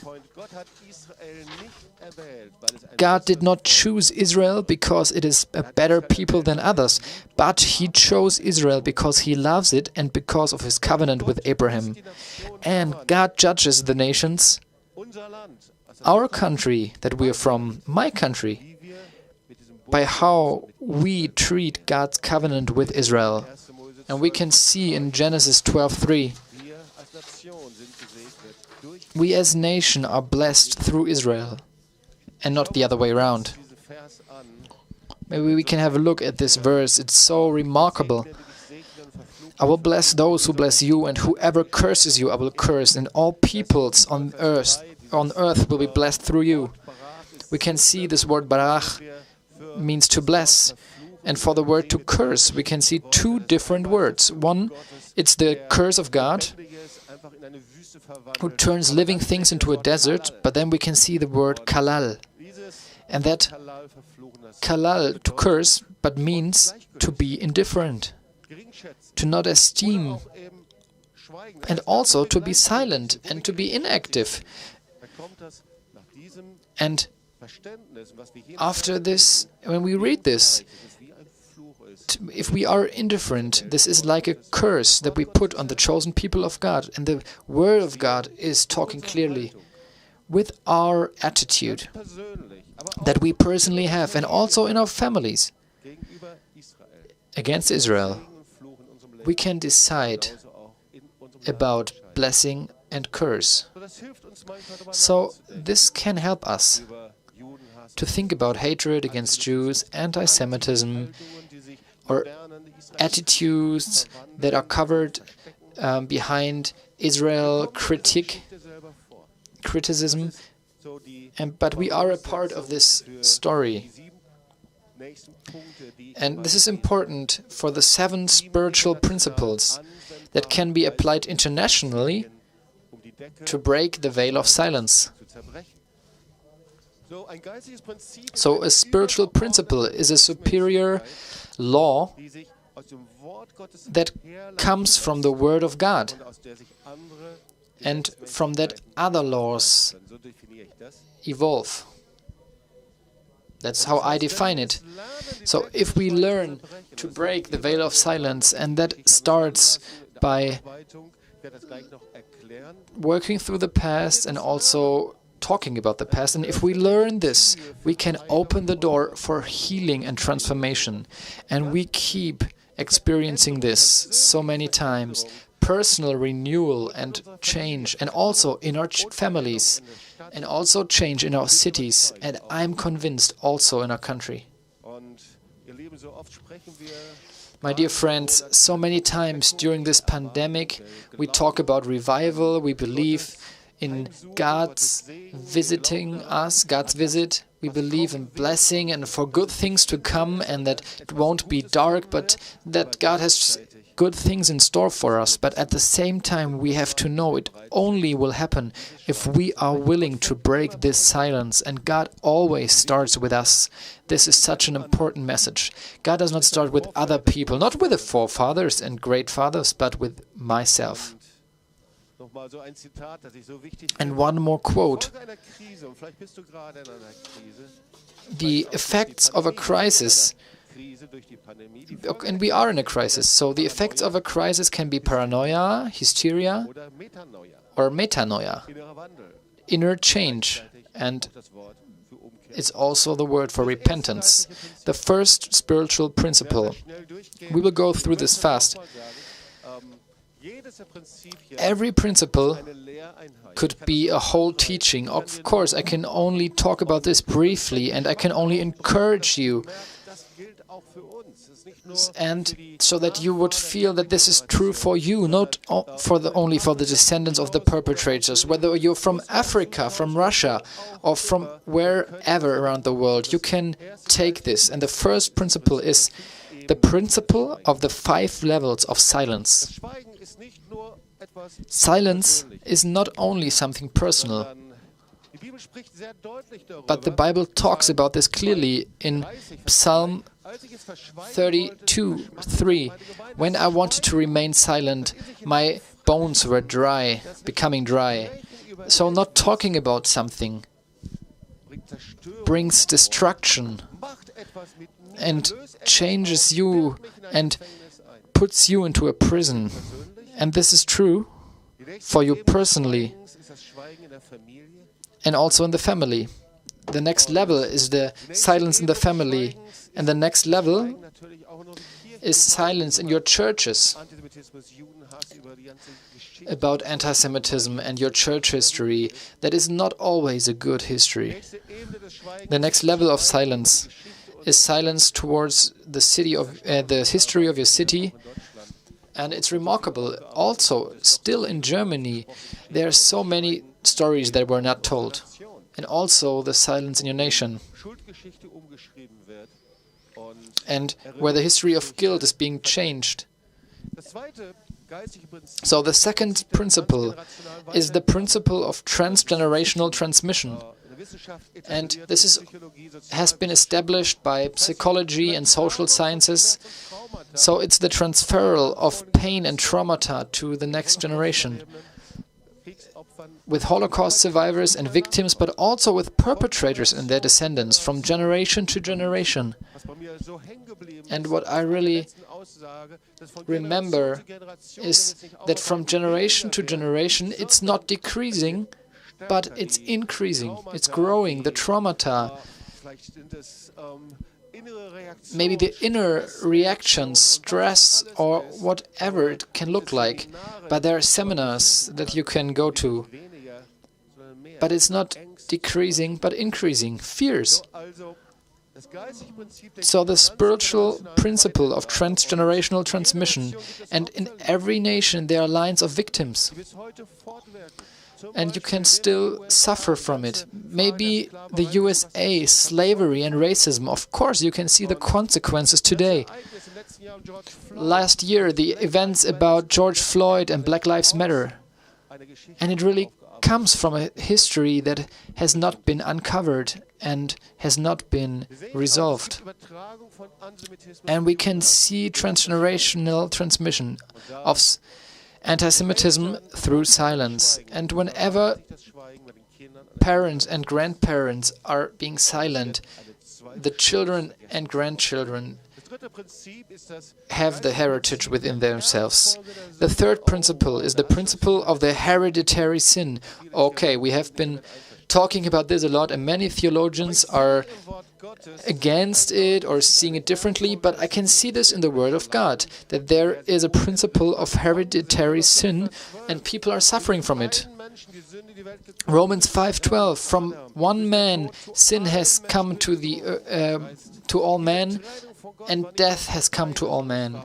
God did not choose Israel because it is a better people than others, but he chose Israel because he loves it and because of his covenant with Abraham. And God judges the nations, our country that we are from, my country, by how we treat God's covenant with Israel. And we can see in Genesis 12:3, we as nation are blessed through Israel, and not the other way around. Maybe we can have a look at this verse. It's so remarkable. I will bless those who bless you, and whoever curses you I will curse, and all peoples on earth will be blessed through you. We can see this word barach means to bless, and for the word to curse we can see two different words. One, it's the curse of God, who turns living things into a desert, but then we can see the word kalal. And that kalal, to curse, but means to be indifferent, to not esteem, and also to be silent and to be inactive. And after this, when we read this, if we are indifferent, this is like a curse that we put on the chosen people of God. And the Word of God is talking clearly with our attitude that we personally have, and also in our families against Israel. We can decide about blessing and curse. So this can help us to think about hatred against Jews, anti-Semitism, or attitudes that are covered behind Israel criticism. But we are a part of this story. And this is important for the 7 spiritual principles that can be applied internationally to break the veil of silence. So a spiritual principle is a superior law that comes from the Word of God, and from that other laws evolve. That's how I define it. So if we learn to break the veil of silence, and that starts by working through the past and also talking about the past, and if we learn this, we can open the door for healing and transformation. And we keep experiencing this so many times. Personal renewal and change, and also in our families, and also change in our cities, and I'm convinced also in our country. My dear friends, so many times during this pandemic we talk about revival, we believe in God's visiting us, God's visit. We believe in blessing and for good things to come, and that it won't be dark, but that God has good things in store for us. But at the same time, we have to know it only will happen if we are willing to break this silence, and God always starts with us. This is such an important message. God does not start with other people, not with the forefathers and great fathers, but with myself. And one more quote. The effects of a crisis, and we are in a crisis, so the effects of a crisis can be paranoia, hysteria, or metanoia, inner change, and it's also the word for repentance. The first spiritual principle. We will go through this fast. Every principle could be a whole teaching. Of course, I can only talk about this briefly, and I can only encourage you, and so that you would feel that this is true for you, not only for the descendants of the perpetrators. Whether you're from Africa, from Russia, or from wherever around the world, you can take this. And the first principle is the principle of the 5 levels of silence. Silence is not only something personal, but the Bible talks about this clearly in Psalm 32:3. When I wanted to remain silent, my bones were dry, becoming dry. So not talking about something brings destruction and changes you and puts you into a prison. And this is true for you personally and also in the family. The next level is the silence in the family, and the next level is silence in your churches about anti-Semitism and your church history. That is not always a good history. The next level of silence is silence towards the city of the history of your city. And it's remarkable. Also, still in Germany, there are so many stories that were not told. And also the silence in your nation. And where the history of guilt is being changed. So the second principle is the principle of transgenerational transmission. And this has been established by psychology and social sciences. So it's the transferal of pain and traumata to the next generation. With Holocaust survivors and victims, but also with perpetrators and their descendants from generation to generation. And what I really remember is that from generation to generation, it's not decreasing, but it's increasing, it's growing, the traumata, maybe the inner reactions, stress, or whatever it can look like. But there are seminars that you can go to. But it's not decreasing, but increasing, fears. So the spiritual principle of transgenerational transmission, and in every nation there are lines of victims. And you can still suffer from it. Maybe the USA, slavery and racism, of course you can see the consequences today. Last year, the events about George Floyd and Black Lives Matter. And it really comes from a history that has not been uncovered and has not been resolved. And we can see transgenerational transmission of anti-Semitism through silence. And whenever parents and grandparents are being silent, the children and grandchildren have the heritage within themselves. The third principle is the principle of the hereditary sin. Okay, we have been talking about this a lot, and many theologians are against it or seeing it differently, but I can see this in the Word of God, that there is a principle of hereditary sin, and people are suffering from it. Romans 5:12, from one man sin has come to all men, and death has come to all men.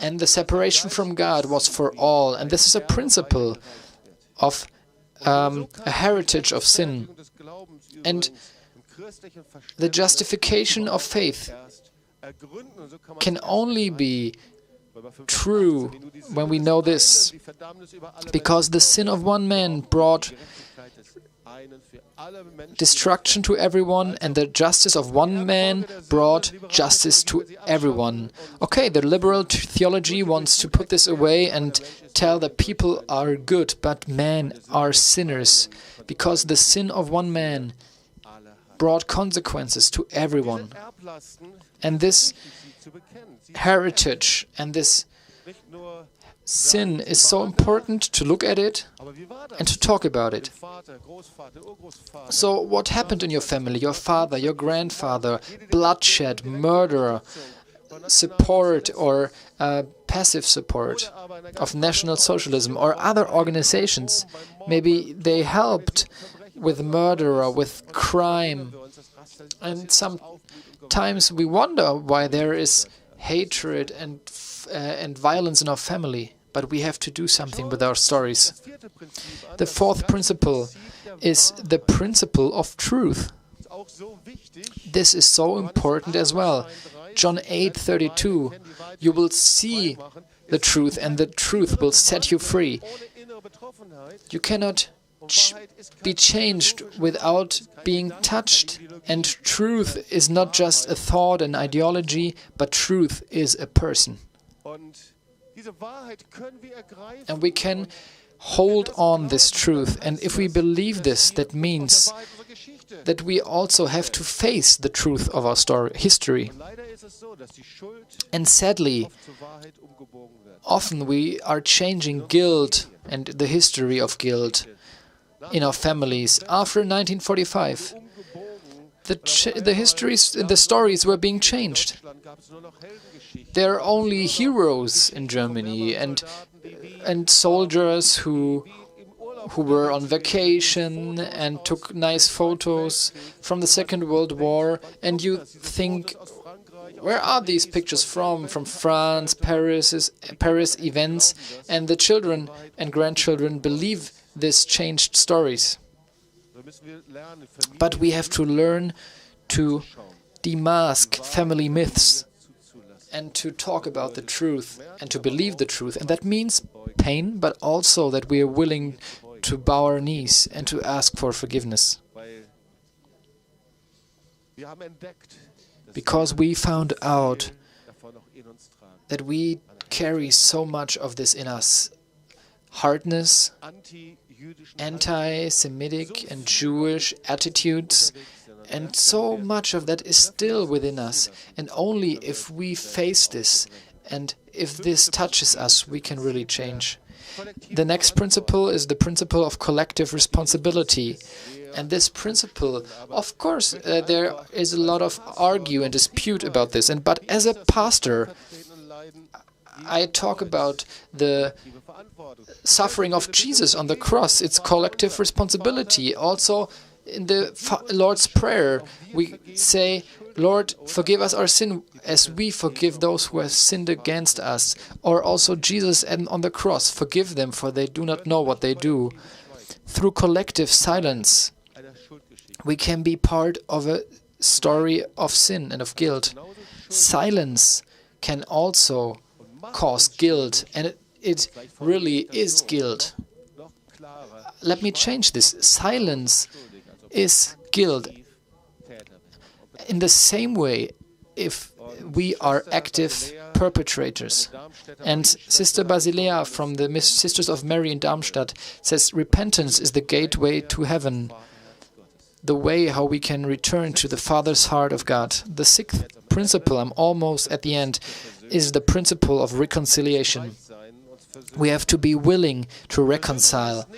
And the separation from God was for all, and this is a principle of a heritage of sin. And the justification of faith can only be true when we know this, because the sin of one man brought destruction to everyone, and the justice of one man brought justice to everyone. Okay, the liberal theology wants to put this away and tell that people are good, but men are sinners, because the sin of one man brought consequences to everyone. And this heritage and this sin is so important to look at it and to talk about it. So what happened in your family? Your father, your grandfather, bloodshed, murder, support or passive support of National Socialism or other organizations. Maybe they helped with murder or with crime. And sometimes we wonder why there is hatred and violence in our family. But we have to do something with our stories. The fourth principle is the principle of truth. This is so important as well. John 8:32, you will see the truth and the truth will set you free. You cannot be changed without being touched. And truth is not just a thought, an ideology, but truth is a person. And we can hold on this truth. And if we believe this, that means that we also have to face the truth of our history. And sadly, often we are changing guilt and the history of guilt in our families. After 1945, the histories, the stories were being changed. There are only heroes in Germany and soldiers who were on vacation and took nice photos from the Second World War. And you think, where are these pictures from? From France, Paris events, and the children and grandchildren believe these changed stories. But we have to learn to demask family myths and to talk about the truth and to believe the truth. And that means pain, but also that we are willing to bow our knees and to ask for forgiveness. Because we found out that we carry so much of this in us. Hardness, anti-Semitic and Jewish attitudes, and so much of that is still within us. And only if we face this and if this touches us, we can really change. The next principle is the principle of collective responsibility. And this principle, of course, there is a lot of argue and dispute about this. But as a pastor, I talk about the suffering of Jesus on the cross. It's collective responsibility. Also, in the Lord's Prayer, we say, Lord, forgive us our sin as we forgive those who have sinned against us. Or also Jesus on the cross, forgive them, for they do not know what they do. Through collective silence, we can be part of a story of sin and of guilt. Silence can also cause guilt, and it really is guilt. Let me change this. Silence is guilt. In the same way, if we are active perpetrators. And Sister Basilea from the Sisters of Mary in Darmstadt says, repentance is the gateway to heaven, the way how we can return to the Father's heart of God. The sixth principle, I'm almost at the end, is the principle of reconciliation. We have to be willing to reconcile.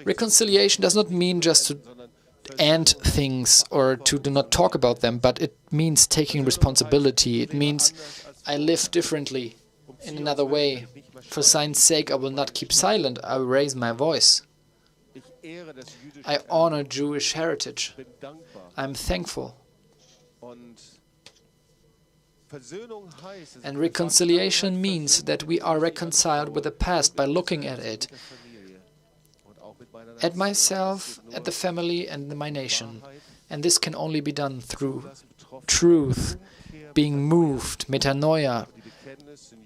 Reconciliation does not mean just to end things or to do not talk about them, but it means taking responsibility. It means I live differently in another way. For sign's sake, I will not keep silent. I will raise my voice. I honor Jewish heritage. I'm thankful. And reconciliation means that we are reconciled with the past by looking at it, at myself, at the family, and my nation. And this can only be done through truth, being moved, metanoia,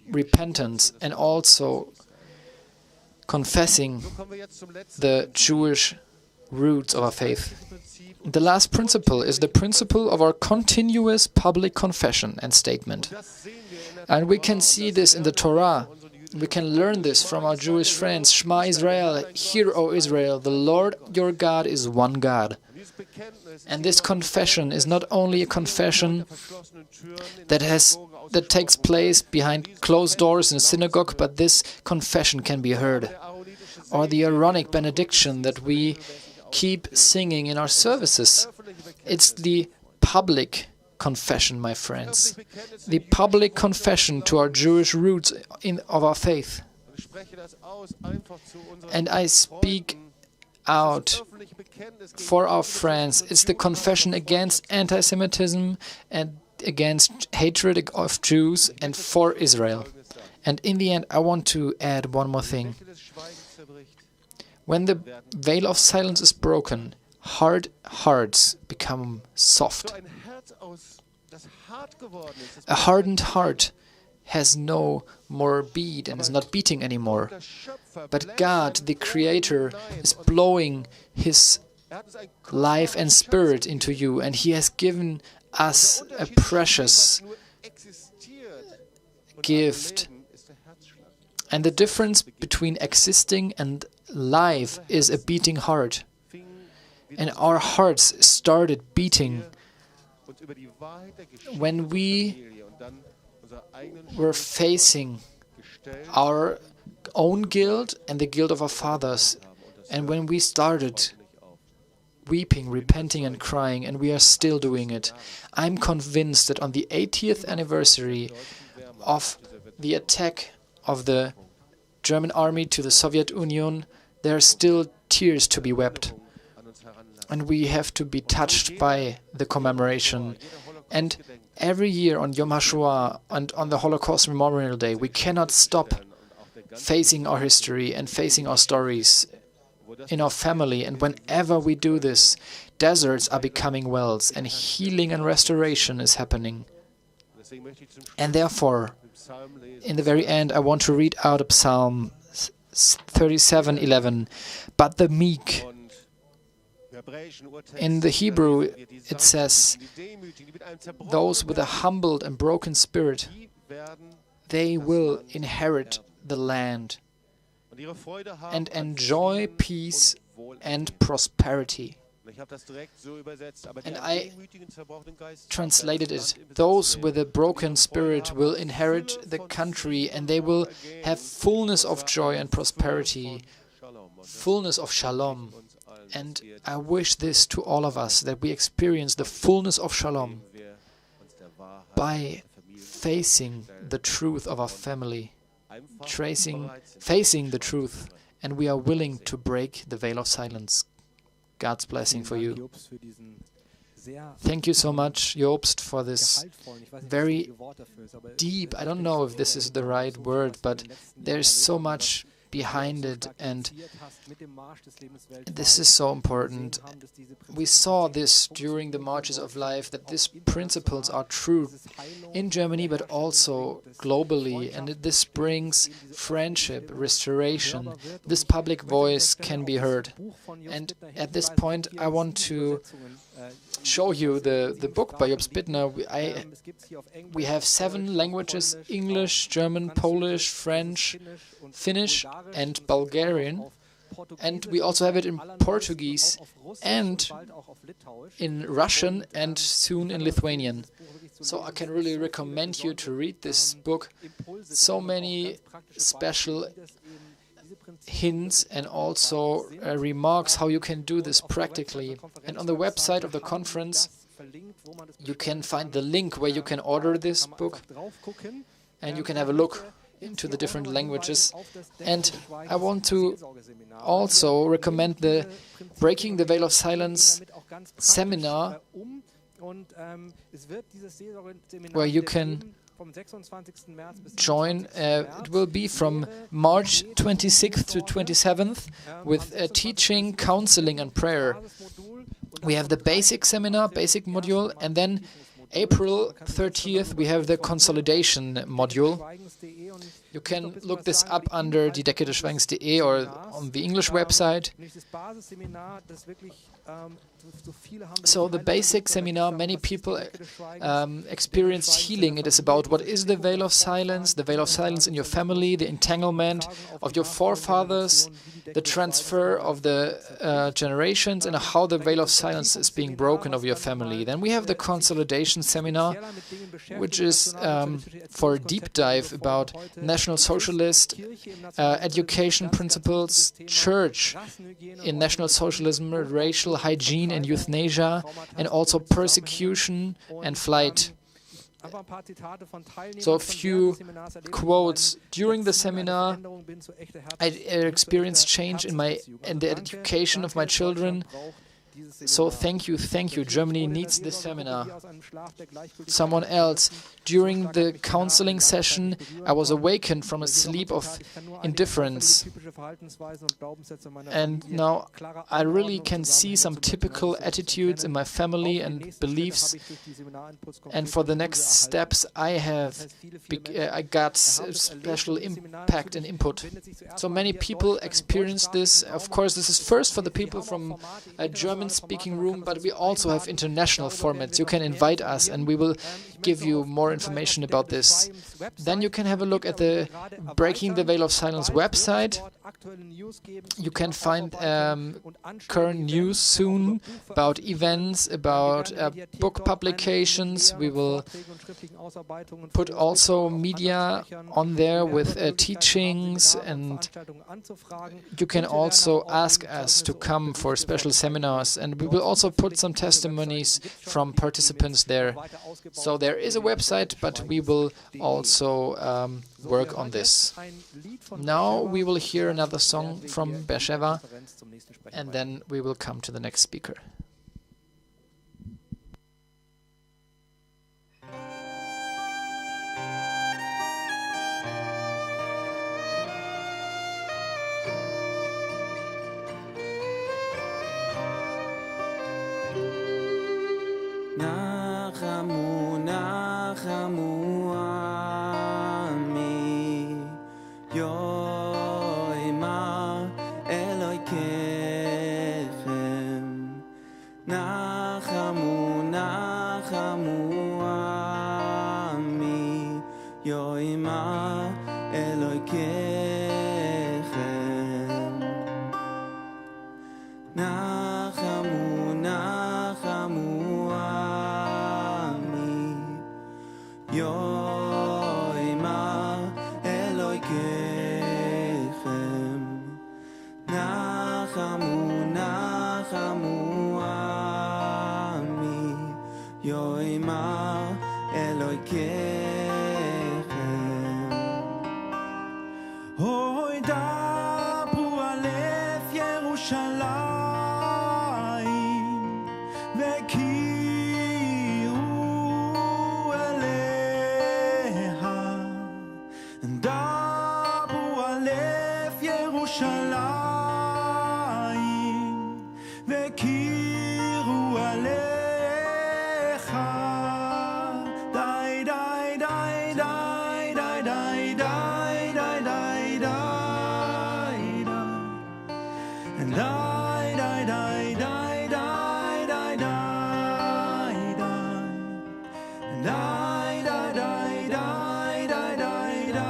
repentance, and also confessing the Jewish roots of our faith. The last principle is the principle of our continuous public confession and statement. And we can see this in the Torah. We can learn this from our Jewish friends. Shema Israel, hear, O Israel, the Lord your God is one God. And this confession is not only a confession that takes place behind closed doors in a synagogue, but this confession can be heard. Or the Aaronic benediction that we keep singing in our services. It's the public confession, my friends, the public confession to our Jewish roots of our faith. And I speak out for our friends. It's the confession against anti-Semitism and against hatred of Jews and for Israel. And in the end, I want to add one more thing. When the veil of silence is broken, hard hearts become soft. A hardened heart has no more beat and is not beating anymore. But God, the Creator, is blowing His life and spirit into you, and He has given us a precious gift. And the difference between existing and life is a beating heart. And our hearts started beating when we were facing our own guilt and the guilt of our fathers, and when we started weeping, repenting and crying, and we are still doing it. I'm convinced that on the 80th anniversary of the attack of the German army to the Soviet Union, there are still tears to be wept. And we have to be touched by the commemoration. And every year on Yom HaShoah and on the Holocaust Memorial Day, we cannot stop facing our history and facing our stories in our family. And whenever we do this, deserts are becoming wells and healing and restoration is happening. And therefore, in the very end, I want to read out of Psalm 37:11. But the meek, in the Hebrew it says, those with a humbled and broken spirit, they will inherit the land and enjoy peace and prosperity. And I translated it, those with a broken spirit will inherit the country and they will have fullness of joy and prosperity, fullness of shalom. And I wish this to all of us, that we experience the fullness of shalom by facing the truth of our family, facing the truth, and we are willing to break the veil of silence. God's blessing for you. Thank you so much, Jobst, for this very deep, I don't know if this is the right word, but there's so much behind it, and this is so important. We saw this during the Marches of Life, that these principles are true in Germany but also globally, and this brings friendship, restoration. This public voice can be heard. And at this point I want to show you the book by Jobst Bittner. We have 7 languages: English, German, Polish, French, Finnish and Bulgarian, and we also have it in Portuguese and in Russian and soon in Lithuanian. So I can really recommend you to read this book. So many special hints and also remarks how you can do this practically. And on the website of the conference you can find the link where you can order this book, and you can have a look into the different languages. And I want to also recommend the Breaking the Veil of Silence seminar, where you can join. It will be from March 26th to 27th with teaching, counseling and prayer. We have the basic seminar, basic module, and then April 30th we have the consolidation module. You can look this up under diedecke-des-Schweigens.de or on the English website. So the basic seminar, many people experienced healing. It is about what is the veil of silence in your family, the entanglement of your forefathers, the transfer of the generations, and how the veil of silence is being broken of your family. Then we have the consolidation seminar, which is for a deep dive about national National Socialist, education principles, church in National Socialism, racial hygiene and euthanasia, and also persecution and flight. So a few quotes. During the seminar, I experienced change in the education of my children. So thank you. Germany needs this seminar. Someone else. During the counseling session, I was awakened from a sleep of indifference. And now I really can see some typical attitudes in my family and beliefs. And for the next steps, I got special impact and input. So many people experience this. Of course, this is first for the people from a German-speaking room, but we also have international formats. You can invite us and we will give you more information about this. Then you can have a look at the Breaking the Veil of Silence website. You can find current news soon about events, about book publications. We will put also media on there with teachings, and you can also ask us to come for special seminars, and we will also put some testimonies from participants there. So there is a website, but we will also work on this. Now we will hear another song from Beersheba, and then we will come to the next speaker. Nachamu, nachamu ami, yoima Eloikechem. Nachamu, nachamu ami, yoima Eloikechem. Nachamu, nachamu Yoima Eloikechem. Nachamu, nachamu ami. Yoima Eloikechem. Hoy dabru alef Yerushalayim vekiru Dabru alef Yerushalayim vekiru alecha. Dai dai dai dai dai dai dai dai dai dai and dai dai dai dai dai dai dai and dai dai dai dai dai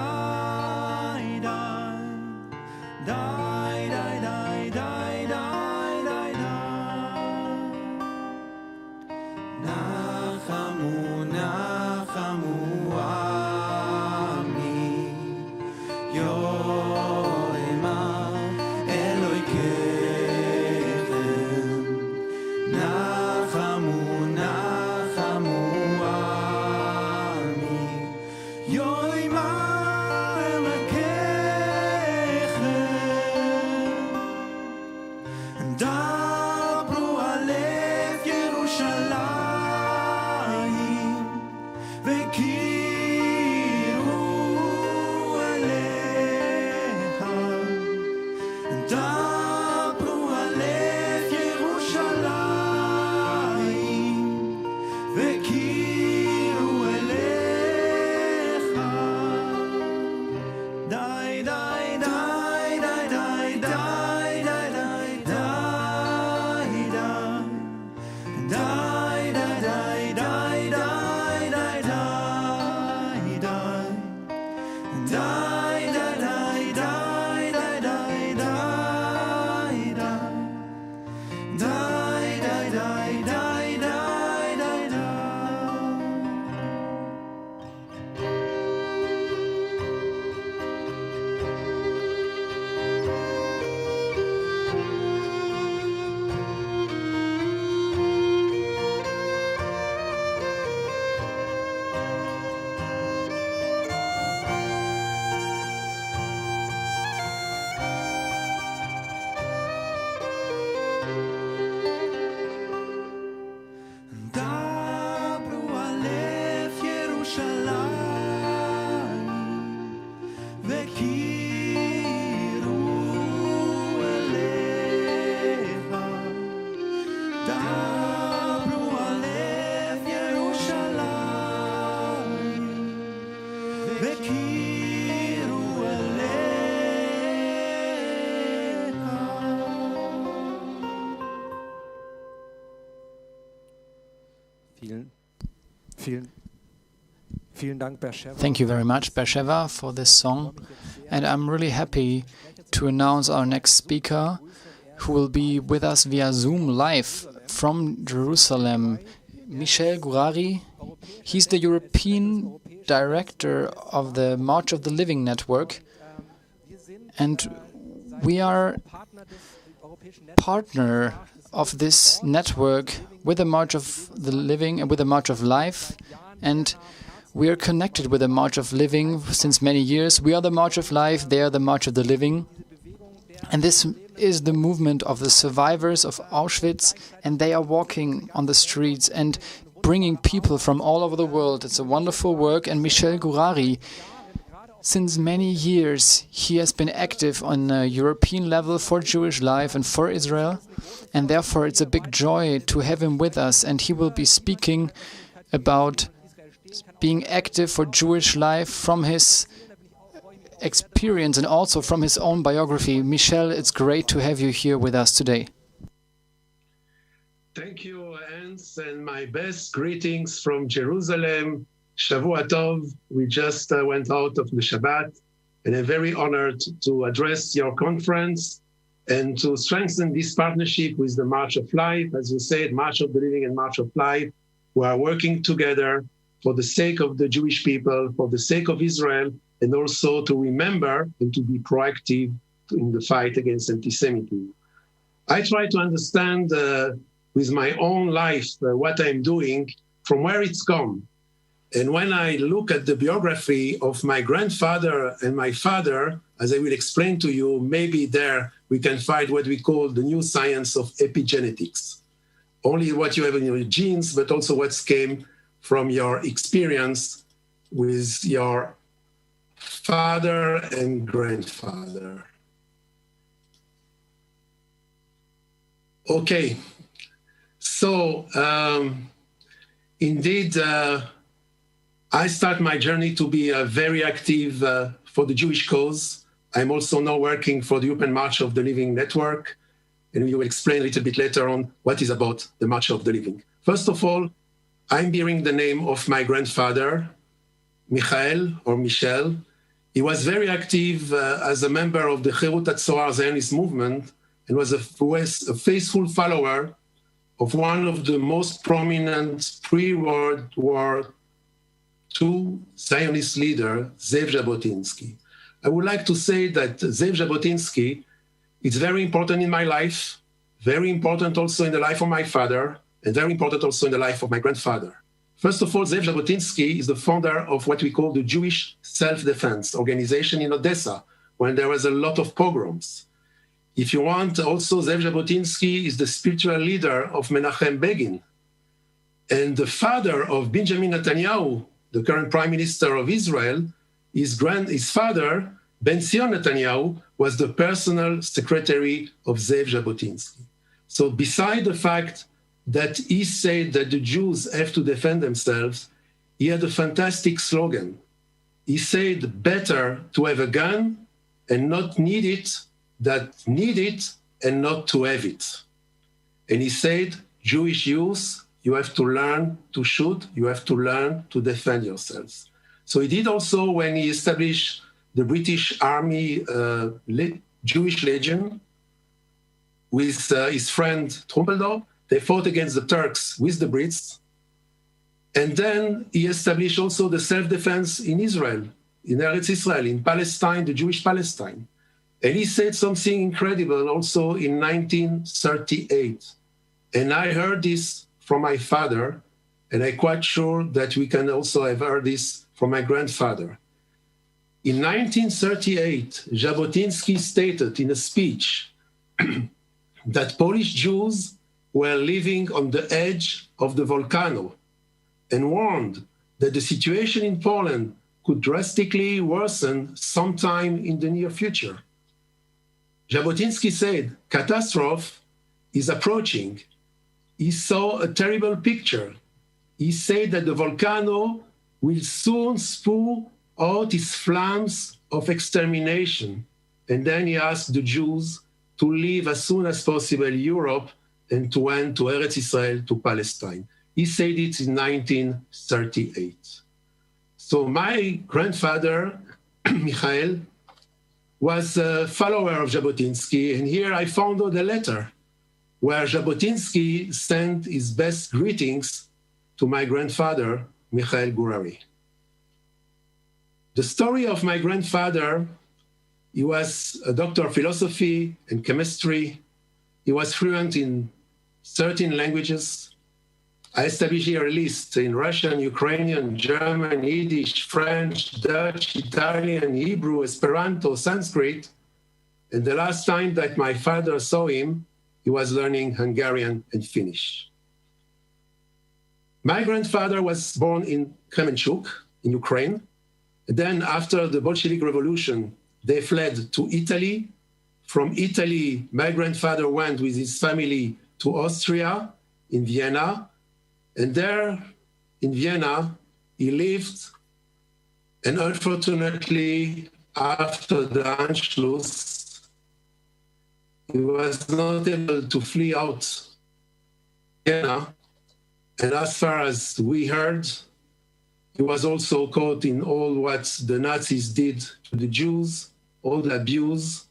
Nachamu, nachamu ami, yoima Eloikechem. Nachamu, nachamu ami, yoima Eloikechem. Dabru alef Yerushalayim vekiru alecha. Dabru alef Yerushalayim vekiru alecha. Dai dai dai dai dai dai dai dai dai dai dai dai dai dai Thank you very much, Beersheva, for this song. And I'm really happy to announce our next speaker, who will be with us via Zoom live from Jerusalem, Michel Gourary. He's the European director of the March of the Living Network, and we are partner of this network with the March of the Living and with the March of Life, and we are connected with the March of Living since many years. We are the March of Life, they are the March of the Living, and this is the movement of the survivors of Auschwitz, and they are walking on the streets and bringing people from all over the world. It's a wonderful work, and Michel Gourary, since many years, he has been active on a European level for Jewish life and for Israel, and therefore it's a big joy to have him with us, and he will be speaking about being active for Jewish life from his experience and also from his own biography. Michel, it's great to have you here with us today. Thank you, Hans, and my best greetings from Jerusalem. Shavua Tov. We just went out of the Shabbat, and I'm very honored to address your conference and to strengthen this partnership with the March of Life. As you said, March of the Living and March of Life, we are working together for the sake of the Jewish people, for the sake of Israel, and also to remember and to be proactive in the fight against anti-Semitism. I try to understand with my own life what I'm doing, from where it's come. And when I look at the biography of my grandfather and my father, as I will explain to you, maybe there we can find what we call the new science of epigenetics. Only what you have in your genes, but also what came from your experience with your father and grandfather. Okay, so indeed, I start my journey to be very active for the Jewish cause. I'm also now working for the European March of the Living Network, and we will explain a little bit later on what is about the March of the Living. First of all, I'm bearing the name of my grandfather, Michael or Michel. He was very active as a member of the Cherut HaTzohar Zionist movement and was a faithful follower of one of the most prominent pre-World War II Zionist leader, Zev Jabotinsky. I would like to say that Zev Jabotinsky is very important in my life, very important also in the life of my father, and very important also in the life of my grandfather. First of all, Zev Jabotinsky is the founder of what we call the Jewish Self-Defense Organization in Odessa, when there was a lot of pogroms. If you want, also Zev Jabotinsky is the spiritual leader of Menachem Begin, and the father of Benjamin Netanyahu, the current prime minister of Israel. His father, Ben-Zion Netanyahu, was the personal secretary of Zev Jabotinsky. So beside the fact that he said that the Jews have to defend themselves, he had a fantastic slogan. He said, better to have a gun and not need it, than need it and not to have it. And he said, Jewish youth, you have to learn to shoot, you have to learn to defend yourselves. So he did also when he established the British Army Jewish Legion with his friend Trumpeldor. They fought against the Turks with the Brits. And then he established also the self-defense in Israel, in Eretz Israel, in Palestine, the Jewish Palestine. And he said something incredible also in 1938. And I heard this from my father, and I'm quite sure that we can also have heard this from my grandfather. In 1938, Jabotinsky stated in a speech that Polish Jews were living on the edge of the volcano and warned that the situation in Poland could drastically worsen sometime in the near future. Jabotinsky said, catastrophe is approaching. He saw a terrible picture. He said that the volcano will soon spew out its flames of extermination. And then he asked the Jews to leave as soon as possible Europe and to went to Eretz Israel, to Palestine. He said it in 1938. So my grandfather, Michel, was a follower of Jabotinsky, and here I found out a letter where Jabotinsky sent his best greetings to my grandfather, Michel Gourary. The story of my grandfather, he was a doctor of philosophy and chemistry. He was fluent in 13 languages. I established here a list in Russian, Ukrainian, German, Yiddish, French, Dutch, Italian, Hebrew, Esperanto, Sanskrit. And the last time that my father saw him, he was learning Hungarian and Finnish. My grandfather was born in Kremenchuk, in Ukraine. Then after the Bolshevik Revolution, they fled to Italy. From Italy, my grandfather went with his family to Austria, in Vienna. And there, in Vienna, he lived. And unfortunately, after the Anschluss, he was not able to flee out Vienna. And as far as we heard, he was also caught in all what the Nazis did to the Jews, all the abuse.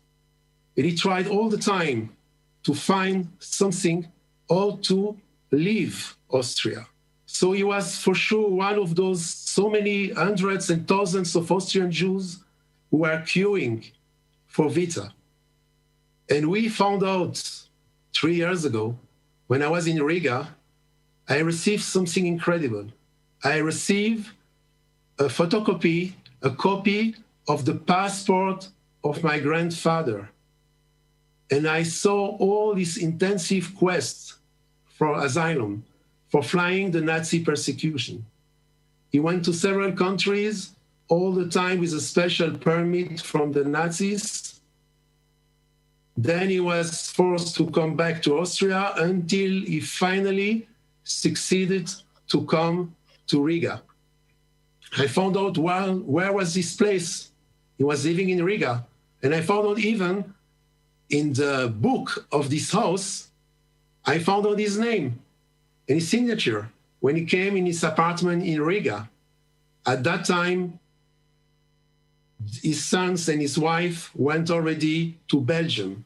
And he tried all the time to find something or to leave Austria. So he was for sure one of those so many hundreds and thousands of Austrian Jews who were queuing for visa. And we found out 3 years ago, when I was in Riga, I received something incredible. I received a photocopy, a copy of the passport of my grandfather. And I saw all this intensive quest for asylum, for flying the Nazi persecution. He went to several countries, all the time with a special permit from the Nazis. Then he was forced to come back to Austria until he finally succeeded to come to Riga. I found out, well, where was this place? He was living in Riga. And I found out even in the book of this house, I found out his name and his signature when he came in his apartment in Riga. At that time, his sons and his wife went already to Belgium.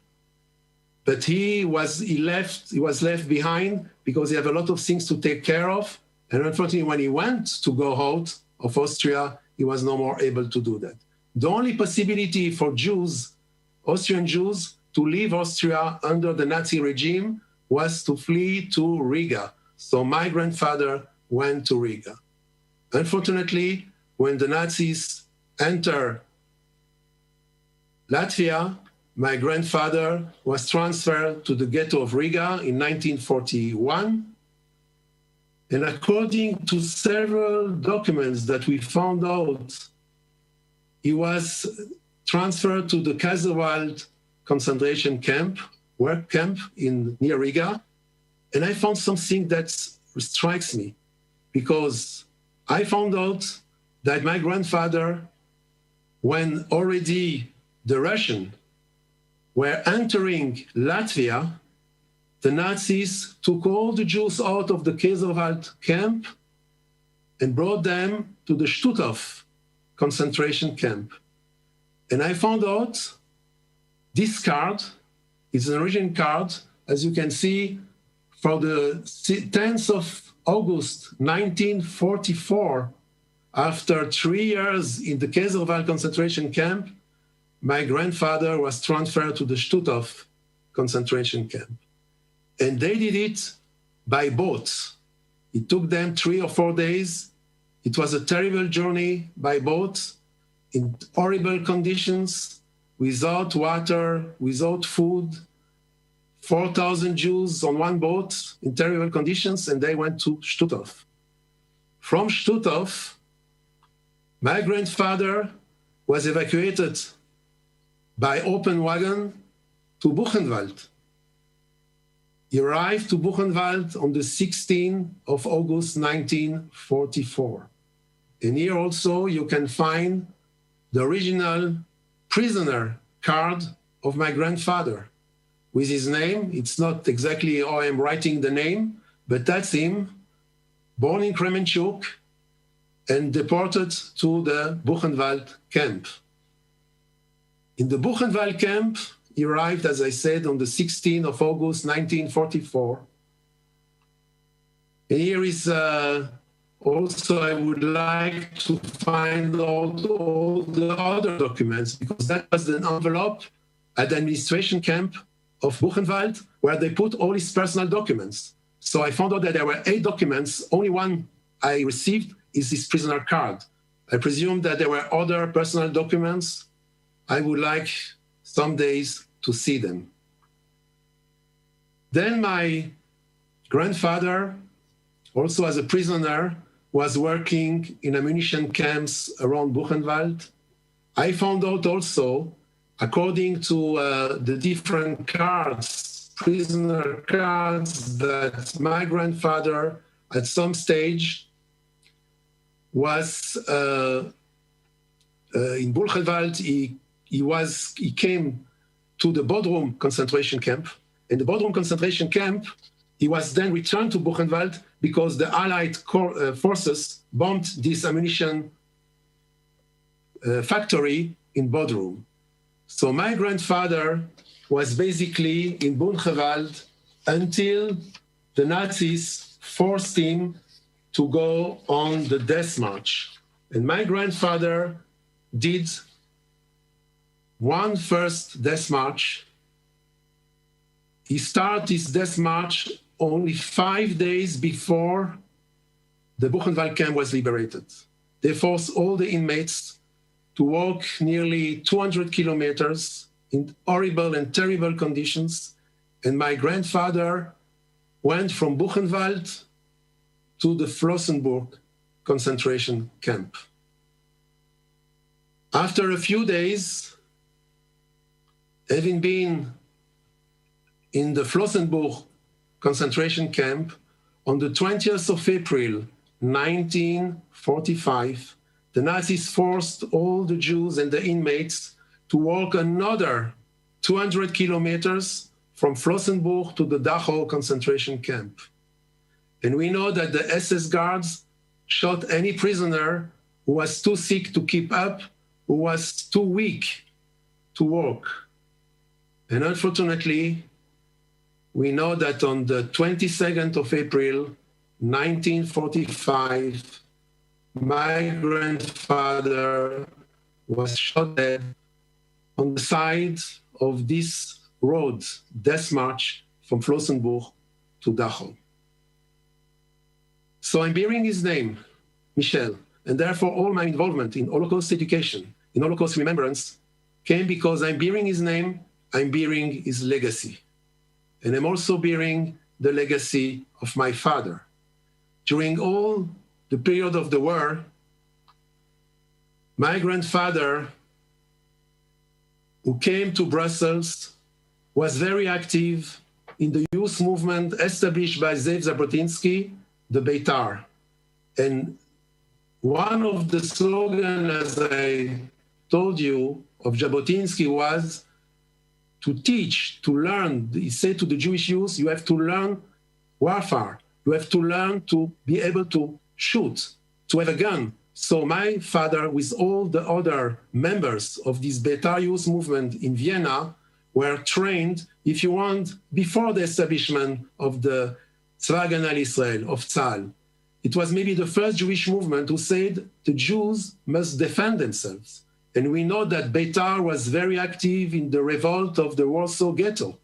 But he was left behind because he had a lot of things to take care of. And unfortunately, when he went to go out of Austria, he was no more able to do that. The only possibility for Jews, Austrian Jews, to leave Austria under the Nazi regime was to flee to Riga. So my grandfather went to Riga. Unfortunately, when the Nazis entered Latvia, my grandfather was transferred to the ghetto of Riga in 1941. And according to several documents that we found out, he was transferred to the Kaiserwald concentration camp, work camp near Riga. And I found something that strikes me, because I found out that my grandfather, when already the Russians were entering Latvia, the Nazis took all the Jews out of the Kaiserwald camp and brought them to the Stutthof concentration camp. And I found out this card is an original card, as you can see, for the 10th of August 1944, after 3 years in the Kaiserwald concentration camp, my grandfather was transferred to the Stutthof concentration camp. And they did it by boat. It took them 3 or 4 days. It was a terrible journey by boat, in horrible conditions, without water, without food. 4,000 Jews on one boat in terrible conditions, and they went to Stutthof. From Stutthof, my grandfather was evacuated by open wagon to Buchenwald. He arrived to Buchenwald on the 16th of August 1944. And here also you can find the original prisoner card of my grandfather with his name. It's not exactly how I'm writing the name, but that's him. born in Kremenchuk, and deported to the Buchenwald camp. In the Buchenwald camp, he arrived, as I said, on the 16th of August, 1944. And here is also, I would like to find out all the other documents, because that was an envelope at the administration camp of Buchenwald, where they put all his personal documents. So I found out that there were 8 documents. Only one I received is his prisoner card. I presume that there were other personal documents. I would like some days to see them. Then my grandfather, also as a prisoner, was working in ammunition camps around Buchenwald. I found out also, according to the different cards, prisoner cards, that my grandfather at some stage was in Buchenwald. He came to the Bodrum concentration camp. In the Bodrum concentration camp, he was then returned to Buchenwald because the Allied forces bombed this ammunition factory in Bodrum. So my grandfather was basically in Buchenwald until the Nazis forced him to go on the death march. And my grandfather did one first death march. He started his death march only 5 days before the Buchenwald camp was liberated. They forced all the inmates to walk nearly 200 kilometers in horrible and terrible conditions. And my grandfather went from Buchenwald to the Flossenburg concentration camp. After a few days, having been in the Flossenburg concentration camp, on the 20th of April, 1945, the Nazis forced all the Jews and the inmates to walk another 200 kilometers from Flossenburg to the Dachau concentration camp. And we know that the SS guards shot any prisoner who was too sick to keep up, who was too weak to walk. And unfortunately, we know that on the 22nd of April, 1945, my grandfather was shot dead on the side of this road, death march from Flossenburg to Dachau. So I'm bearing his name, Michel, and therefore all my involvement in Holocaust education, in Holocaust remembrance, came because I'm bearing his name, I'm bearing his legacy. And I'm also bearing the legacy of my father. During all the period of the war, my grandfather, who came to Brussels, was very active in the youth movement established by Zev Jabotinsky, the Beitar. And one of the slogans, as I told you, of Jabotinsky was to teach, to learn. He said to the Jewish youth, you have to learn warfare. You have to learn to be able to shoot, to have a gun. So my father, with all the other members of this Beitar youth movement in Vienna, were trained, if you want, before the establishment of the Tzva Hagana Israel, of Tzahal. It was maybe the first Jewish movement who said the Jews must defend themselves. And we know that Beitar was very active in the revolt of the Warsaw Ghetto.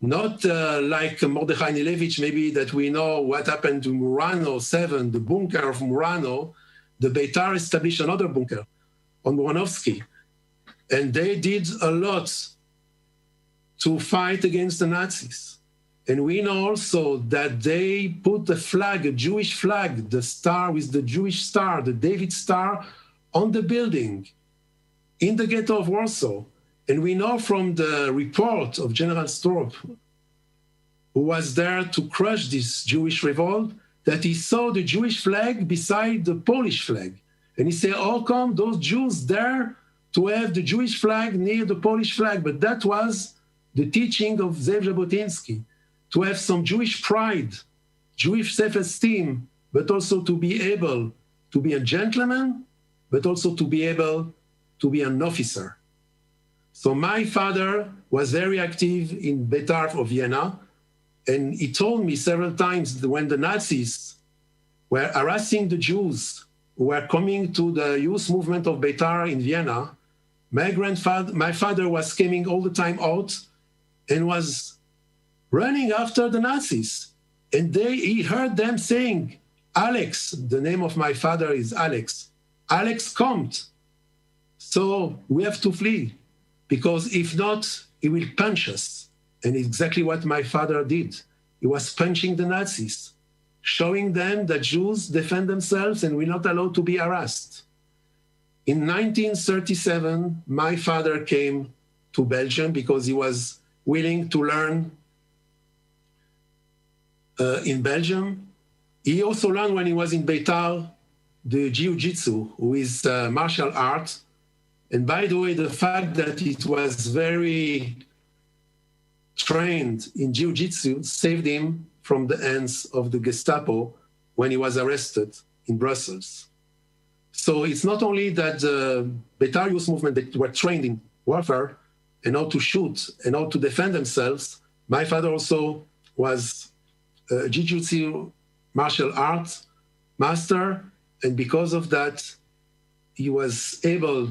Not like Mordechai Nilevich, maybe, that we know what happened to Murano 7, the bunker of Murano. The Beitar established another bunker on Muranovsky. And they did a lot to fight against the Nazis. And we know also that they put a flag, a Jewish flag, the star with the Jewish star, the David star, on the building in the ghetto of Warsaw. And we know from the report of General Stroop, who was there to crush this Jewish revolt, that he saw the Jewish flag beside the Polish flag. And he said, how come those Jews there to have the Jewish flag near the Polish flag? But that was the teaching of Zev Jabotinsky, to have some Jewish pride, Jewish self-esteem but also to be able to be a gentleman, but also to be able to be an officer. So my father was very active in Betar of Vienna, and he told me several times that when the Nazis were harassing the Jews who were coming to the youth movement of Betar in Vienna, my father was coming all the time out and was running after the Nazis. And he heard them saying, Alex, the name of my father is Alex. Alex, come. So we have to flee, because if not, he will punch us. And exactly what my father did. He was punching the Nazis, showing them that Jews defend themselves and we're not allowed to be harassed. In 1937, my father came to Belgium because he was willing to learn in Belgium. He also learned when he was in Betar the jiu-jitsu, who is martial art. And by the way, the fact that it was very trained in jiu-jitsu saved him from the hands of the Gestapo when he was arrested in Brussels. So it's not only that the Betar youth movement that were trained in warfare and how to shoot and how to defend themselves. My father also was a jiu-jitsu martial arts master, and because of that, he was able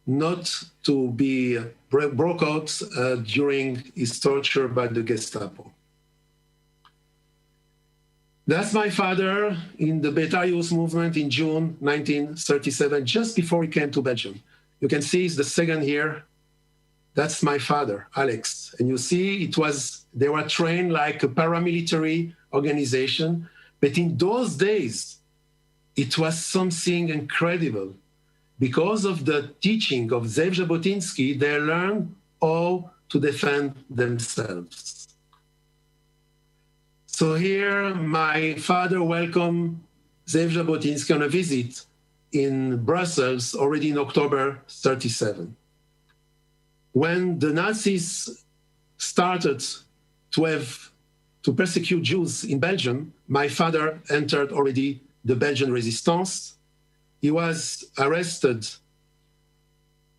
not to be broke out during his torture by the Gestapo. That's my father in the Betar youth movement in June 1937, just before he came to Belgium. You can see it's the second here. That's my father, Alex. And you see they were trained like a paramilitary organization, but in those days, it was something incredible. Because of the teaching of Zev Jabotinsky, they learned how to defend themselves. So here, my father welcomed Zev Jabotinsky on a visit in Brussels already in October 1937. When the Nazis started to persecute Jews in Belgium, my father entered already the Belgian resistance. He was arrested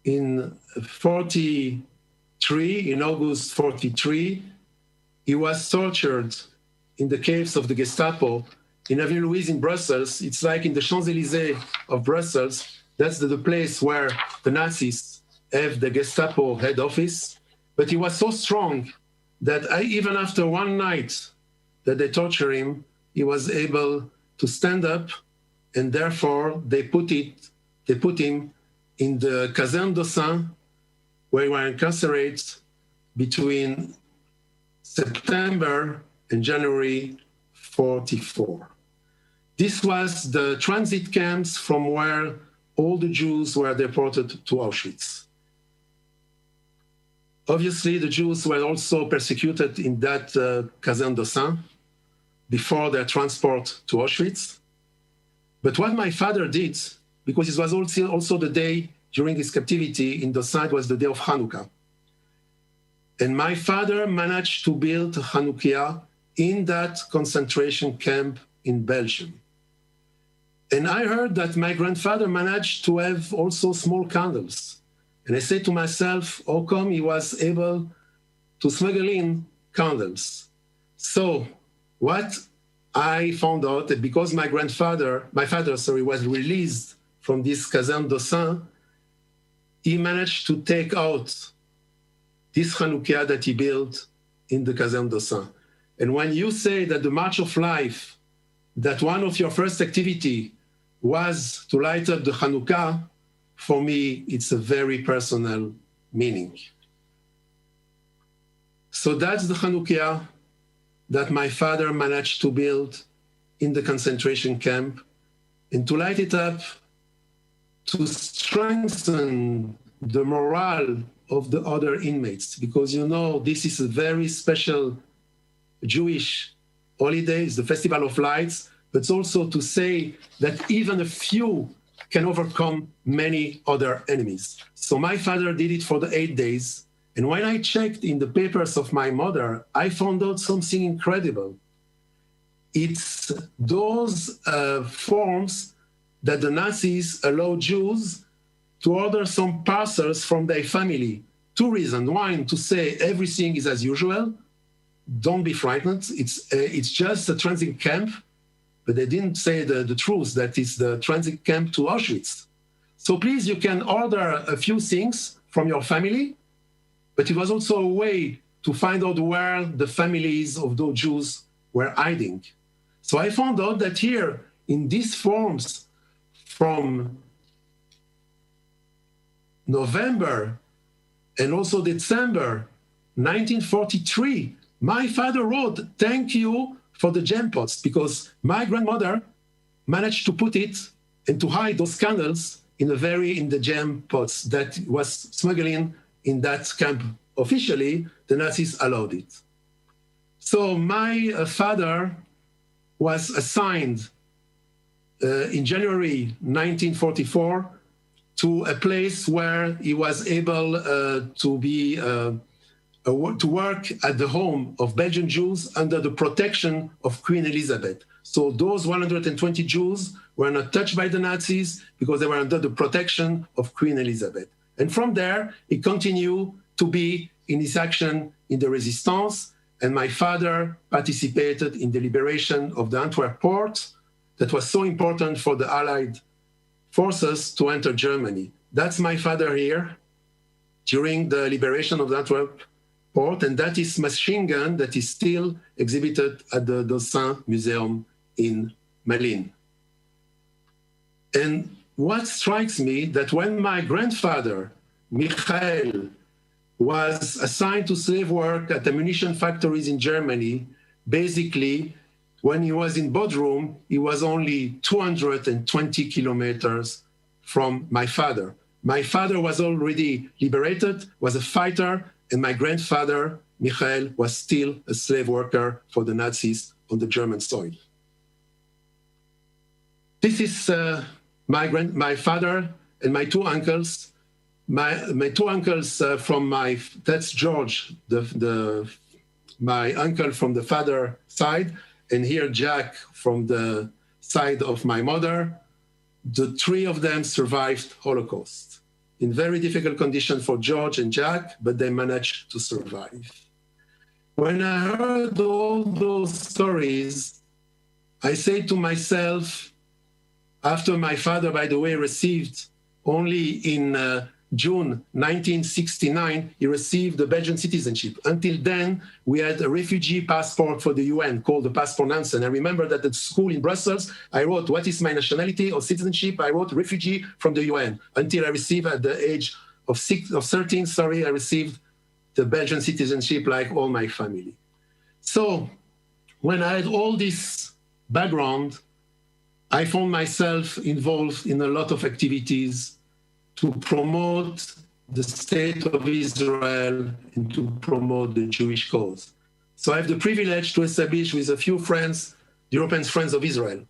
in 1943, in August 1943. He was tortured in the caves of the Gestapo in Avenue Louise in Brussels. It's like in the Champs-Élysées of Brussels. That's the place where the Nazis have the Gestapo head office. But he was so strong that even after one night that they tortured him, he was able to stand up, and therefore they put him in the Caserne d'Aussin, where he was incarcerated between September and January 1944. This was the transit camps from where all the Jews were deported to Auschwitz. Obviously, the Jews were also persecuted in that Caserne d'Aussin before their transport to Auschwitz. But what my father did, because it was also the day during his captivity in D'Aussin, it was the day of Hanukkah. And my father managed to build a Hanukkah in that concentration camp in Belgium. And I heard that my grandfather managed to have also small candles. And I said to myself, how come he was able to smuggle in candles? So what I found out that because my father was released from this Caserne d'Aussin, he managed to take out this Hanukkah that he built in the Caserne d'Aussin. And when you say that the March of Life, that one of your first activity was to light up the Hanukkah, for me, it's a very personal meaning. So that's the Hanukkah that my father managed to build in the concentration camp, and to light it up to strengthen the morale of the other inmates, because this is a very special Jewish holiday, it's the Festival of Lights, but also to say that even a few can overcome many other enemies. So my father did it for the 8 days. And when I checked in the papers of my mother, I found out something incredible. it's those forms that the Nazis allowed Jews to order some parcels from their family. Two reasons. One, to say everything is as usual. Don't be frightened. It's just a transit camp, but they didn't say the truth, that it's the transit camp to Auschwitz. So please, you can order a few things from your family, but it was also a way to find out where the families of those Jews were hiding. So I found out that here, in these forms from November and also December 1943, my father wrote, "Thank you for the gem pots," because my grandmother managed to put it and to hide those candles in the gem pots that was smuggling in that camp. Officially, the Nazis allowed it. So my father was assigned in January 1944 to a place where he was able to work at the home of Belgian Jews under the protection of Queen Elizabeth. So those 120 Jews were not touched by the Nazis because they were under the protection of Queen Elizabeth. And from there, he continued to be in his action in the resistance. And my father participated in the liberation of the Antwerp port that was so important for the Allied forces to enter Germany. That's my father here during the liberation of the Antwerp port, and that is machine gun that is still exhibited at the Dossin Museum in Malines. And what strikes me that when my grandfather, Michel, was assigned to slave work at the munition factories in Germany, basically, when he was in Bodrum, he was only 220 kilometers from my father. My father was already liberated, was a fighter, and my grandfather, Michel, was still a slave worker for the Nazis on the German soil. This is my father and my two uncles. My two uncles that's George, my uncle from the father side, and here Jack from the side of my mother. The three of them survived Holocaust in very difficult conditions for George and Jack, but they managed to survive. When I heard all those stories, I said to myself, after my father, by the way, received only in June 1969, he received the Belgian citizenship. Until then, we had a refugee passport for the UN called the Passport Nansen. I remember that at school in Brussels, I wrote, what is my nationality or citizenship? I wrote refugee from the UN until I received at the age of 13, I received the Belgian citizenship like all my family. So when I had all this background, I found myself involved in a lot of activities to promote the state of Israel and to promote the Jewish cause. So I have the privilege to establish with a few friends, the European Friends of Israel.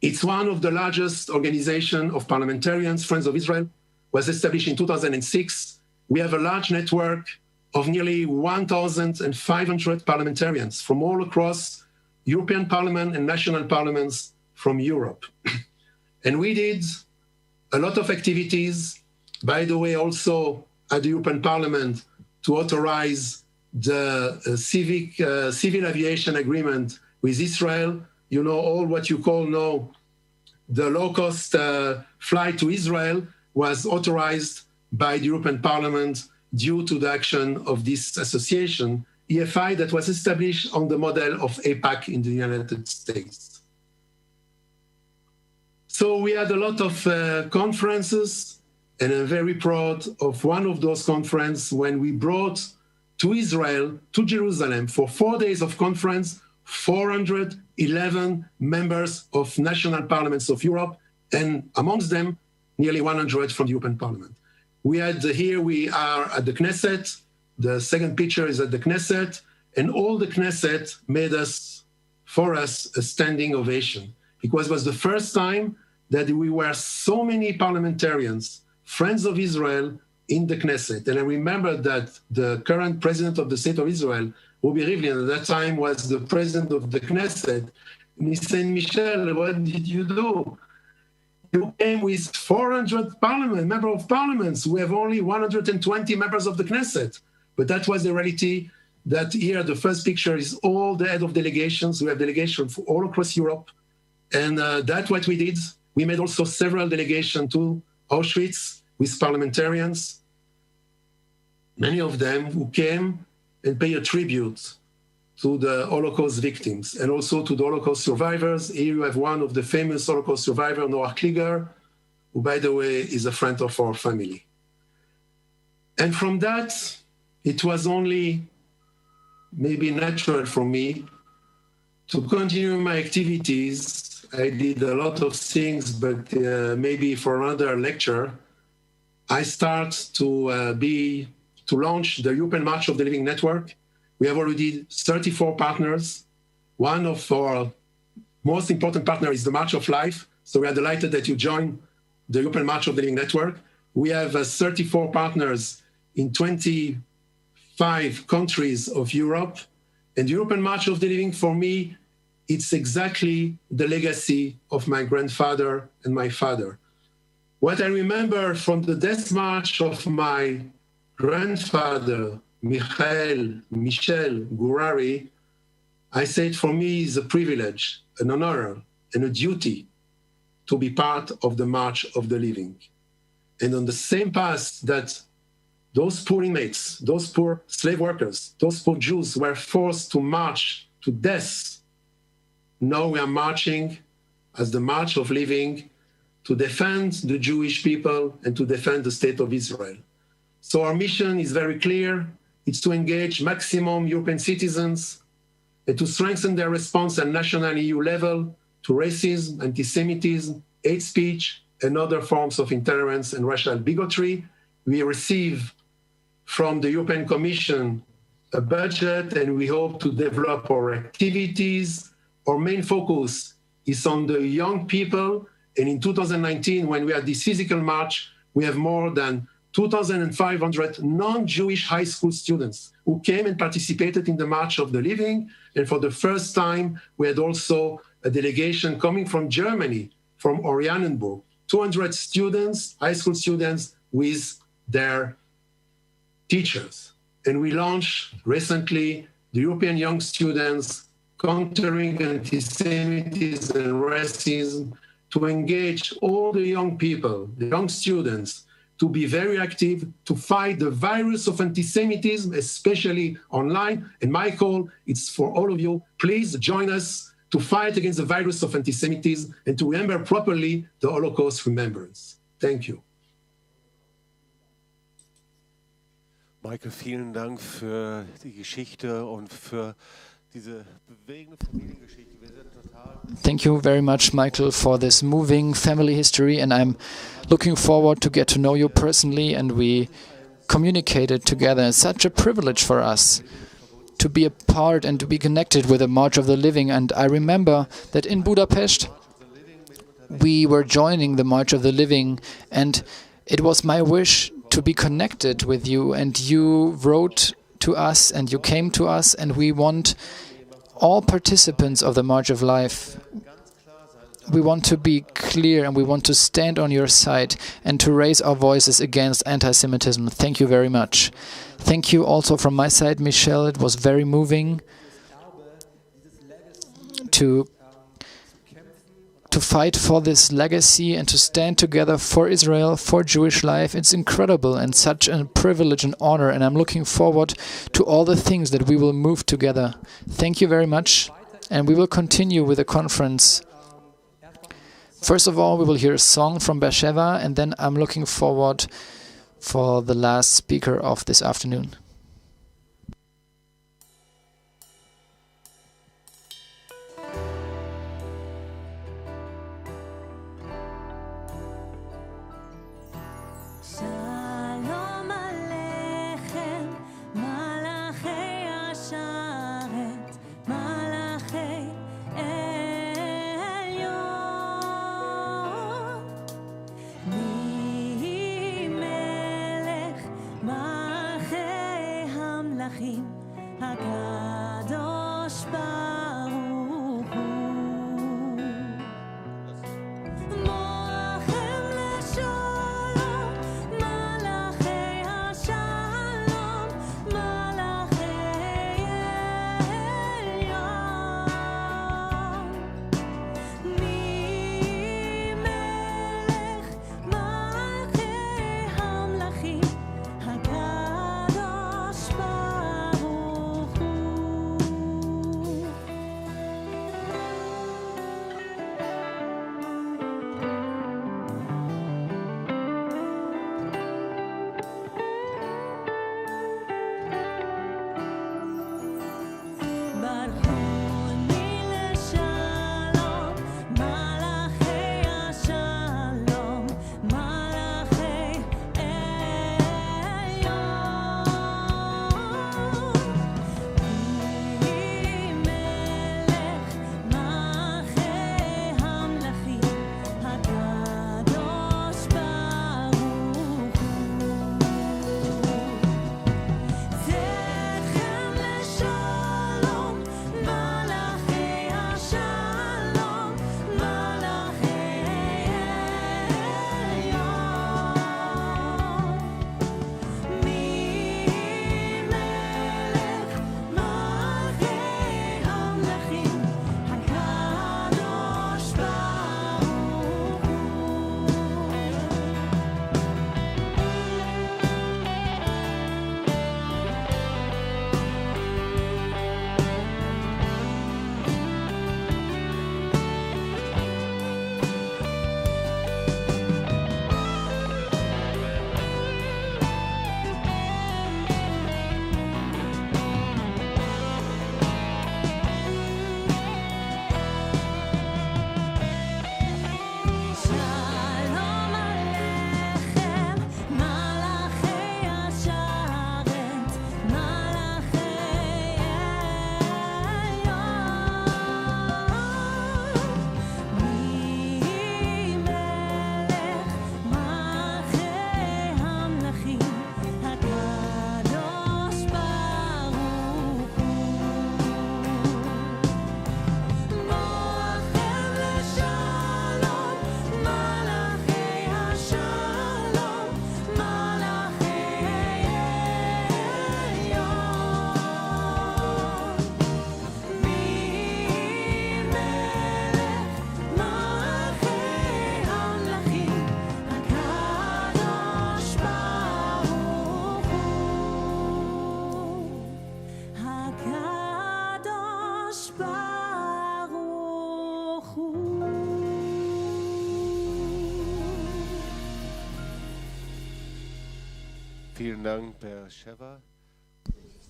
It's one of the largest organizations of parliamentarians. Friends of Israel was established in 2006. We have a large network of nearly 1,500 parliamentarians from all across European Parliament and national parliaments from Europe. And we did a lot of activities, by the way, also at the European Parliament to authorize the civil aviation agreement with Israel. You know, all what you call now the low-cost flight to Israel was authorized by the European Parliament due to the action of this association, EFI, that was established on the model of AIPAC in the United States. So we had a lot of conferences, and I'm very proud of one of those conferences when we brought to Israel, to Jerusalem, for 4 days of conference, 411 members of national parliaments of Europe, and amongst them, nearly 100 from the European Parliament. We had here, we are at the Knesset. The second picture is at the Knesset, and all the Knesset made for us a standing ovation, because it was the first time that we were so many parliamentarians, friends of Israel, in the Knesset. And I remember that the current president of the State of Israel, Ruby Rivlin, at that time was the president of the Knesset, he said, Michel, what did you do? You came with 400 members of parliaments. We have only 120 members of the Knesset. But that was the reality. That here, the first picture is all the head of delegations. We have delegations all across Europe. And that's what we did. We made also several delegations to Auschwitz with parliamentarians, many of them who came and pay a tribute to the Holocaust victims and also to the Holocaust survivors. Here you have one of the famous Holocaust survivors, Noah Klieger, who, by the way, is a friend of our family. And from that, it was only maybe natural for me to continue my activities. I did a lot of things, but maybe for another lecture, I start to launch the European March of the Living Network. We have already 34 partners. One of our most important partners is the March of Life. So we are delighted that you join the European March of the Living Network. We have 34 partners in 25 countries of Europe. And the European March of the Living, for me, it's exactly the legacy of my grandfather and my father. What I remember from the death march of my grandfather, Michel Gourary, I said for me is a privilege, an honor, and a duty to be part of the March of the Living. And on the same path that those poor inmates, those poor slave workers, those poor Jews were forced to march to death, now we are marching as the March of Living to defend the Jewish people and to defend the State of Israel. So our mission is very clear. It's to engage maximum European citizens and to strengthen their response at national and EU level to racism, anti-Semitism, hate speech, and other forms of intolerance and racial bigotry. We receive from the European Commission a budget, and we hope to develop our activities. Our main focus is on the young people. And in 2019, when we had this physical march, we have more than 2,500 non-Jewish high school students who came and participated in the March of the Living. And for the first time, we had also a delegation coming from Germany, from Ladenburg, 200 students, high school students, with their teachers. And we launched recently the European Young Students Countering Anti-Semitism and Racism to engage all the young people, the young students, to be very active, to fight the virus of anti-Semitism, especially online. And my call is for all of you, please join us to fight against the virus of anti-Semitism and to remember properly the Holocaust remembrance. Thank you. Michael, vielen Dank für die Geschichte und für diese bewegende Familiengeschichte. Wir sind total Thank you very much, Michael, for this moving family history, and I'm looking forward to get to know you personally, and we communicated together. It's such a privilege for us to be a part and to be connected with the March of the Living. And I remember that in Budapest we were joining the March of the Living, and it was my wish to be connected with you, and you wrote to us and you came to us, and we want all participants of the March of Life, we want to be clear and we want to stand on your side and to raise our voices against anti-Semitism. Thank you very much. Thank you also from my side, Michel. It was very moving to fight for this legacy and to stand together for Israel, for Jewish life. It's incredible and such a privilege and honor, and I'm looking forward to all the things that we will move together. Thank you very much, and we will continue with the conference. First of all, we will hear a song from Beersheba, and then I'm looking forward for the last speaker of this afternoon. הקדוש ברוך הוא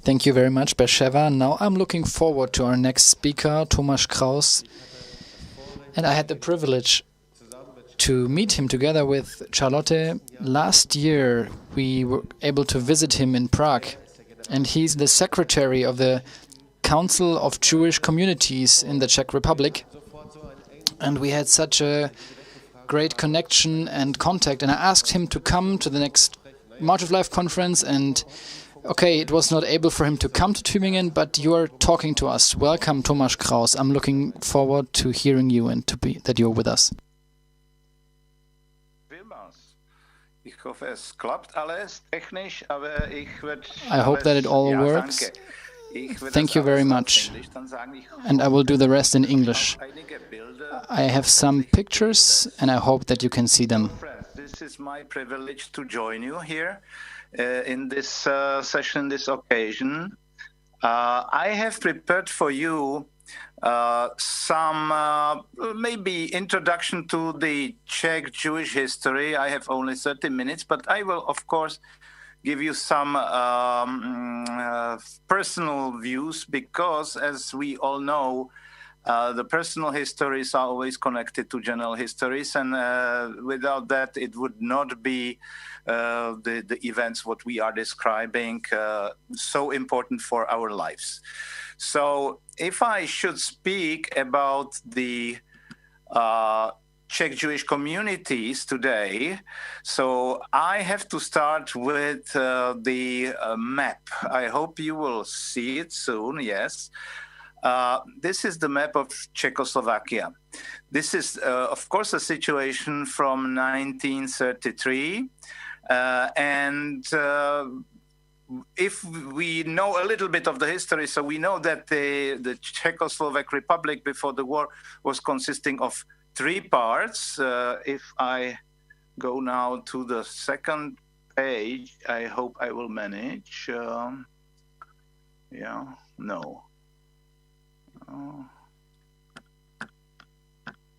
Thank you very much, Beersheva. Now I'm looking forward to our next speaker, Tomáš Kraus. And I had the privilege to meet him together with Charlotte. Last year we were able to visit him in Prague. And he's the secretary of the Council of Jewish Communities in the Czech Republic. And we had such a great connection and contact. And I asked him to come to the next March of Life conference. And okay, it was not able for him to come to Tübingen, but you are talking to us. Welcome, Tomáš Kraus. I'm looking forward to hearing you and that you're with us. I hope that it all works. Thank you very much. And I will do the rest in English. I have some pictures and I hope that you can see them. This is my privilege to join you here in this session, this occasion. I have prepared for you some maybe introduction to the Czech Jewish history. I have only 30 minutes, but I will, of course, give you some personal views because, as we all know, the personal histories are always connected to general histories, and without that, it would not be the events what we are describing so important for our lives. So if I should speak about the Czech Jewish communities today, so I have to start with the map. I hope you will see it soon, yes. This is the map of Czechoslovakia. This is, of course, a situation from 1933. If we know a little bit of the history, so we know that the Czechoslovak Republic before the war was consisting of 3 parts. If I go now to the second page, I hope I will manage.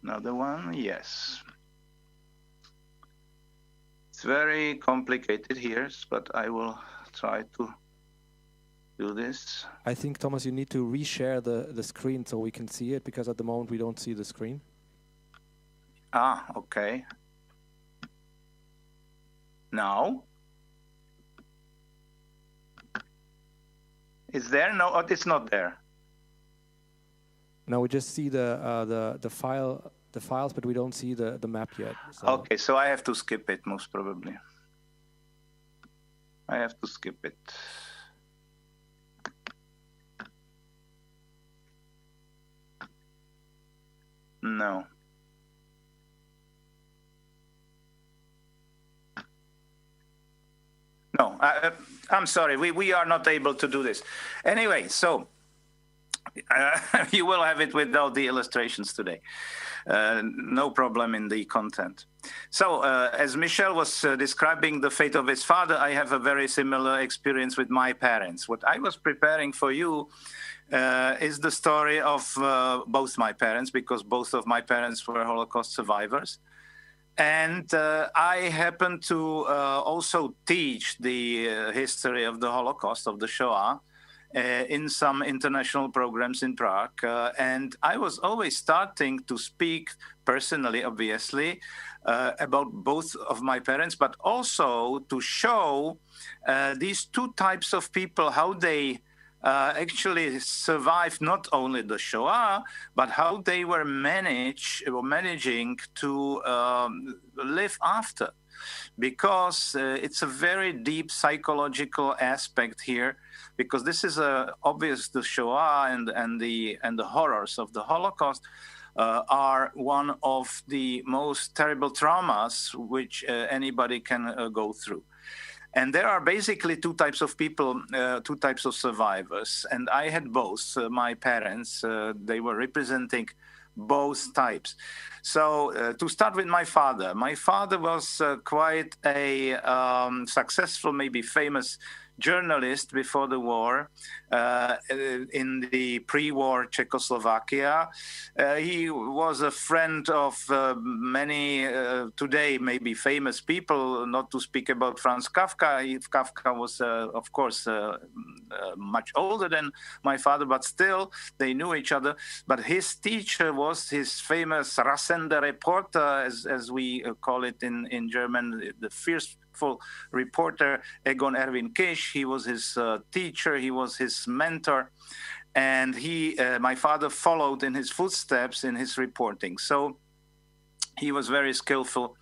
Another one, yes. It's very complicated here, but I will try to do this. I think, Thomas, you need to reshare the screen so we can see it, because at the moment we don't see the screen. Ah, okay. Now? Is there? No, it's not there. No, we just see the files, but we don't see the map yet. So. Okay, so I have to skip it, most probably. I have to skip it. No. No, I'm sorry, we are not able to do this. Anyway, so you will have it without the illustrations today. No problem in the content. So as Michel was describing the fate of his father, I have a very similar experience with my parents. What I was preparing for you is the story of both my parents, because both of my parents were Holocaust survivors. And I happen to also teach the history of the Holocaust, of the Shoah, in some international programs in Prague. And I was always starting to speak personally, obviously, about both of my parents, but also to show these 2 types of people, how they actually survived not only the Shoah, but how they were managing to live after. Because it's a very deep psychological aspect here, because this is obvious. The Shoah and the horrors of the Holocaust are one of the most terrible traumas which anybody can go through. And there are basically 2 types of people, 2 types of survivors. And I had both. My parents, they were representing both types. So to start with my father was quite a successful, maybe famous journalist before the war in the pre-war Czechoslovakia. He was a friend of many today maybe famous people, not to speak about Franz Kafka. Kafka was, of course, much older than my father, but still they knew each other. But his teacher was his famous rasender Reporter, as we call it in German, the fierceful reporter Egon Erwin Kisch. He was his teacher, he was his mentor, and my father followed in his footsteps in his reporting. So he was very skillful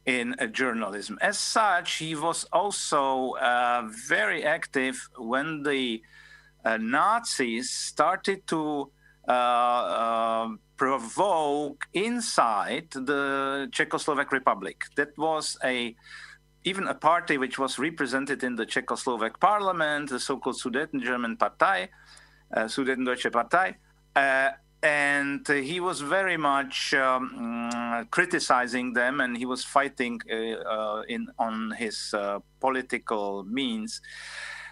in journalism. As such, he was also very active when the Nazis started to provoke inside the Czechoslovak Republic. That was even a party which was represented in the Czechoslovak parliament, the so-called Sudeten-German Partei, Sudetendeutsche Partei, and he was very much criticizing them, and he was fighting on his political means.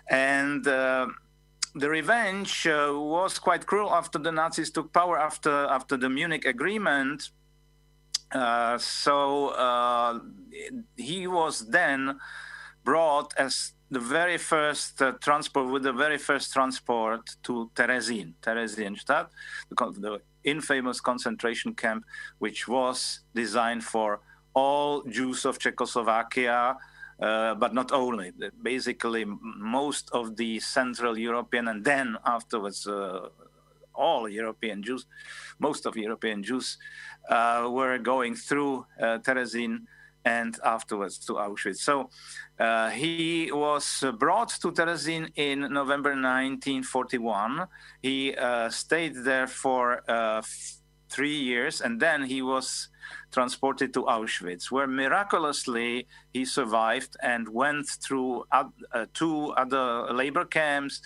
And the revenge was quite cruel after the Nazis took power after the Munich Agreement. So he was then brought as the very first transport to Theresienstadt, the infamous concentration camp, which was designed for all Jews of Czechoslovakia, but not only. Basically, most of the Central European and then afterwards all European Jews, most of European Jews were going through Terezin and afterwards to Auschwitz. So he was brought to Terezin in November 1941. He stayed there for 3 years, and then he was transported to Auschwitz, where miraculously he survived and went through 2 other labor camps.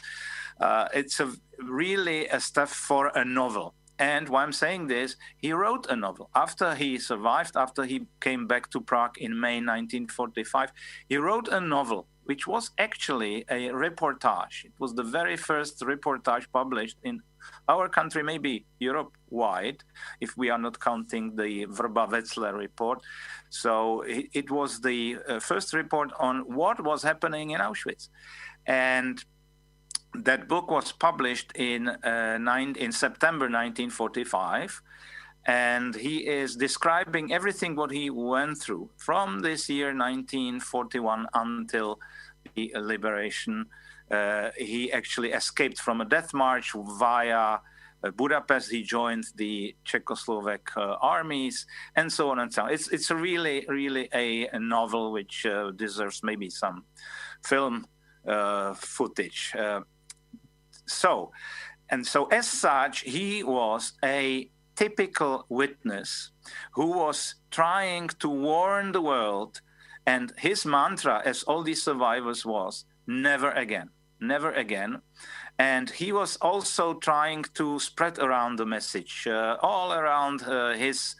It's really a stuff for a novel. And why I'm saying this, he wrote a novel. After he survived, after he came back to Prague in May 1945, he wrote a novel, which was actually a reportage. It was the very first reportage published in our country, maybe Europe-wide, if we are not counting the Vrba-Wetzler report. So it was the first report on what was happening in Auschwitz. And that book was published in September 1945, and he is describing everything what he went through from this year 1941 until the liberation. He actually escaped from a death march via Budapest. He joined the Czechoslovak armies, and so on and so on. It's really a novel which deserves maybe some film footage. So as such, he was a typical witness who was trying to warn the world, and his mantra, as all these survivors, was never again, never again. And he was also trying to spread around the message all around his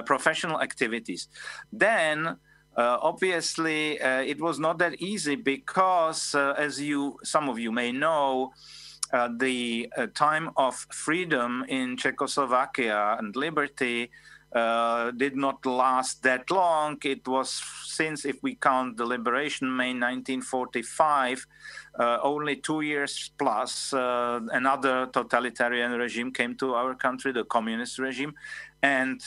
professional activities. Then obviously it was not that easy because as some of you may know, the time of freedom in Czechoslovakia and liberty did not last that long. It was since, if we count the liberation, May 1945, only 2 years plus, another totalitarian regime came to our country, the communist regime. And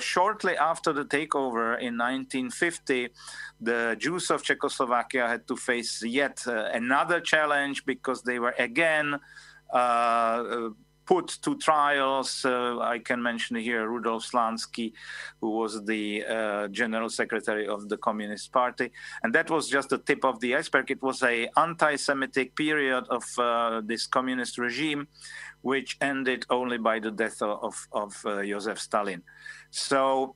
shortly after the takeover in 1950, the Jews of Czechoslovakia had to face yet another challenge because they were again put to trials. I can mention here Rudolf Slansky, who was the general secretary of the Communist Party. And that was just the tip of the iceberg. It was an anti-Semitic period of this communist regime, which ended only by the death of Joseph Stalin. So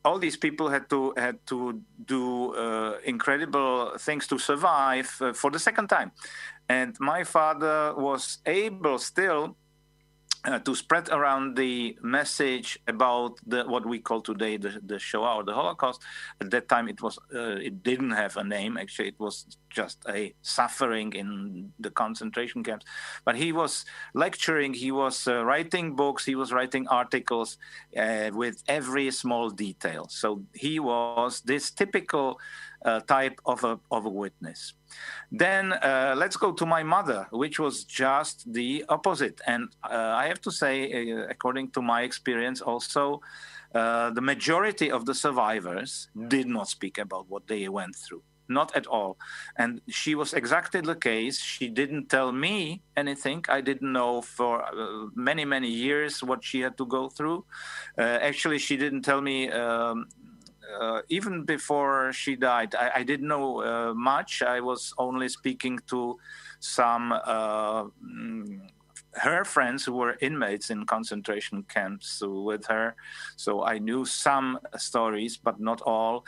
all these people had to do incredible things to survive for the second time. And my father was able still to spread around the message about what we call today the Shoah or the Holocaust. At that time, it didn't have a name. Actually, it was just a suffering in the concentration camps. But he was lecturing, he was writing books, he was writing articles with every small detail. So he was this typical type of a witness. Then let's go to my mother, which was just the opposite. And I have to say, according to my experience also, the majority of the survivors did not speak about what they went through. Not at all. And she was exactly the case. She didn't tell me anything. I didn't know for many, many years what she had to go through. Actually, she didn't tell me even before she died. I didn't know much. I was only speaking to some her friends who were inmates in concentration camps with her. So I knew some stories, but not all.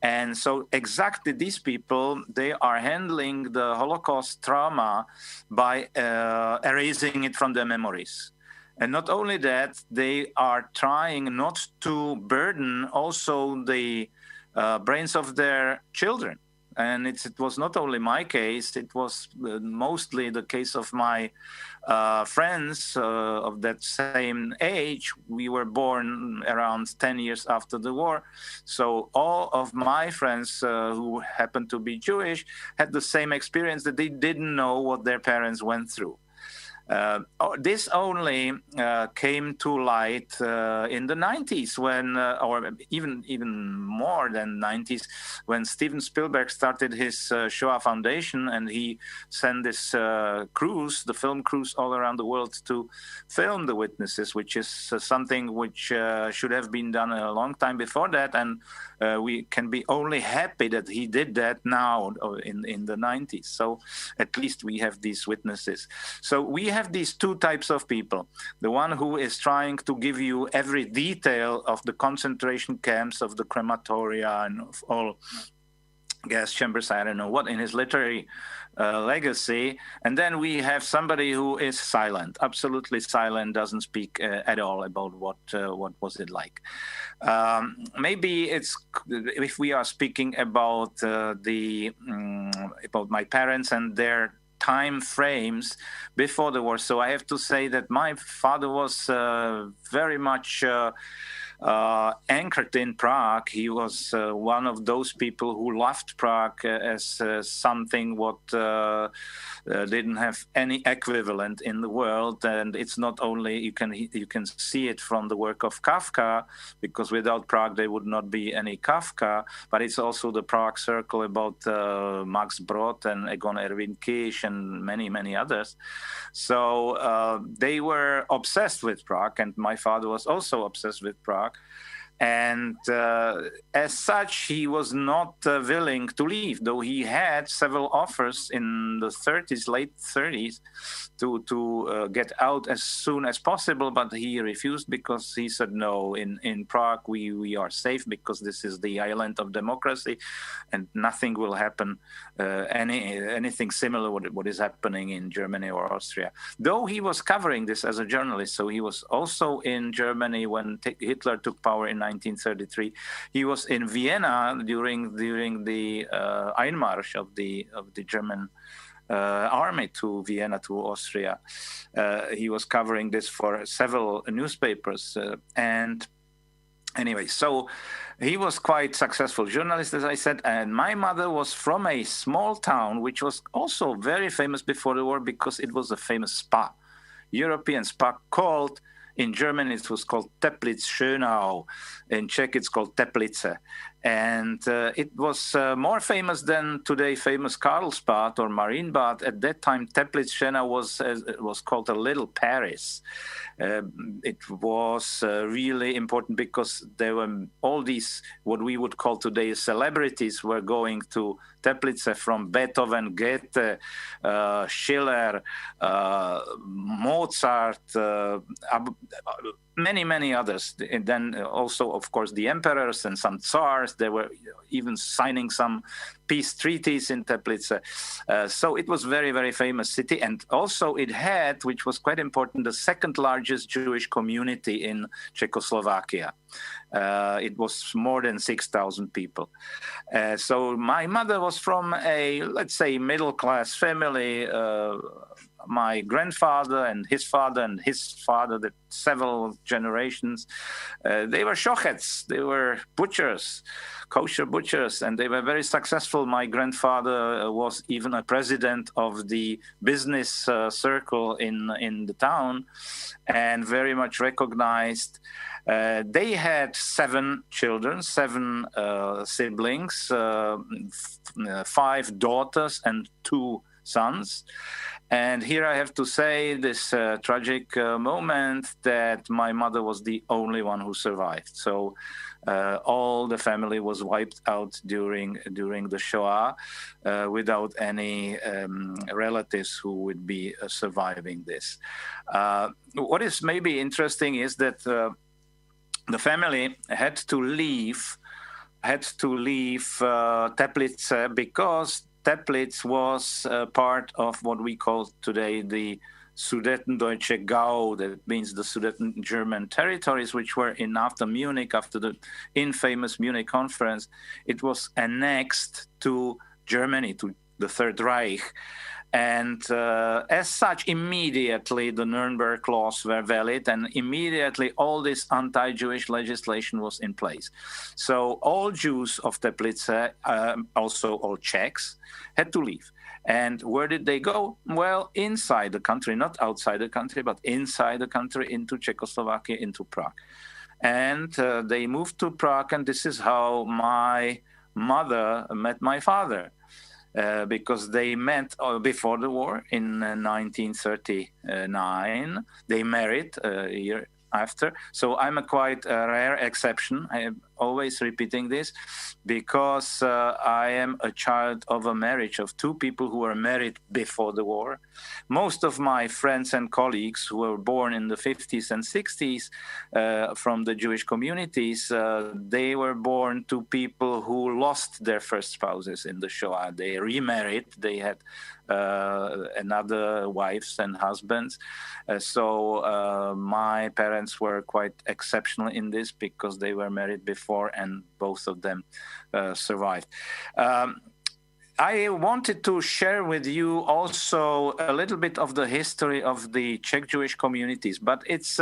And so exactly these people, they are handling the Holocaust trauma by erasing it from their memories. And not only that, they are trying not to burden also the brains of their children. And it was not only my case, it was mostly the case of my friends of that same age. We were born around 10 years after the war. So all of my friends who happened to be Jewish had the same experience, that they didn't know what their parents went through. This only came to light in the 90s when, or even more than 90s, when Steven Spielberg started his Shoah Foundation, and he sent this cruise, the film cruise, all around the world to film the witnesses, which is something which should have been done a long time before that. And we can be only happy that he did that now in the 90s. So at least we have these witnesses. So we have these two types of people. The one who is trying to give you every detail of the concentration camps, of the crematoria, and of all gas chambers, I don't know what, in his literary legacy. And then we have somebody who is silent, absolutely silent, doesn't speak at all about what was it like. Maybe it's, if we are speaking about about my parents and their time frames before the war. So I have to say that my father was very much anchored in Prague. He was one of those people who loved Prague as something what didn't have any equivalent in the world. And it's not only, you can see it from the work of Kafka, because without Prague there would not be any Kafka, but it's also the Prague Circle about Max Brod and Egon Erwin Kisch and many, many others. So they were obsessed with Prague, and my father was also obsessed with Prague. And as such, he was not willing to leave, though he had several offers in the 30s, late 30s, to get out as soon as possible. But he refused because he said, no, in Prague we are safe because this is the island of democracy and nothing will happen, anything similar what is happening in Germany or Austria. Though he was covering this as a journalist, so he was also in Germany when Hitler took power in 1933. He was in Vienna during the Einmarsch of the German army to Vienna, to Austria. He was covering this for several newspapers. And anyway, so he was quite successful journalist, as I said. And my mother was from a small town, which was also very famous before the war because it was a famous spa, European spa called, in German, it was called Teplitz-Schönau. In Czech, it's called Teplice. And it was more famous than today famous Karlsbad or Marienbad. At that time, Teplitz-Schönau was called a little Paris. It was really important because there were all these, what we would call today celebrities, were going to Teplice, from Beethoven, Goethe, Schiller, Mozart, many, many others. And then also, of course, the emperors and some tsars. They were even signing some peace treaties in Teplice. So it was very, very famous city. And also it had, which was quite important, the second largest Jewish community in Czechoslovakia. It was more than 6,000 people. So my mother was from a, let's say, middle-class family. My grandfather and his father, the several generations, they were shochets, they were butchers, kosher butchers, and they were very successful. My grandfather was even a president of the business circle in the town, and very much recognized. They had 7 children, 7 siblings, 5 daughters and 2 sons. And here I have to say this tragic moment that my mother was the only one who survived. So all the family was wiped out during the Shoah without any relatives who would be surviving this. What is maybe interesting is that the family had to leave Teplice because Teplice was part of what we call today the Sudetendeutsche Gau, that means the Sudeten German territories, which were after Munich, after the infamous Munich conference. It was annexed to Germany, to the Third Reich. And as such, immediately the Nuremberg laws were valid, and immediately all this anti-Jewish legislation was in place. So all Jews of Teplice, also all Czechs, had to leave. And where did they go? Well, inside the country, not outside the country, but inside the country, into Czechoslovakia, into Prague. And they moved to Prague, and this is how my mother met my father. Because they met before the war in 1939. They married a year after. So I'm a quite rare exception. I am always repeating this because I am a child of a marriage of 2 people who were married before the war. Most of my friends and colleagues who were born in the 50s and 60s from the Jewish communities, they were born to people who lost their first spouses in the Shoah. They remarried, they had another wives and husbands. So my parents were quite exceptional in this because they were married before and both of them survived. I wanted to share with you also a little bit of the history of the Czech Jewish communities, but it's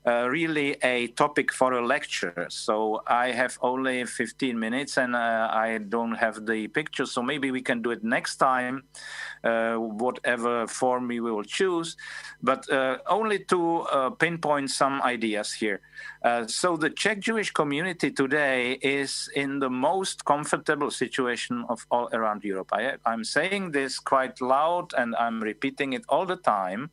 really a topic for a lecture. So I have only 15 minutes and I don't have the picture. So maybe we can do it next time, whatever form we will choose, but only to pinpoint some ideas here. So the Czech Jewish community today is in the most comfortable situation of all around Europe. I'm saying this quite loud and I'm repeating it all the time,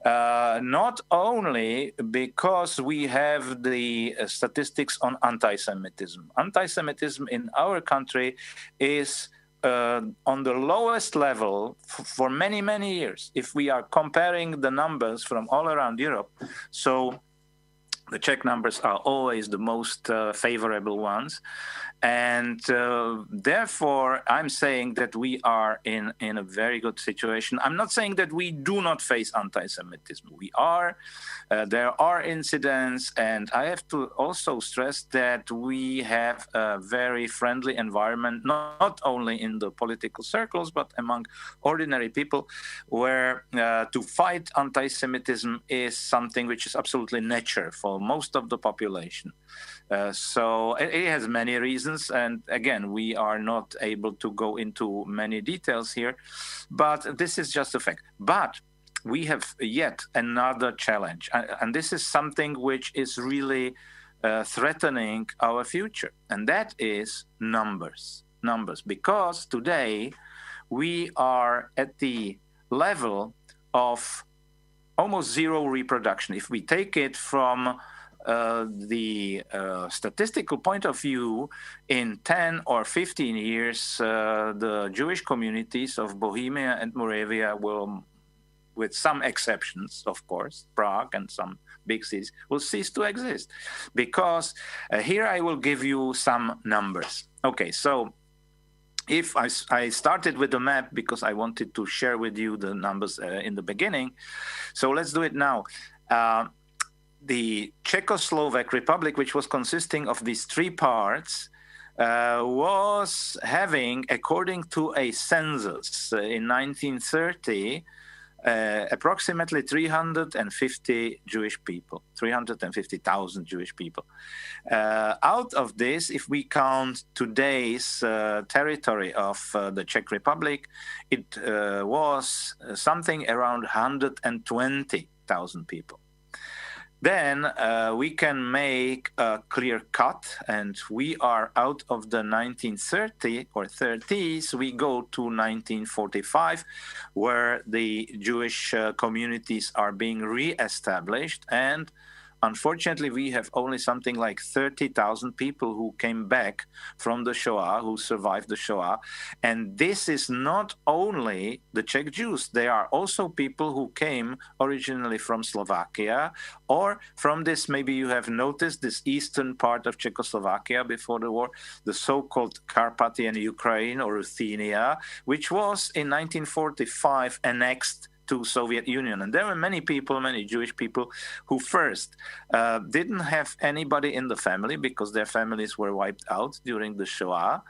not only because we have the statistics on anti-Semitism. Anti-Semitism in our country is on the lowest level for many, many years. If we are comparing the numbers from all around Europe, so the Czech numbers are always the most favorable ones. And therefore, I'm saying that we are in a very good situation. I'm not saying that we do not face anti-Semitism. We are. There are incidents. And I have to also stress that we have a very friendly environment, not only in the political circles, but among ordinary people, where to fight anti-Semitism is something which is absolutely nature for most of the population. So it has many reasons. And again, we are not able to go into many details here, but this is just a fact. But we have yet another challenge. And this is something which is really threatening our future. And that is numbers. Because today we are at the level of almost zero reproduction. If we take it from the statistical point of view, in 10 or 15 years, the Jewish communities of Bohemia and Moravia will, with some exceptions, of course, Prague and some big cities, will cease to exist. Because here I will give you some numbers. Okay, so if I started with the map because I wanted to share with you the numbers in the beginning. So let's do it now. The Czechoslovak Republic, which was consisting of these three parts, was having, according to a census in 1930, approximately 350 Jewish people, 350,000 Jewish people. Out of this, if we count today's territory of the Czech Republic, it was something around 120,000 people. Then we can make a clear cut, and we are out of the 1930 or 30s, we go to 1945, where the Jewish communities are being re-established, and unfortunately, we have only something like 30,000 people who came back from the Shoah, who survived the Shoah. And this is not only the Czech Jews. There are also people who came originally from Slovakia, or from this, maybe you have noticed, this eastern part of Czechoslovakia before the war, the so-called Carpathian Ukraine or Ruthenia, which was in 1945 annexed to Soviet Union. And there were many people, many Jewish people, who first didn't have anybody in the family because their families were wiped out during the Shoah.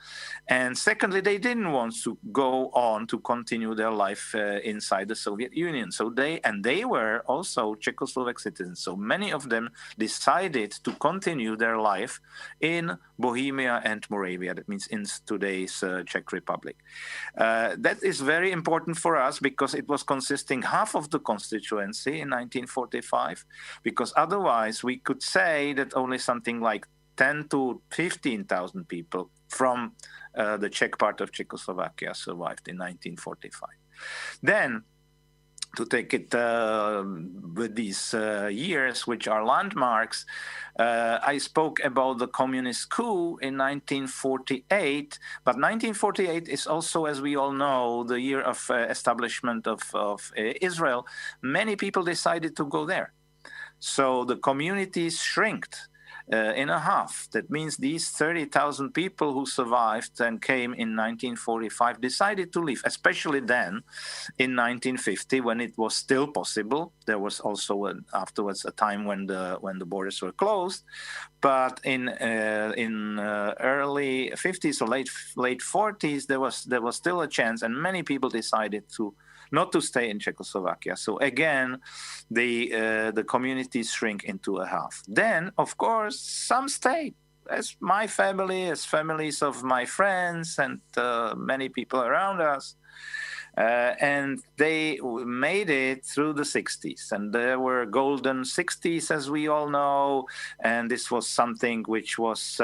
And secondly, they didn't want to go on to continue their life inside the Soviet Union. So they were also Czechoslovak citizens. So many of them decided to continue their life in Bohemia and Moravia. That means in today's Czech Republic. That is very important for us because it was consisting half of the constituency in 1945, because otherwise we could say that only something like 10 to 15,000 people from the Czech part of Czechoslovakia survived in 1945. Then, to take it with these years, which are landmarks, I spoke about the communist coup in 1948, but 1948 is also, as we all know, the year of establishment of Israel. Many people decided to go there. So the communities shrinked in a half. That means these 30,000 people who survived and came in 1945 decided to leave, especially then in 1950 when it was still possible. There was also afterwards a time when the borders were closed, but in early 50s or late 40s there was still a chance, and many people decided not to stay in Czechoslovakia. So again, the communities shrink into a half. Then, of course, some stayed, as my family, as families of my friends, and many people around us. And they made it through the 60s, and there were golden 60s, as we all know, and this was something which was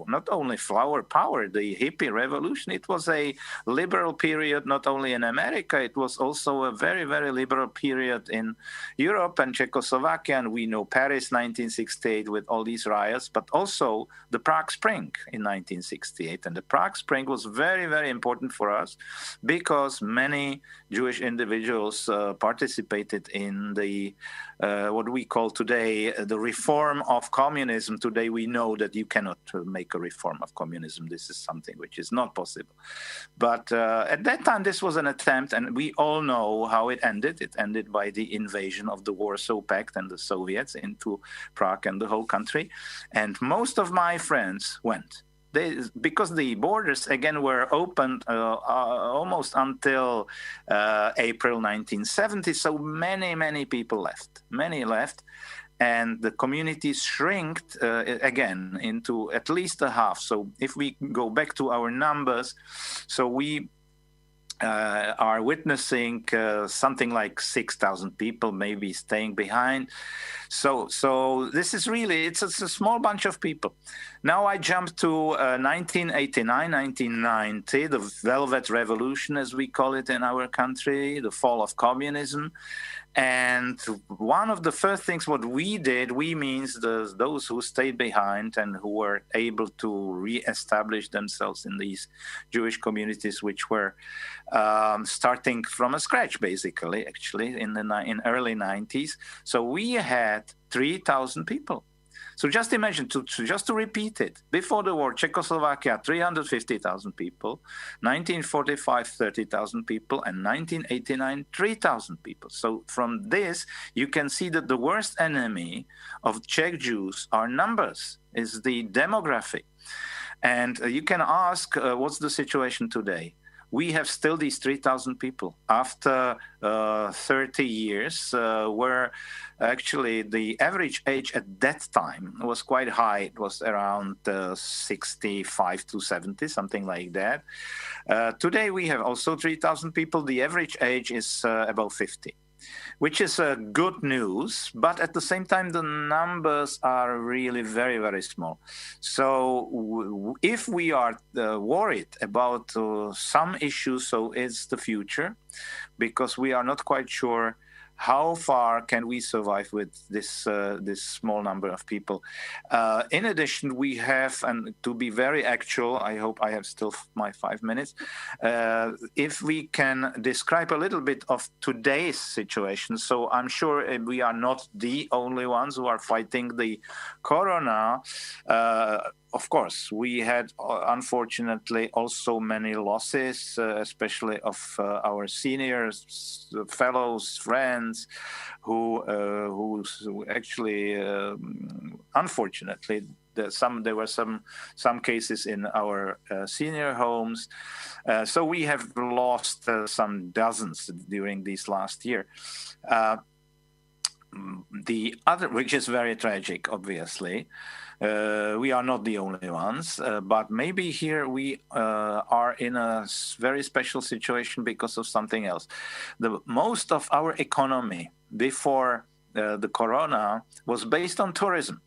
not only flower power, the hippie revolution, it was a liberal period, not only in America, it was also a very, very liberal period in Europe and Czechoslovakia, and we know Paris 1968 with all these riots, but also the Prague Spring in 1968, and the Prague Spring was very, very important for us because many Jewish individuals participated in the what we call today the reform of communism. Today we know that you cannot make a reform of communism. This is something which is not possible. But at that time this was an attempt, and we all know how it ended. It ended by the invasion of the Warsaw Pact and the Soviets into Prague and the whole country. And most of my friends went. Because the borders again were opened almost until April 1970, so many people left. Many left, and the communities shrinked again into at least a half. So if we go back to our numbers, so we are witnessing something like 6,000 people maybe staying behind. So this is really, it's a small bunch of people. Now I jump to 1989, 1990, the Velvet Revolution, as we call it in our country, the fall of communism. And one of the first things what we did, we means those who stayed behind and who were able to re-establish themselves in these Jewish communities, which were starting from a scratch, basically, actually, in early 90s. So we had 3,000 people. So just imagine, just to repeat it, before the war, Czechoslovakia, 350,000 people, 1945, 30,000 people, and 1989, 3,000 people. So from this, you can see that the worst enemy of Czech Jews are numbers, is the demography. And you can ask, what's the situation today? We have still these 3,000 people after 30 years, where actually the average age at that time was quite high. It was around 65 to 70, something like that. Today we have also 3,000 people. The average age is about 50. Which is good news, but at the same time, the numbers are really very, very small. So if we are worried about some issues, so it's the future, because we are not quite sure how far can we survive with this small number of people. In addition, we have, and to be very actual, I hope I have still my 5 minutes, if we can describe a little bit of today's situation. So I'm sure we are not the only ones who are fighting the corona. Of course, we had, unfortunately, also many losses, especially of our seniors, fellows, friends, who actually, unfortunately, there were some cases in our senior homes. So we have lost some dozens during this last year. The other, which is very tragic, obviously. We are not the only ones, but maybe here we are in a very special situation because of something else. Most of our economy before the corona was based on tourism.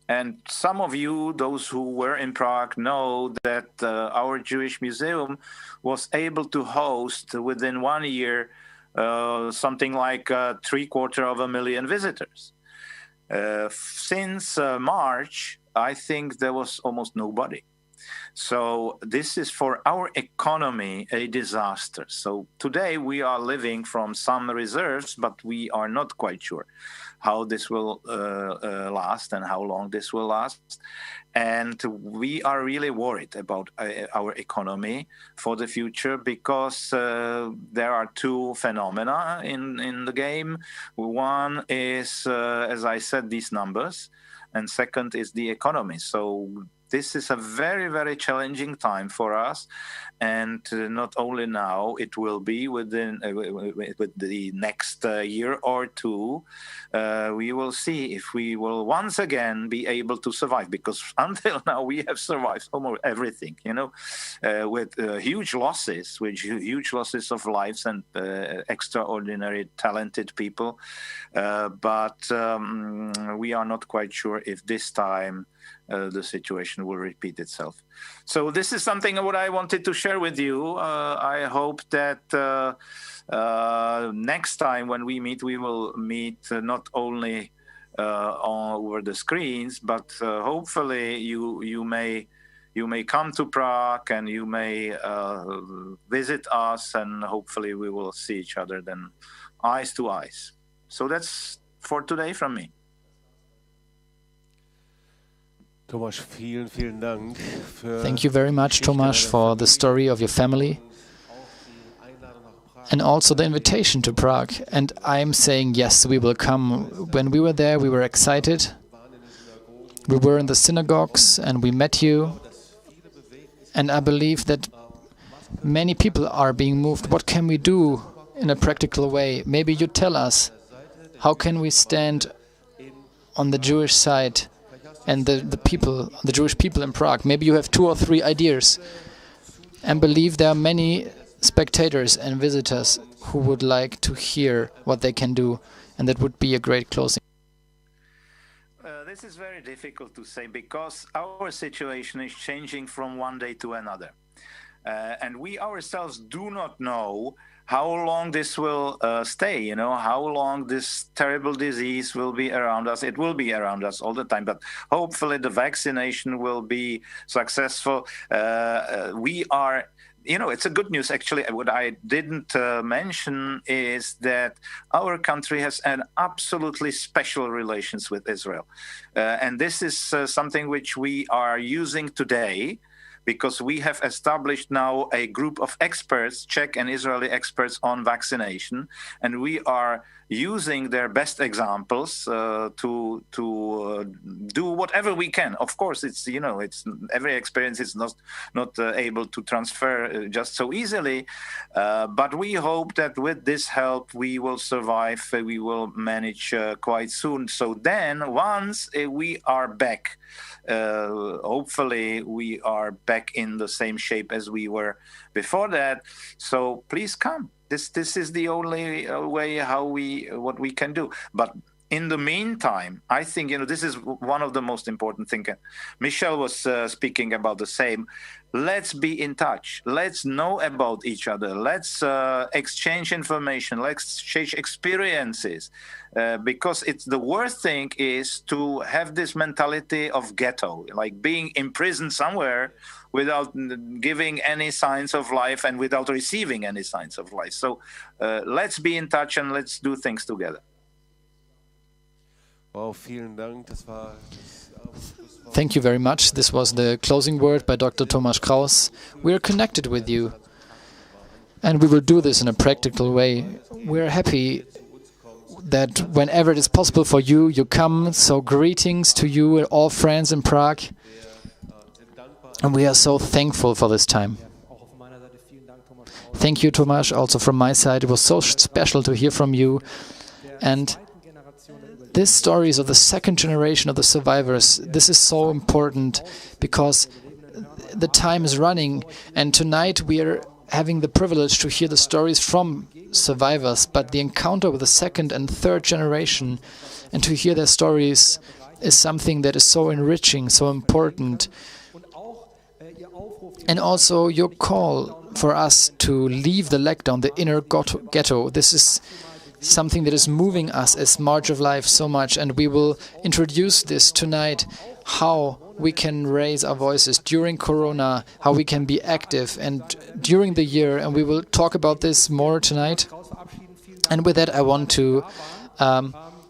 And some of you, those who were in Prague, know that our Jewish museum was able to host within 1 year something like 750,000 visitors. Since March, I think there was almost nobody. So this is for our economy a disaster. So today we are living from some reserves, but we are not quite sure how this will last and how long this will last. And we are really worried about our economy for the future because there are two phenomena in the game. One is, as I said, these numbers, and second is the economy. So this is a very, very challenging time for us, and not only now, it will be with the next year or two. We will see if we will once again be able to survive, because until now we have survived almost everything, with huge losses of lives and extraordinary talented people. But we are not quite sure if this time the situation will repeat itself. So this is something what I wanted to share with you. I hope that next time when we meet, we will meet not only over the screens, but hopefully you may come to Prague and you may visit us, and hopefully we will see each other then eyes to eyes. So that's for today from me. Tomáš, vielen Dank. Thank you very much, Tomáš, for the story of your family and also the invitation to Prague. And I'm saying, yes, we will come. When we were there, we were excited. We were in the synagogues and we met you. And I believe that many people are being moved. What can we do in a practical way? Maybe you tell us, how can we stand on the Jewish side and the Jewish people in Prague? Maybe you have 2 or 3 ideas, and believe there are many spectators and visitors who would like to hear what they can do, and that would be a great closing. This is very difficult to say because our situation is changing from one day to another, and we ourselves do not know how long this will stay, how long this terrible disease will be around us. It will be around us all the time, but hopefully the vaccination will be successful. We are it's a good news, actually. What I didn't mention is that our country has an absolutely special relations with Israel. And this is something which we are using today, because we have established now a group of experts, Czech and Israeli experts on vaccination, and we are using their best examples to do whatever we can. Of course, it's every experience is not able to transfer just so easily, but we hope that with this help we will survive. We will manage quite soon. So then, once we are back, hopefully we are back in the same shape as we were before that. So please come. This is the only way what we can do. But in the meantime, I think this is one of the most important things. Michel was speaking about the same. Let's be in touch. Let's know about each other. Let's exchange information. Let's exchange experiences. Because it's the worst thing is to have this mentality of ghetto, like being imprisoned somewhere without giving any signs of life and without receiving any signs of life. So let's be in touch and let's do things together. Thank you very much. This was the closing word by Dr. Tomáš Kraus. We are connected with you, and we will do this in a practical way. We are happy that whenever it is possible for you, you come. So greetings to you and all friends in Prague. And we are so thankful for this time. Thank you, Tomáš, also from my side. It was so special to hear from you. And this story is of the second generation of the survivors. This is so important because the time is running. And tonight we are having the privilege to hear the stories from survivors. But the encounter with the second and third generation and to hear their stories is something that is so enriching, so important. And also your call for us to leave the lockdown, the inner ghetto. This is something that is moving us as March of Life so much, and we will introduce this tonight, how we can raise our voices during Corona, how we can be active and during the year, and we will talk about this more tonight. And with that, I want to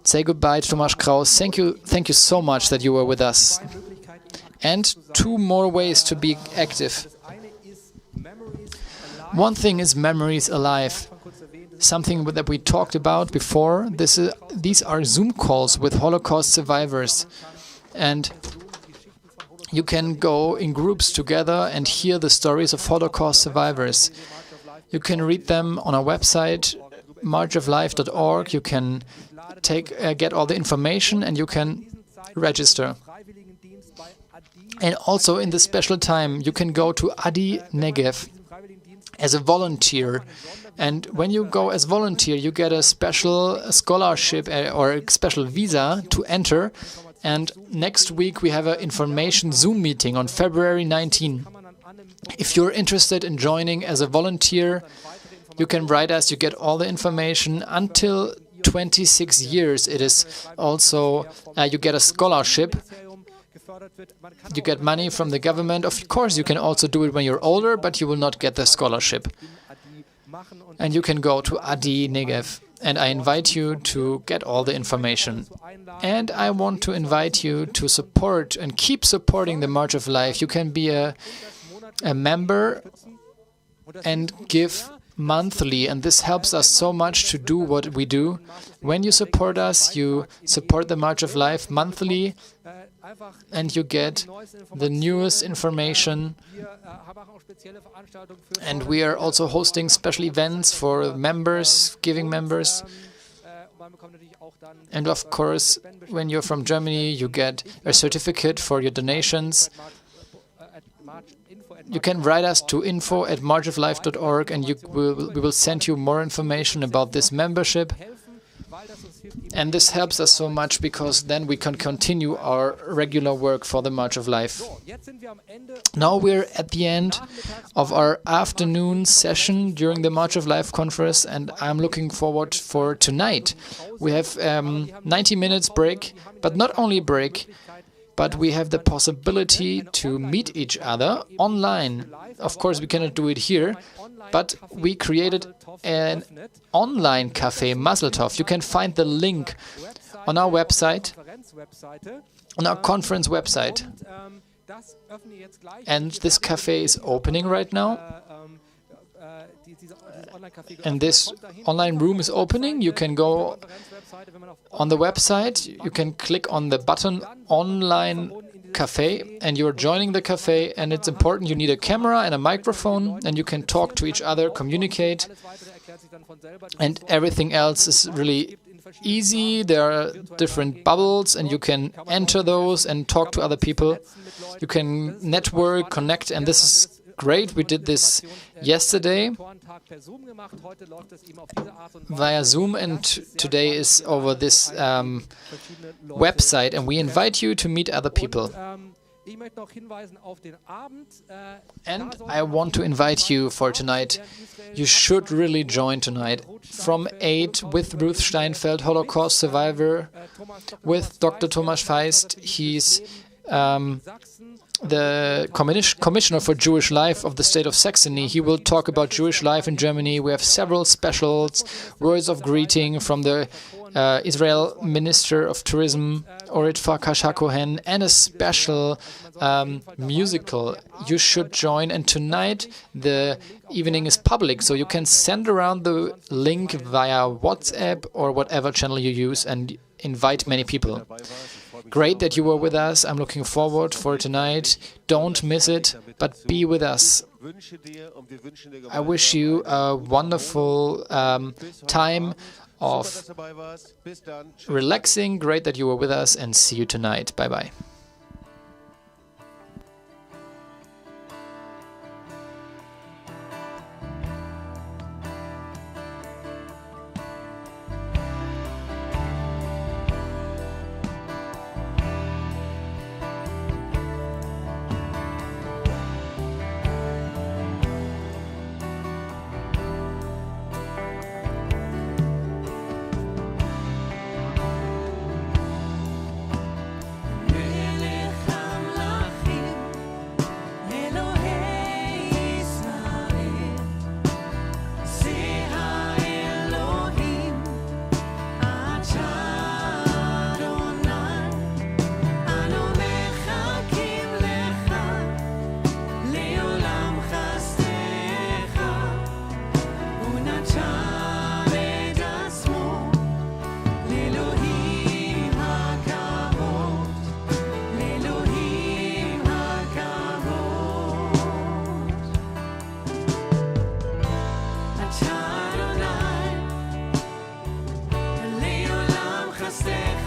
say goodbye to Tomáš Kraus. Thank you so much that you were with us. And two more ways to be active. One thing is Memories Alive, something that we talked about before. These are Zoom calls with Holocaust survivors, and you can go in groups together and hear the stories of Holocaust survivors. You can read them on our website, marchoflife.org. You can get all the information and you can register. And also in this special time, you can go to Adi Negev as a volunteer. And when you go as volunteer, you get a special scholarship or a special visa to enter. And next week we have an information Zoom meeting on February 19. If you're interested in joining as a volunteer, you can write us. You get all the information until 26 years. It is also, you get a scholarship. You get money from the government. Of course, you can also do it when you're older, but you will not get the scholarship. And you can go to Adi Negev. And I invite you to get all the information. And I want to invite you to support and keep supporting the March of Life. You can be a member and give monthly, and this helps us so much to do what we do. When you support us, you support the March of Life monthly, and you get the newest information. And we are also hosting special events for members, giving members. And of course, when you're from Germany, you get a certificate for your donations. You can write us to info@marchoflife.org, and we will send you more information about this membership. And this helps us so much because then we can continue our regular work for the March of Life. Now we're at the end of our afternoon session during the March of Life conference, and I'm looking forward for tonight. We have 90 minutes break, but not only break. but we have the possibility to meet each other online. Of course, we cannot do it here, but we created an online cafe, Mazel Tov. You can find the link on our website, on our conference website. And this cafe is opening right now. And this online room is opening. You can go on the website, you can click on the button Online Cafe, and you're joining the cafe. And it's important, you need a camera and a microphone, and you can talk to each other, communicate. And everything else is really easy. There are different bubbles, and you can enter those and talk to other people. You can network, connect, and this is great. We did this yesterday via Zoom, and today is over this website, and we invite you to meet other people. And I want to invite you for tonight. You should really join tonight from 8 with Ruth Steinfeld, Holocaust survivor, with Dr. Tomáš Feist. He's the Commissioner for Jewish Life of the state of Saxony. He will talk about Jewish life in Germany. We have several specials, words of greeting from the Israel Minister of Tourism, Orit Farkash-Hacohen, and a special musical. You should join. And tonight the evening is public, so you can send around the link via WhatsApp or whatever channel you use and invite many people. Great that you were with us. I'm looking forward for tonight. Don't miss it, but be with us. I wish you a wonderful time of relaxing. Great that you were with us, and see you tonight. Bye-bye. חסדך